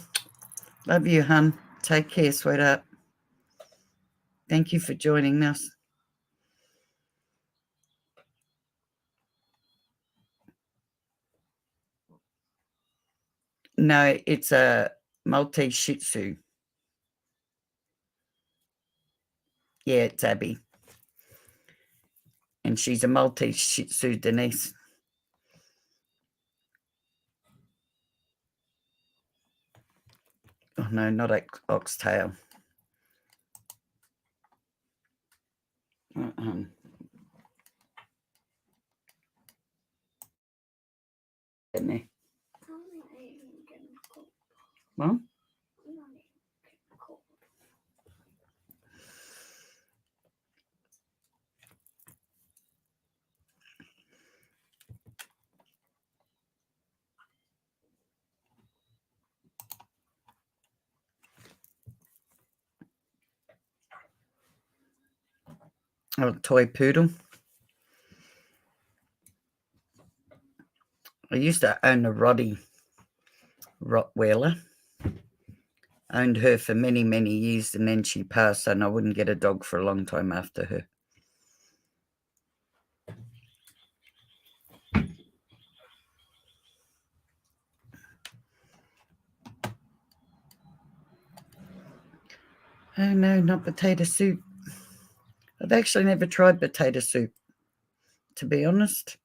Love you, hun. Take care, sweetheart. Thank you for joining us. No, it's a Maltese Shih Tzu. Yeah, it's Abby. And she's a Maltese Shih Tzu, Denise. Oh, no, not oxtail. in there. Well, a toy poodle. I used to own a Roddy Rottweiler. Owned her for many, many years, and then she passed, and I wouldn't get a dog for a long time after her. Oh no, not potato soup. I've actually never tried potato soup, to be honest.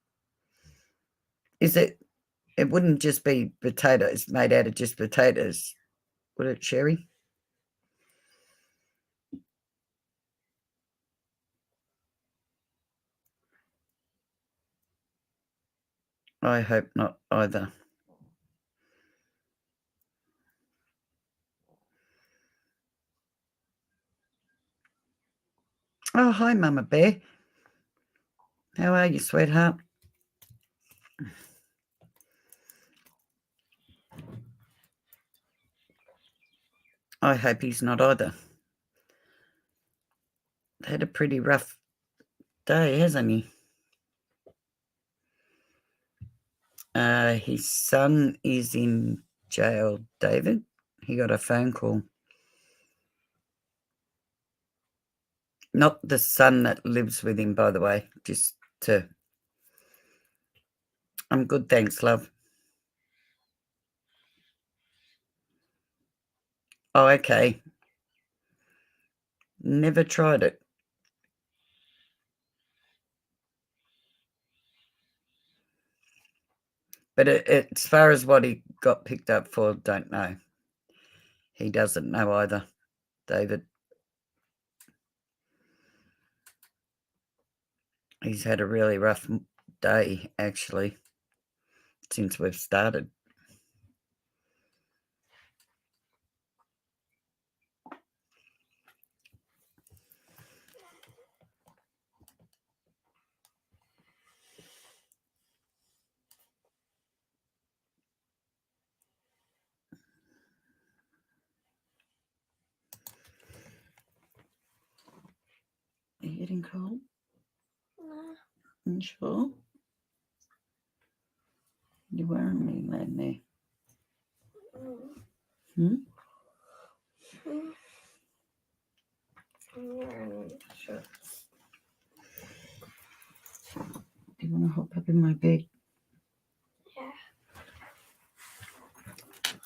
Is it? It wouldn't just be potatoes made out of just potatoes, would it, Sherry? I hope not either. Oh, hi, Mama Bear. How are you, sweetheart? I hope he's not either. Had a pretty rough day, hasn't he? His son is in jail, David. He got a phone call. Not the son that lives with him, by the way, just to... I'm good, thanks, love. Oh, okay. Never tried it. But as far as what he got picked up for, don't know. He doesn't know either, David. He's had a really rough day, actually, since we've started. Are you getting cold? No. You sure? You're wearing me, Lanny. Hmm? Sure. Do you want to hop up in my bed? Yeah.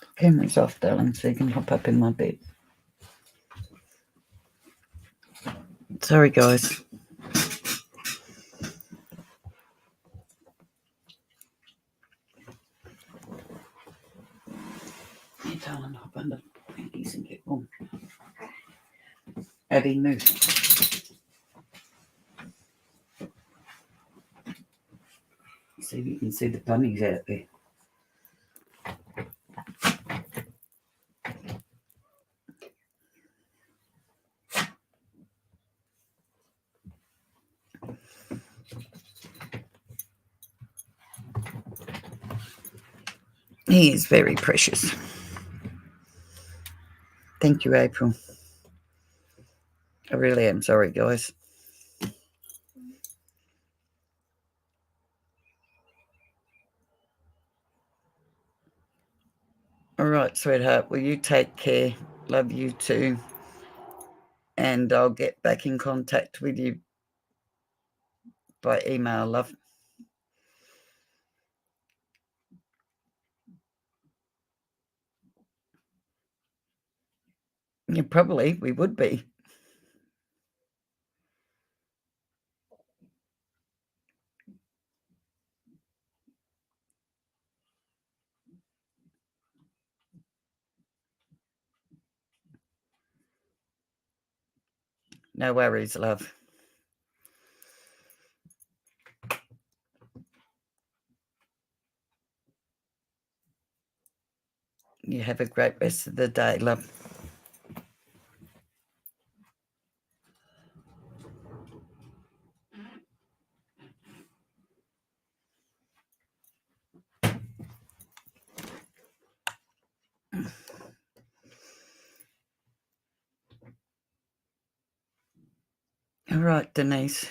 The camera's off, darling, so you can hop up in my bed. Sorry, guys. Hey, darling, hop under panties and get warm. Abby, move. See if you can see the bunnies out there. He is very precious. Thank you, April. I really am sorry, guys. All right, sweetheart. Well, you take care. Love you too. And I'll get back in contact with you by email, love. Yeah, probably we would be. No worries, love. You have a great rest of the day, love. All right, Denise.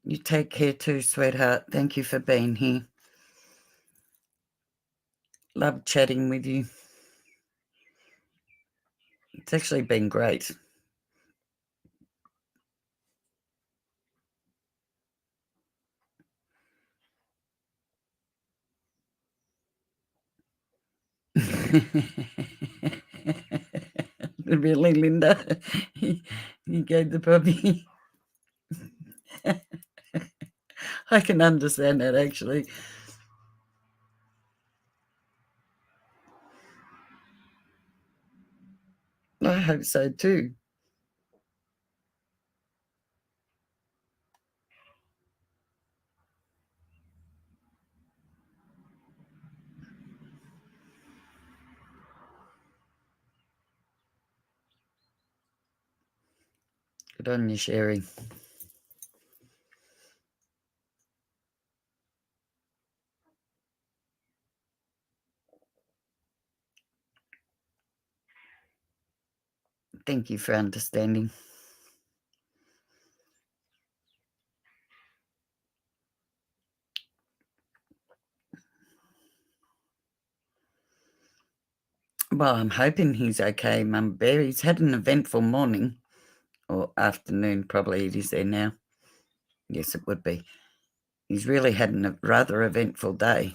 You take care too, sweetheart. Thank you for being here. Love chatting with you. It's actually been great. Really, Linda? You gave the puppy. I can understand that, actually. I hope so too. Good on you, Sherry. Thank you for understanding. Well, I'm hoping he's okay, Mum Bear. He's had an eventful morning, or afternoon, probably it is there now. Yes, it would be. He's really had a rather eventful day.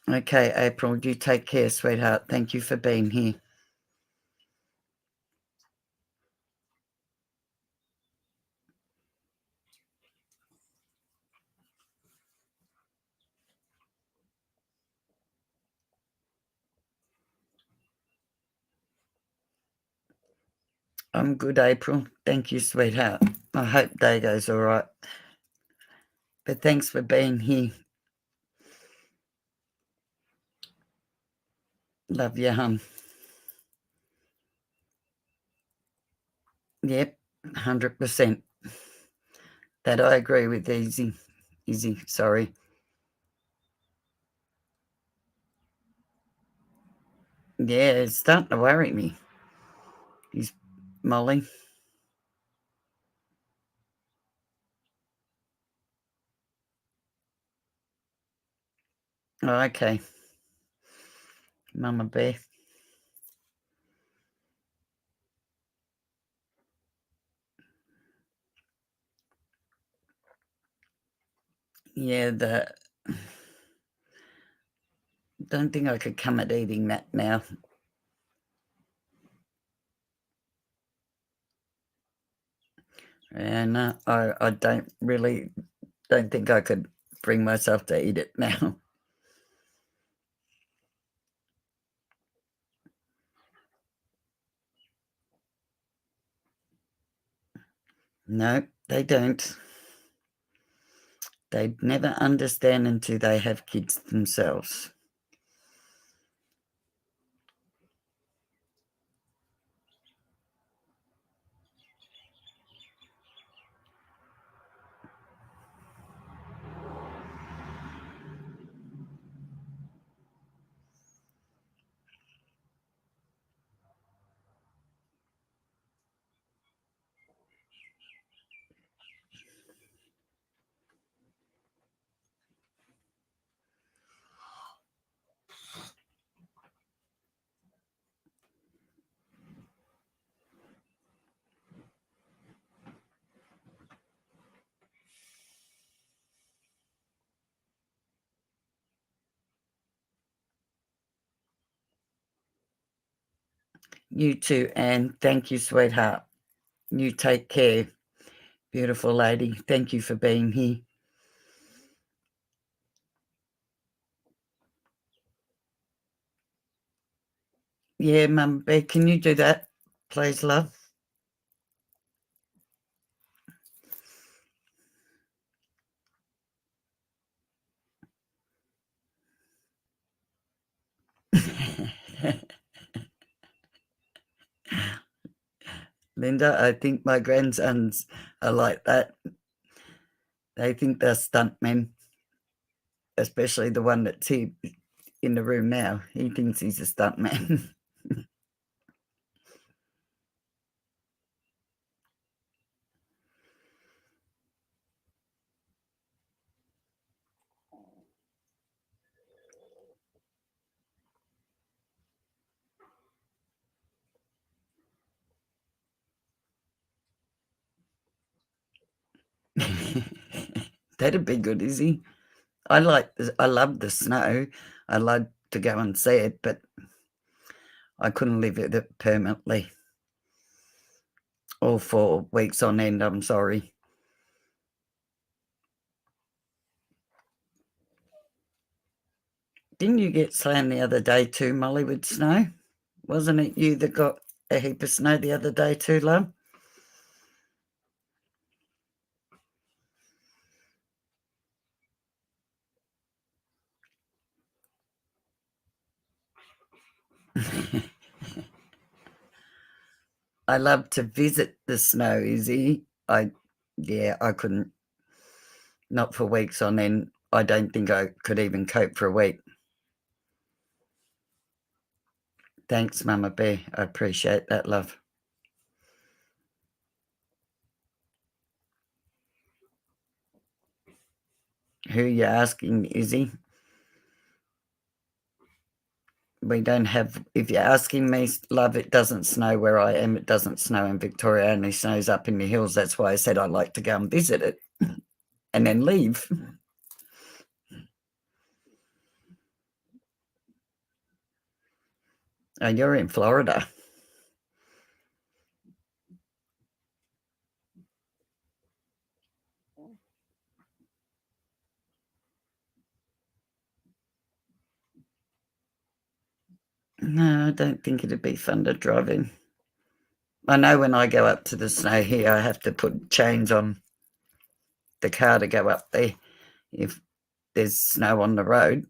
Okay, April, you take care, sweetheart. Thank you for being here. I'm good, April. Thank you, sweetheart. I hope Dago's all right. But thanks for being here. Love you, hon. Yep, 100%. That I agree with, Easy. Easy, sorry. Yeah, it's starting to worry me. He's Molly. Oh, okay. Mama Bear. Yeah, don't think I could come at eating that now. And I don't think I could bring myself to eat it now. No, they don't. They'd never understand until they have kids themselves. You too, Anne. Thank you, sweetheart. You take care, beautiful lady. Thank you for being here. Yeah, Mum Bear, can you do that, please, love? Linda, I think my grandsons are like that. They think they're stuntmen, especially the one that's here in the room now. He thinks he's a stuntman. That'd be good, Izzy. I love the snow. I love to go and see it, but I couldn't live with it permanently. All 4 weeks on end, I'm sorry. Didn't you get slammed the other day too, Molly, with snow? Wasn't it you that got a heap of snow the other day too, love? I love to visit the snow, Izzy. I couldn't, not for weeks on end. I don't think I could even cope for a week. Thanks, Mama Bear. I appreciate that, love. Who are you asking, Izzy? We don't have, if you're asking me, love, it doesn't snow where I am. It doesn't snow in Victoria, it only snows up in the hills. That's why I said I'd like to go and visit it and then leave. Oh, you're in Florida. No, I don't think it'd be fun to drive in. I know when I go up to the snow here, I have to put chains on the car to go up there if there's snow on the road.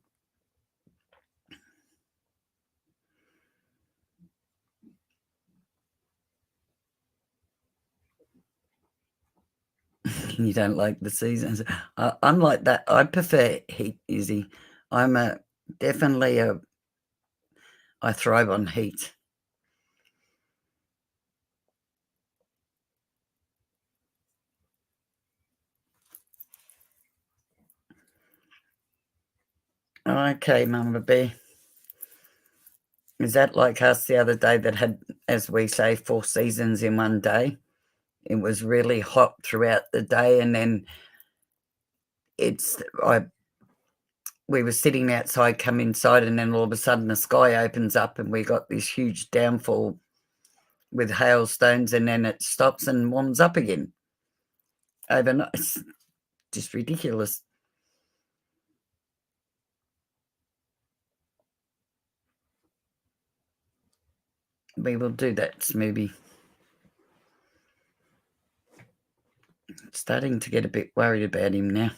You don't like the seasons. I'm like that. I prefer heat, Izzy. I'm definitely I thrive on heat. Okay, Mama Bear. Is that like us the other day that had, as we say, 4 seasons in one day? It was really hot throughout the day, and then we were sitting outside, come inside, and then all of a sudden the sky opens up and we got this huge downfall with hailstones, and then it stops and warms up again overnight. It's just ridiculous. We will do that, Smoothie. Starting to get a bit worried about him now.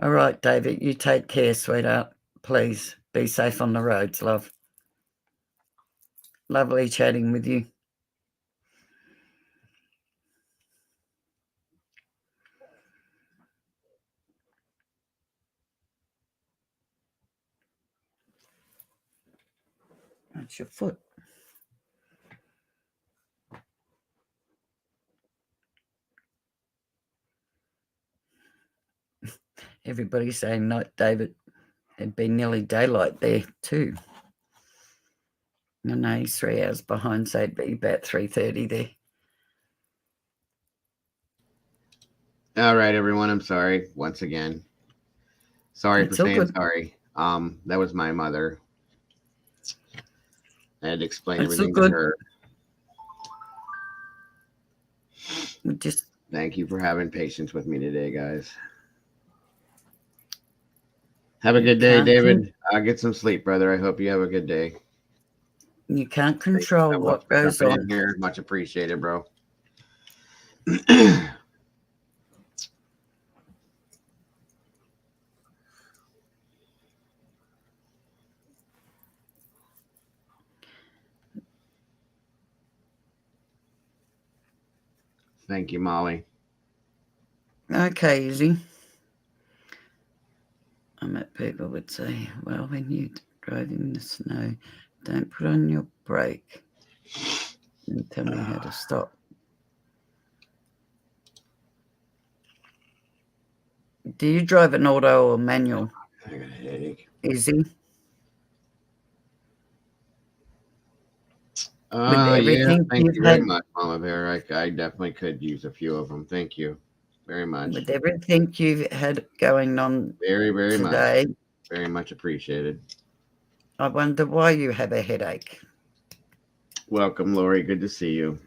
All right, David, you take care, sweetheart. Please be safe on the roads, love. Lovely chatting with you. That's your foot. Everybody's saying night, David. It'd be nearly daylight there too. I know he's 3 hours behind, so it'd be about 3:30 there. All right, everyone. I'm sorry once again. Sorry It's for all saying good. sorry. That was my mother. I had to explain It's all everything to good. her. Just Thank you for having patience with me today, guys. Have a good day, David. Get some sleep, brother. I hope you have a good day. You can't Thank you control so much what for goes jumping in on. here. Much appreciated, bro. Thank you, Molly. Okay, Izzy. I met people would say, well, when you drive in the snow, don't put on your brake and tell me how to stop. Do you drive an auto or manual? I got a headache. Izzy? Yeah, everything thank you've you very had- much, Mama Bear. I definitely could use a few of them. Thank you very much. With everything you've had going on Very, very much. today, Very much appreciated. I wonder why you have a headache. Welcome, Lori. Good to see you.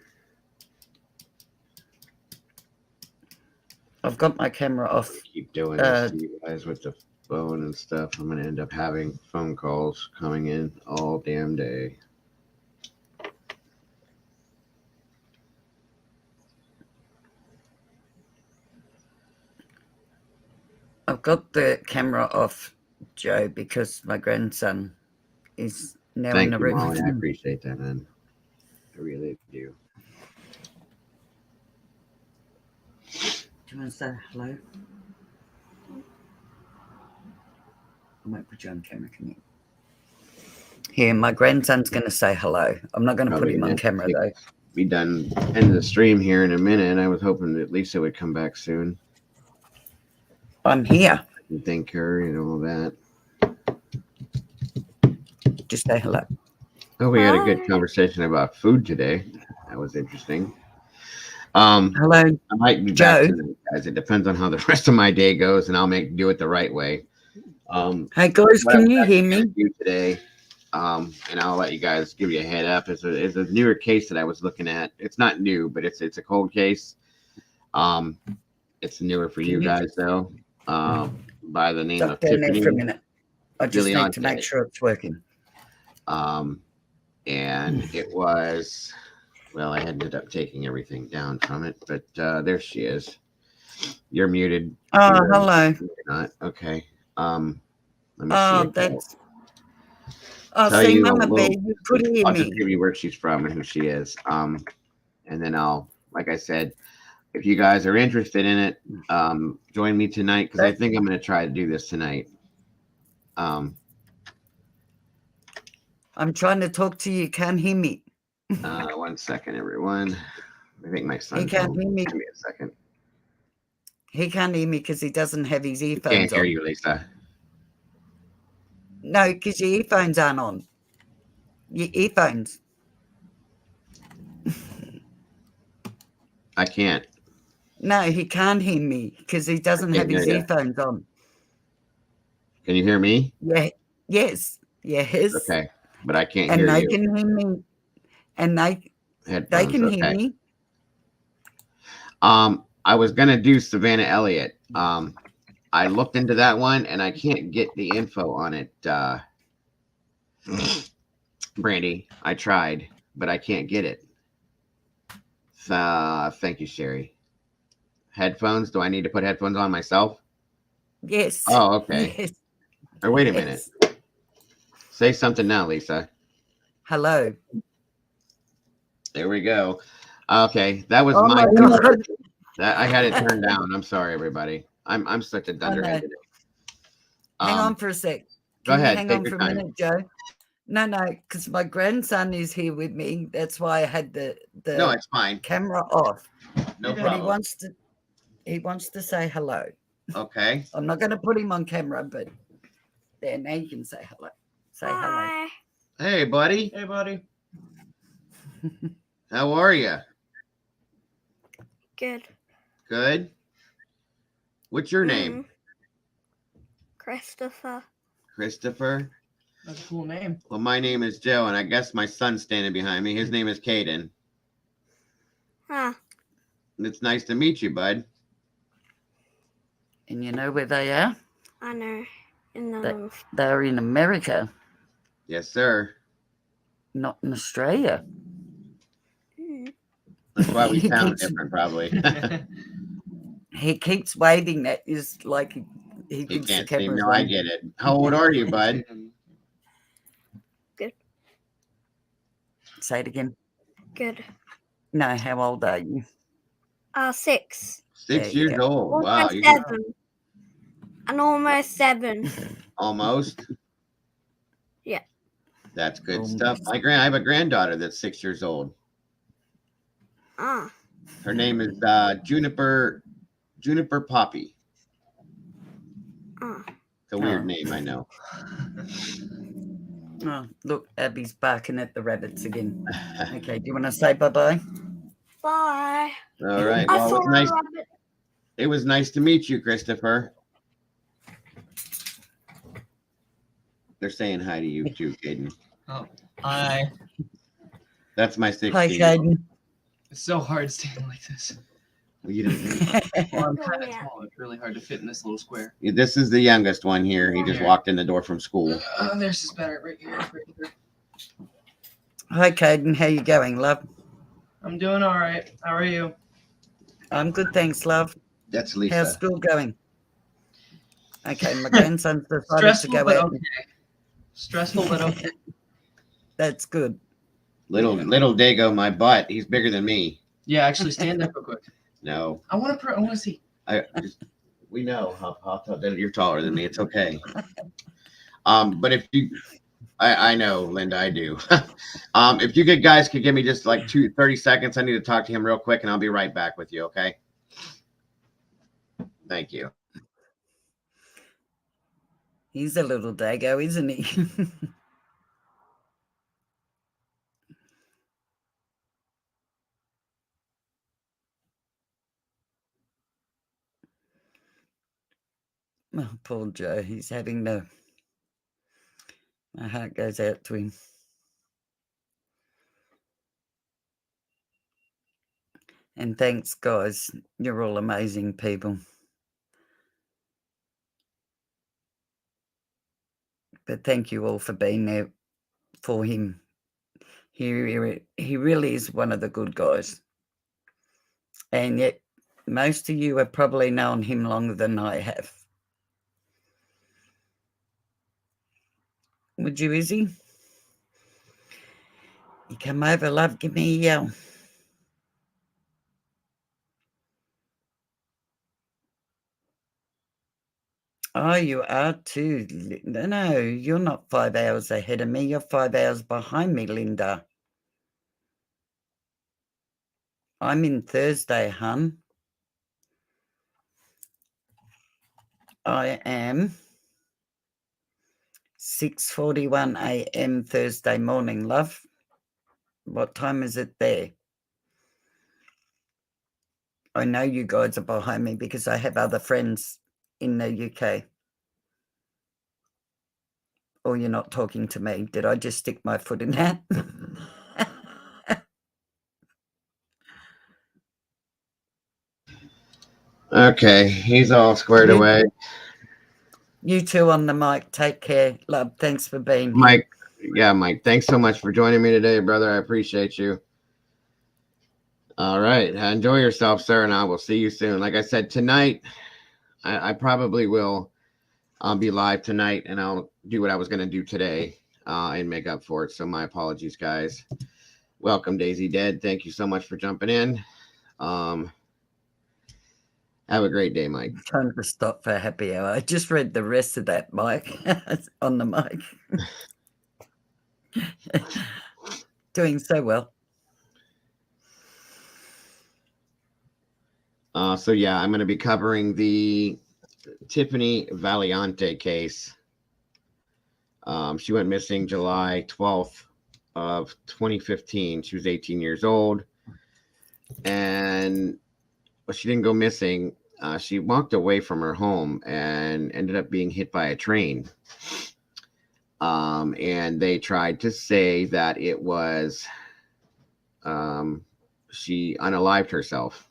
I've got my camera off. Keep doing this to you guys with the phone and stuff. I'm going to end up having phone calls coming in all damn day. I've got the camera off, Joe, because my grandson is now in Thank the you, room. Molly. I appreciate that, man. I really do. Do you want to say hello? I might put you on camera. Come here. Here, my grandson's going to say hello. I'm not going to put him on camera, though. Be done end the stream here in a minute. I was hoping that Lisa would come back soon. I'm here. And thank her and all that. Just say hello. Oh, we had a good conversation about food today. That was interesting. Hello, I might be Joe. back tonight, guys. It depends on how the rest of my day goes, and I'll do it the right way. Hey, guys, can you hear me? Today, and I'll let you guys give you a head up. It's a newer case that I was looking at. It's not new, but it's a cold case. It's newer for you guys though. By the name of Tiffany. Tiffany. For a minute. I just need to make Giliante. sure it's working. And it was, well, I ended up taking everything down from it, but there she is. You're muted. Oh, hello. You're not. Okay. Let me Oh, see. that's. Oh, see, Mama Bear, you could hear I'll me. just give you where she's from and who she is. And then I'll, like I said, if you guys are interested in it, join me tonight because I think I'm going to try to do this tonight. I'm trying to talk to you. Can't hear me. 1 second, everyone. I think my son. He can't hear me. Give me a second. He can't hear me because he doesn't have his earphones Can't hear on. you, Lisa. No, because your earphones aren't on. Your earphones. I can't. No, he can't hear me because he doesn't have his earphones on. Can you hear me? Yeah. Yes. Yes. Okay, but I can't and hear they you. can hear me. And they can hear me. I was gonna do Savannah Elliott. I looked into that one and I can't get the info on it. Brandy, I tried, but I can't get it. Thank you, Sherry. Headphones? Do I need to put headphones on myself? Yes. Oh, okay. Yes. Or wait a minute. Say something now, Lisa. Hello. There we go. Okay, that was Oh my God. That I had it turned down. I'm sorry, everybody. I'm such a dunderhead today. Hang on for a sec. Go ahead. Hang Take on your for a time. minute, Joe. No, because my grandson is here with me. That's why I had the No, it's fine. camera off. No But problem. he wants to say hello. Okay. I'm not going to put him on camera, but there, now you can say hello. Say hello. Hey, buddy. Hey, buddy. How are you? Good. Good. What's your name? Christopher. Christopher. That's a cool name. Well, my name is Joe, and I guess my son's standing behind me. His name is Caden. Huh. It's nice to meet you, bud. And you know where they are? I know. They're in America, Yes, sir. not in Australia. That's why we sound different, probably. He keeps waving that is like he You thinks the can't see. camera's No, I on. get it. How old are you, bud? Good. Say it again. Good. No, how old are you? 6. 6 years Yeah. old. Wow. Almost 7. And almost 7. Almost. Yeah. That's good Almost. stuff. I have a granddaughter that's 6 years old. Ah. Her name is Juniper Poppy. Ah. It's a weird name, I know. Oh, look, Abby's barking at the rabbits again. Okay, do you want to say bye-bye? Bye. All right. I Well, it saw was a nice. rabbit. It was nice to meet you, Christopher. They're saying hi to you too, Caden. Oh, hi. That's my 16. Hi, Caden. It's so hard standing like this. Well, you didn't. Well, I'm Oh, kind of yeah. small. It's really hard to fit in this little square. This is the youngest one here. He just walked in the door from school. There's his better right here. Right here. Hi, Caden. How you going, love? I'm doing all right. How are you? I'm good, thanks, love. That's Lisa. How's school going? Okay, my grandson's decided to Stressful, go but out. okay. Stressful, but okay. That's good. Little Dago, my butt. He's bigger than me. Yeah, actually, stand up real quick. No, I want to see. we know how tall that you're taller than me. It's okay. But if you, I know, Linda, I do. If you guys could give me just like 30 seconds, I need to talk to him real quick, and I'll be right back with you. Okay. Thank you. He's a little Dago, isn't he? Oh, poor Joe. He's having my heart goes out to him. And thanks, guys. You're all amazing people. But thank you all for being there for him. He really is one of the good guys. And yet, most of you have probably known him longer than I have. Would you, Izzy? You come over, love, give me a yell. Oh, you are too. No, you're not 5 hours ahead of me. You're 5 hours behind me, Linda. I'm in Thursday, hun. I am 6:41 a.m. Thursday morning, love. What time is it there? I know you guys are behind me because I have other friends in the UK. Or you're not talking to me. Did I just stick my foot in that? Okay, he's all squared away. You two on the mic. Take care, love. Thanks for being here. Mike. Yeah, Mike. Thanks so much for joining me today, brother. I appreciate you. All right. Enjoy yourself, sir, and I will see you soon. Like I said, tonight, I probably will be live tonight, and I'll do what I was going to do today and make up for it. So my apologies, guys. Welcome, Daisy Dead. Thank you so much for jumping in. Have a great day, Mike. Time to stop for happy hour. I just read the rest of that, Mike, on the mic. Doing so well. So yeah, I'm going to be covering the Tiffany Valiante case. She went missing July 12th of 2015. She was 18 years old, and she didn't go missing. She walked away from her home and ended up being hit by a train. And they tried to say that it was she unalived herself.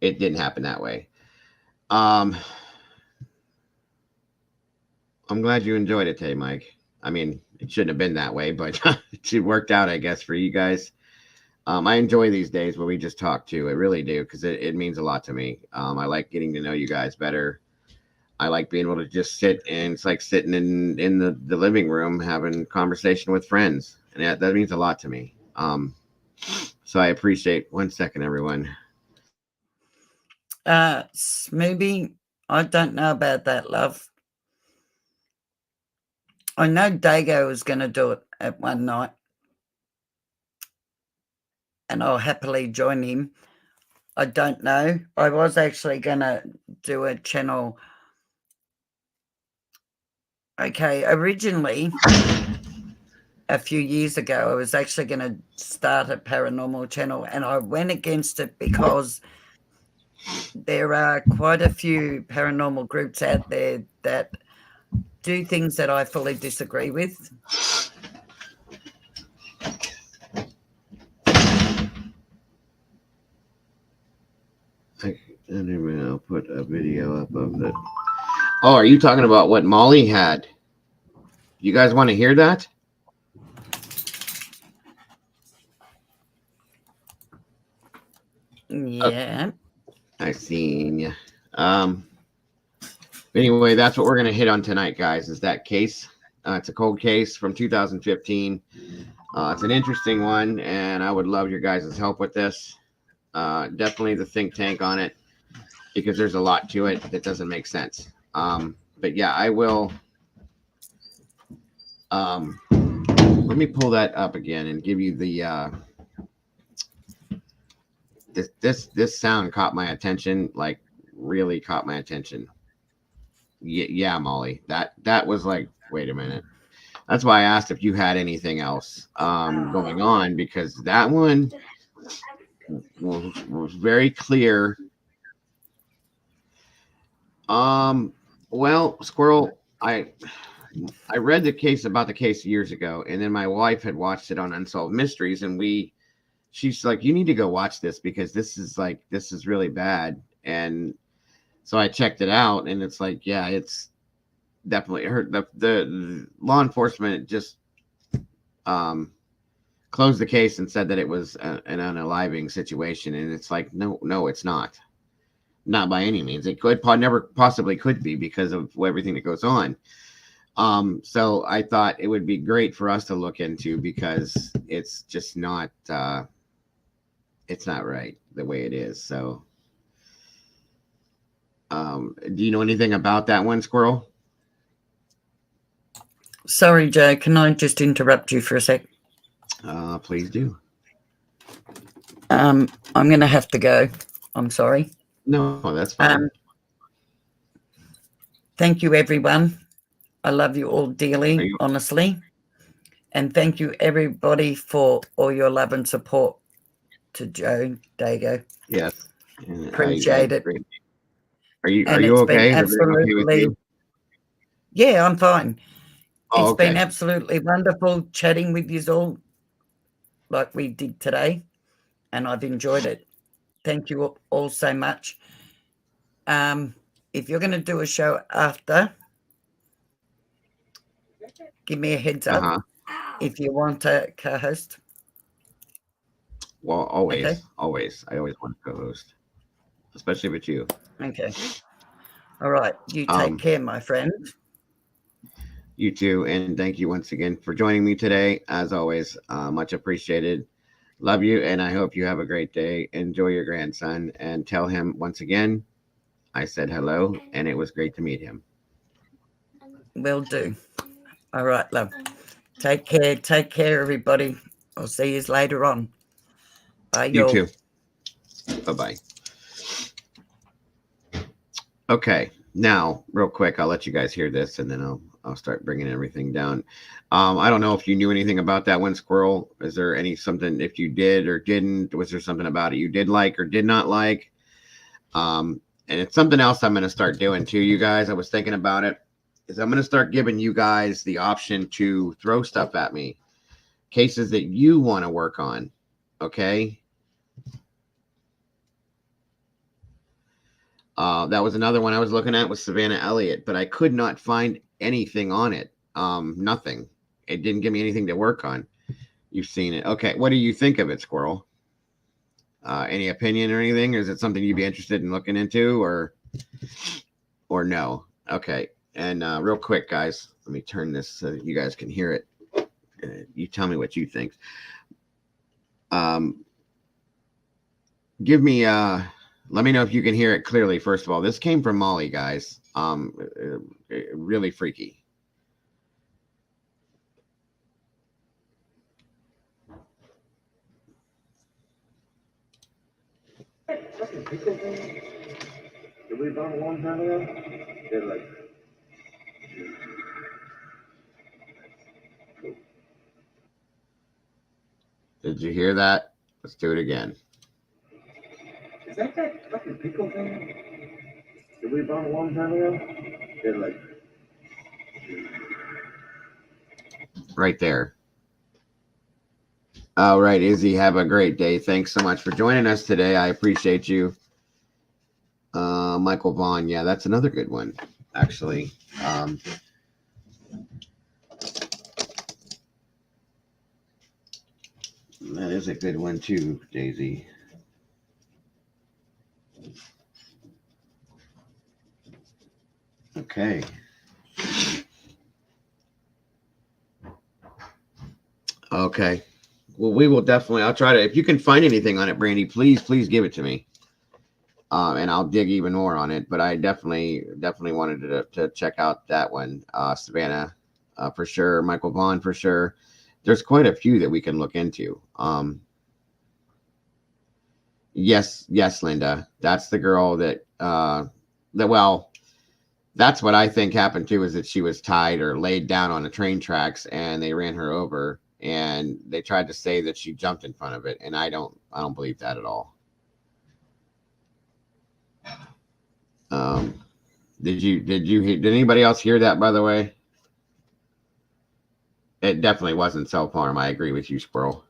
It didn't happen that way. I'm glad you enjoyed it today, Mike. I mean, it shouldn't have been that way, but it worked out, I guess, for you guys. I enjoy these days where we just talk too. I really do, because it means a lot to me. I like getting to know you guys better. I like being able to just sit, and it's like sitting in the living room having conversation with friends. And that means a lot to me. So I appreciate, one second, everyone. Smoothie, I don't know about that, love. I know Dago was going to do it at one night, and I'll happily join him. I don't know. I was actually going to do a channel. Okay, originally, a few years ago, I was actually going to start a paranormal channel, and I went against it because there are quite a few paranormal groups out there that do things that I fully disagree with. Anyway, I'll put a video up of the. Oh, are you talking about what Molly had? You guys want to hear that? Yeah. I seen you. Anyway, that's what we're going to hit on tonight, guys, is that case. It's a cold case from 2015. It's an interesting one, and I would love your guys' help with this. Definitely the think tank on it, because there's a lot to it that doesn't make sense. But yeah, I will. Let me pull that up again and give you the. This sound caught my attention, like really caught my attention. Yeah, Molly, that was like, wait a minute. That's why I asked if you had anything else going on, because that one was very clear. Well, Squirrel, I read the case about the case years ago, and then my wife had watched it on Unsolved Mysteries, and she's like, you need to go watch this because this is really bad. And so I checked it out, and it's like, yeah, it's definitely hurt. The law enforcement just closed the case and said that it was an unaliving situation, and it's like, no, it's not by any means. It never possibly could be, because of everything that goes on. So I thought it would be great for us to look into, because it's just not it's not right the way it is. So do you know anything about that one, Squirrel? Sorry, Joe, can I just interrupt you for a sec? Please do. I'm going to have to go. I'm sorry. No, that's fine. Thank you, everyone. I love you all dearly, honestly. And thank you, everybody, for all your love and support to Joe Dago. Yes. Appreciate it. Are you okay? Absolutely, okay with you? Yeah, I'm fine. Oh, it's been absolutely wonderful chatting with you all like we did today, and I've enjoyed it. Thank you all so much. If you're going to do a show after, give me a heads up if you want to co-host. Well, always. I always want to co-host, especially with you. Okay. All right. You take care, my friend. You too, and thank you once again for joining me today. As always, much appreciated. Love you, and I hope you have a great day. Enjoy your grandson, and tell him once again I said hello, and it was great to meet him. Will do. All right, love. Take care. Take care, everybody. I'll see you later on. Bye, you too. Bye-bye. Okay, now, real quick, I'll let you guys hear this, and then I'll start bringing everything down. I don't know if you knew anything about that one, Squirrel. Is there something, if you did or didn't, was there something about it you did like or did not like? And it's something else I'm going to start doing too, you guys. I was thinking about it, is I'm going to start giving you guys the option to throw stuff at me, cases that you want to work on. Okay. That was another one I was looking at, was Savannah Elliott, but I could not find anything on it. Nothing. It didn't give me anything to work on. You've seen it. Okay. What do you think of it, Squirrel? Any opinion or anything? Or is it something you'd be interested in looking into, or no? Okay. And real quick, guys, let me turn this so that you guys can hear it. You tell me what you think. Give me Let me know if you can hear it clearly. First of all, this came from Molly, guys. Really freaky. Did we bought a long time ago? They're like. Did you hear that? Let's do it again. Is that fucking pickle thing? Did we bought a long time ago? They're like. Right there. All right, Izzy, have a great day. Thanks so much for joining us today. I appreciate you. Michael Vaughn, yeah, that's another good one, actually. That is a good one too, Daisy. Okay. Okay. Well, we will definitely, I'll try to, if you can find anything on it, Brandy, please give it to me. And I'll dig even more on it, but I definitely wanted to check out that one. Savannah, for sure. Michael Vaughn, for sure. There's quite a few that we can look into. Yes, Linda. That's the girl that, well, that's what I think happened too, is that she was tied or laid down on the train tracks and they ran her over and they tried to say that she jumped in front of it. And I don't believe that at all. Did anybody else hear that, by the way? It definitely wasn't self-harm. I agree with you, Squirrel.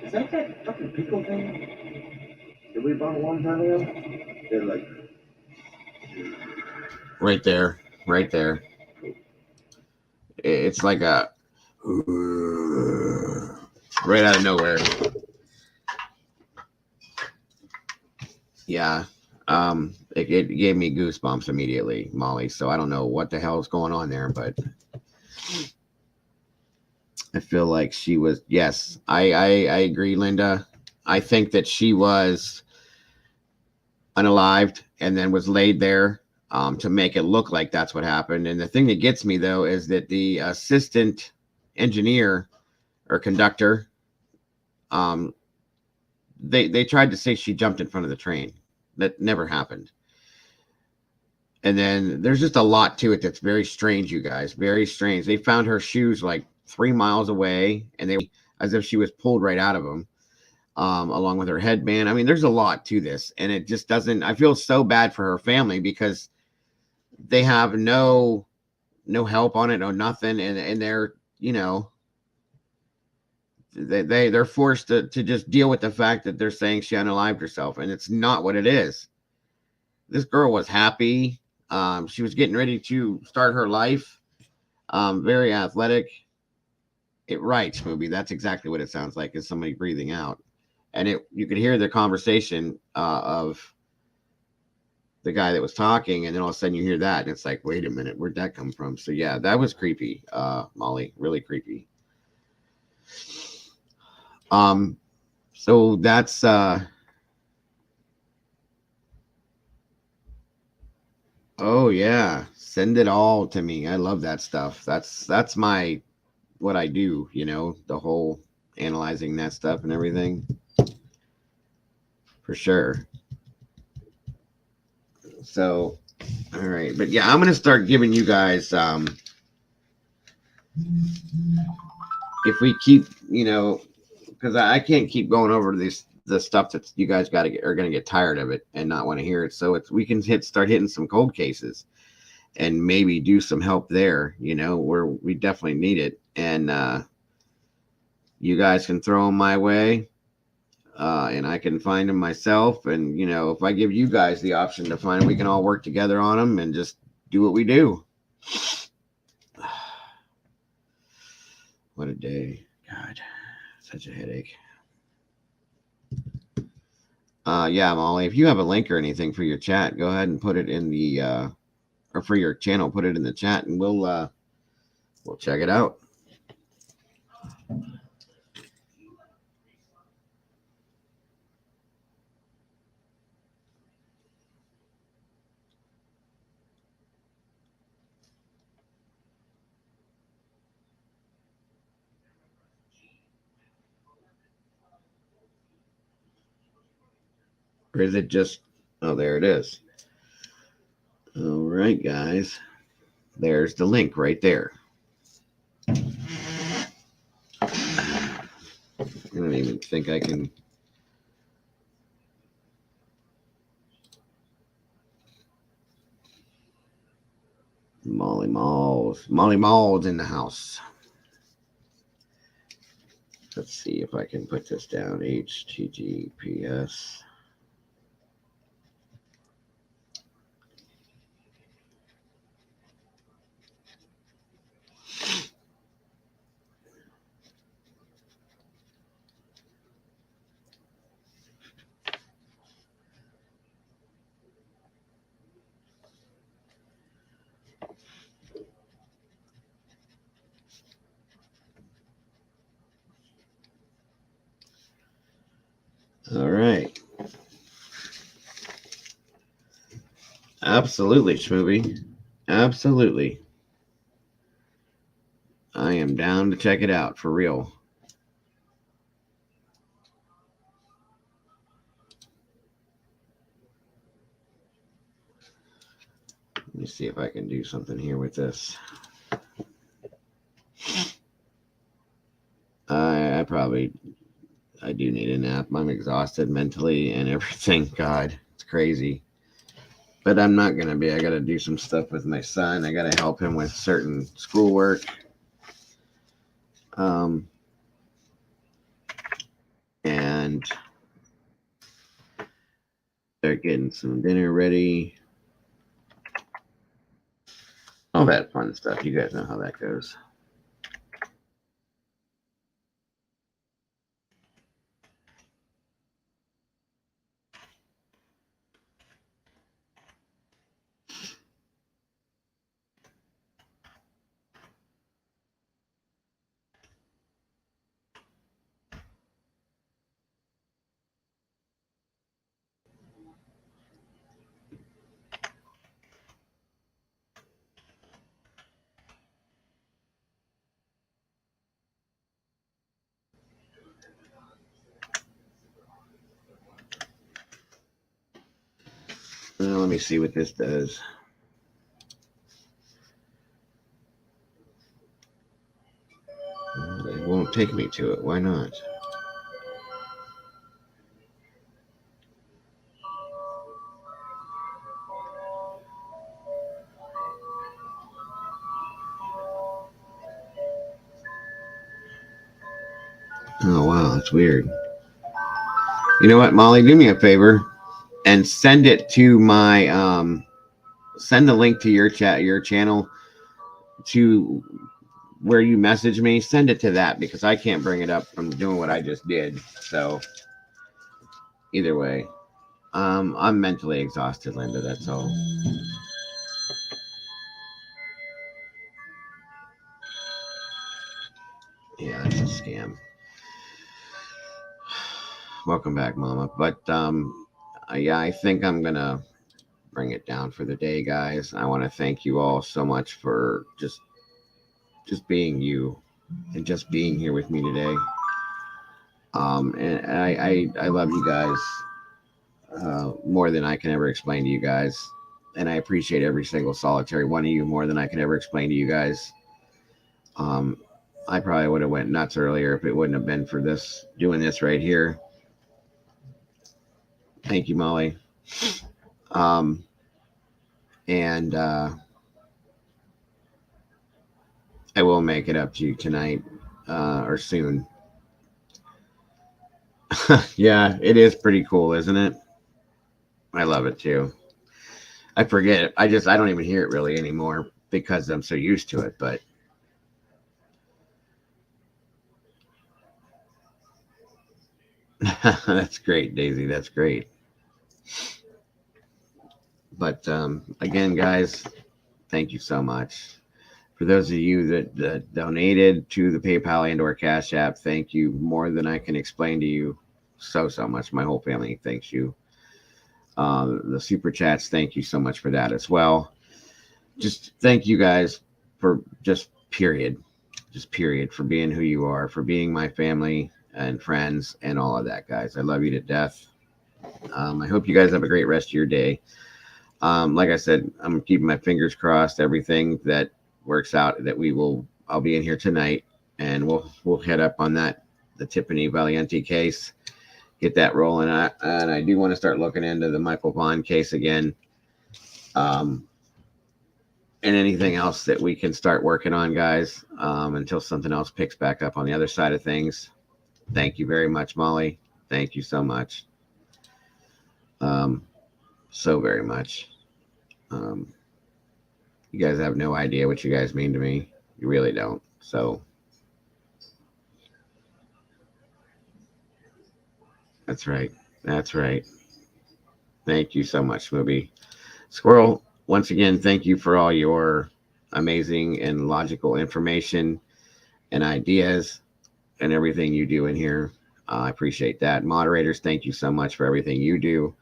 Is that fucking pickle thing? Did we bought a long time ago? They're like. Right there. It's like a. Right out of nowhere. Yeah. It gave me goosebumps immediately, Molly. So I don't know what the hell is going on there, but I feel like she was. Yes, I agree, Linda. I think that she was unalived and then was laid there to make it look like that's what happened. And the thing that gets me though is that the assistant engineer or conductor, they tried to say she jumped in front of the train. That never happened. And then there's just a lot to it that's very strange, you guys. Very strange. They found her shoes like 3 miles away, and they as if she was pulled right out of them, along with her headband. I mean, there's a lot to this, and it just doesn't. I feel so bad for her family because they have no help on it, no nothing, and they're they're forced to just deal with the fact that they're saying she unalived herself, and it's not what it is. This girl was happy. She was getting ready to start her life. Very athletic. Right, Smoothie. That's exactly what it sounds like, is somebody breathing out. And you could hear the conversation of the guy that was talking, and then all of a sudden you hear that, and it's like, wait a minute, where'd that come from? So yeah, that was creepy, Molly. Really creepy. So that's oh yeah, send it all to me. I love that stuff. That's what I do, the whole analyzing that stuff and everything. For sure. So, all right, but yeah, I'm gonna start giving you guys if we keep, because I can't keep going over the stuff that you guys are gonna get tired of it and not want to hear it. So we can start hitting some cold cases and maybe do some help there, where we definitely need it. And you guys can throw them my way, and I can find them myself. And if I give you guys the option to find them, we can all work together on them and just do what we do. What a day. God, such a headache. Yeah, Molly, if you have a link or anything for your chat, go ahead and put it in the or for your channel, put it in the chat, and we'll check it out. Or is it just, oh, there it is. All right, guys. There's the link right there. I don't even think I can. Molly Malls in the house. Let's see if I can put this down. HTTPS. All right. Absolutely, Schmovie. Absolutely. I am down to check it out for real. Let me see if I can do something here with this. I do need a nap. I'm exhausted mentally and everything. God, it's crazy. But I'm not going to be. I got to do some stuff with my son. I got to help him with certain schoolwork. And start getting some dinner ready. All that fun stuff. You guys know how that goes. Let me see what this does. It won't take me to it. Why not? Oh, wow. That's weird. You know what, Molly? Do me a favor and send it to my send the link to your channel to where you message me. Send it to that because I can't bring it up from doing what I just did. So either way, I'm mentally exhausted, Linda. That's all. Yeah, it's a scam. Welcome back, Mama. But yeah, I think I'm gonna bring it down for the day, guys. I want to thank you all so much for just being you and just being here with me today. And I love you guys more than I can ever explain to you guys, and I appreciate every single solitary one of you more than I can ever explain to you guys. I probably would have went nuts earlier if it wouldn't have been for doing this right here. Thank you, Molly. And I will make it up to you tonight or soon. Yeah, it is pretty cool, isn't it? I love it too. I forget it. I don't even hear it really anymore because I'm so used to it. But that's great, Daisy. That's great. But again, guys, thank you so much. For those of you that donated to the PayPal and/or Cash App, thank you more than I can explain to you. So much. My whole family thanks you. The super chats, thank you so much for that as well. Just thank you guys for just period for being who you are, for being my family and friends and all of that, guys. I love you to death. I hope you guys have a great rest of your day. Like I said, I'm keeping my fingers crossed. Everything that works out, that I'll be in here tonight, and we'll head up on the Tiffany Valiente case, get that rolling. And I do want to start looking into the Michael Vaughn case again, and anything else that we can start working on, guys, until something else picks back up on the other side of things. Thank you very much, Molly. Thank you so much. So very much. You guys have no idea what you guys mean to me. You really don't. So that's right. That's right. Thank you so much, Smoothie. Squirrel, once again, thank you for all your amazing and logical information and ideas and everything you do in here. I appreciate that. Moderators, thank you so much for everything you do.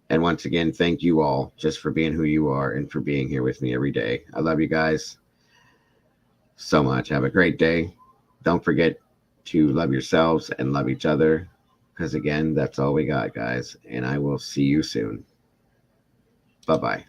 And once again, thank you all just for being who you are and for being here with me every day. I love you guys so much. Have a great day. Don't forget to love yourselves and love each other, because again, that's all we got, guys. And I will see you soon. Bye-bye.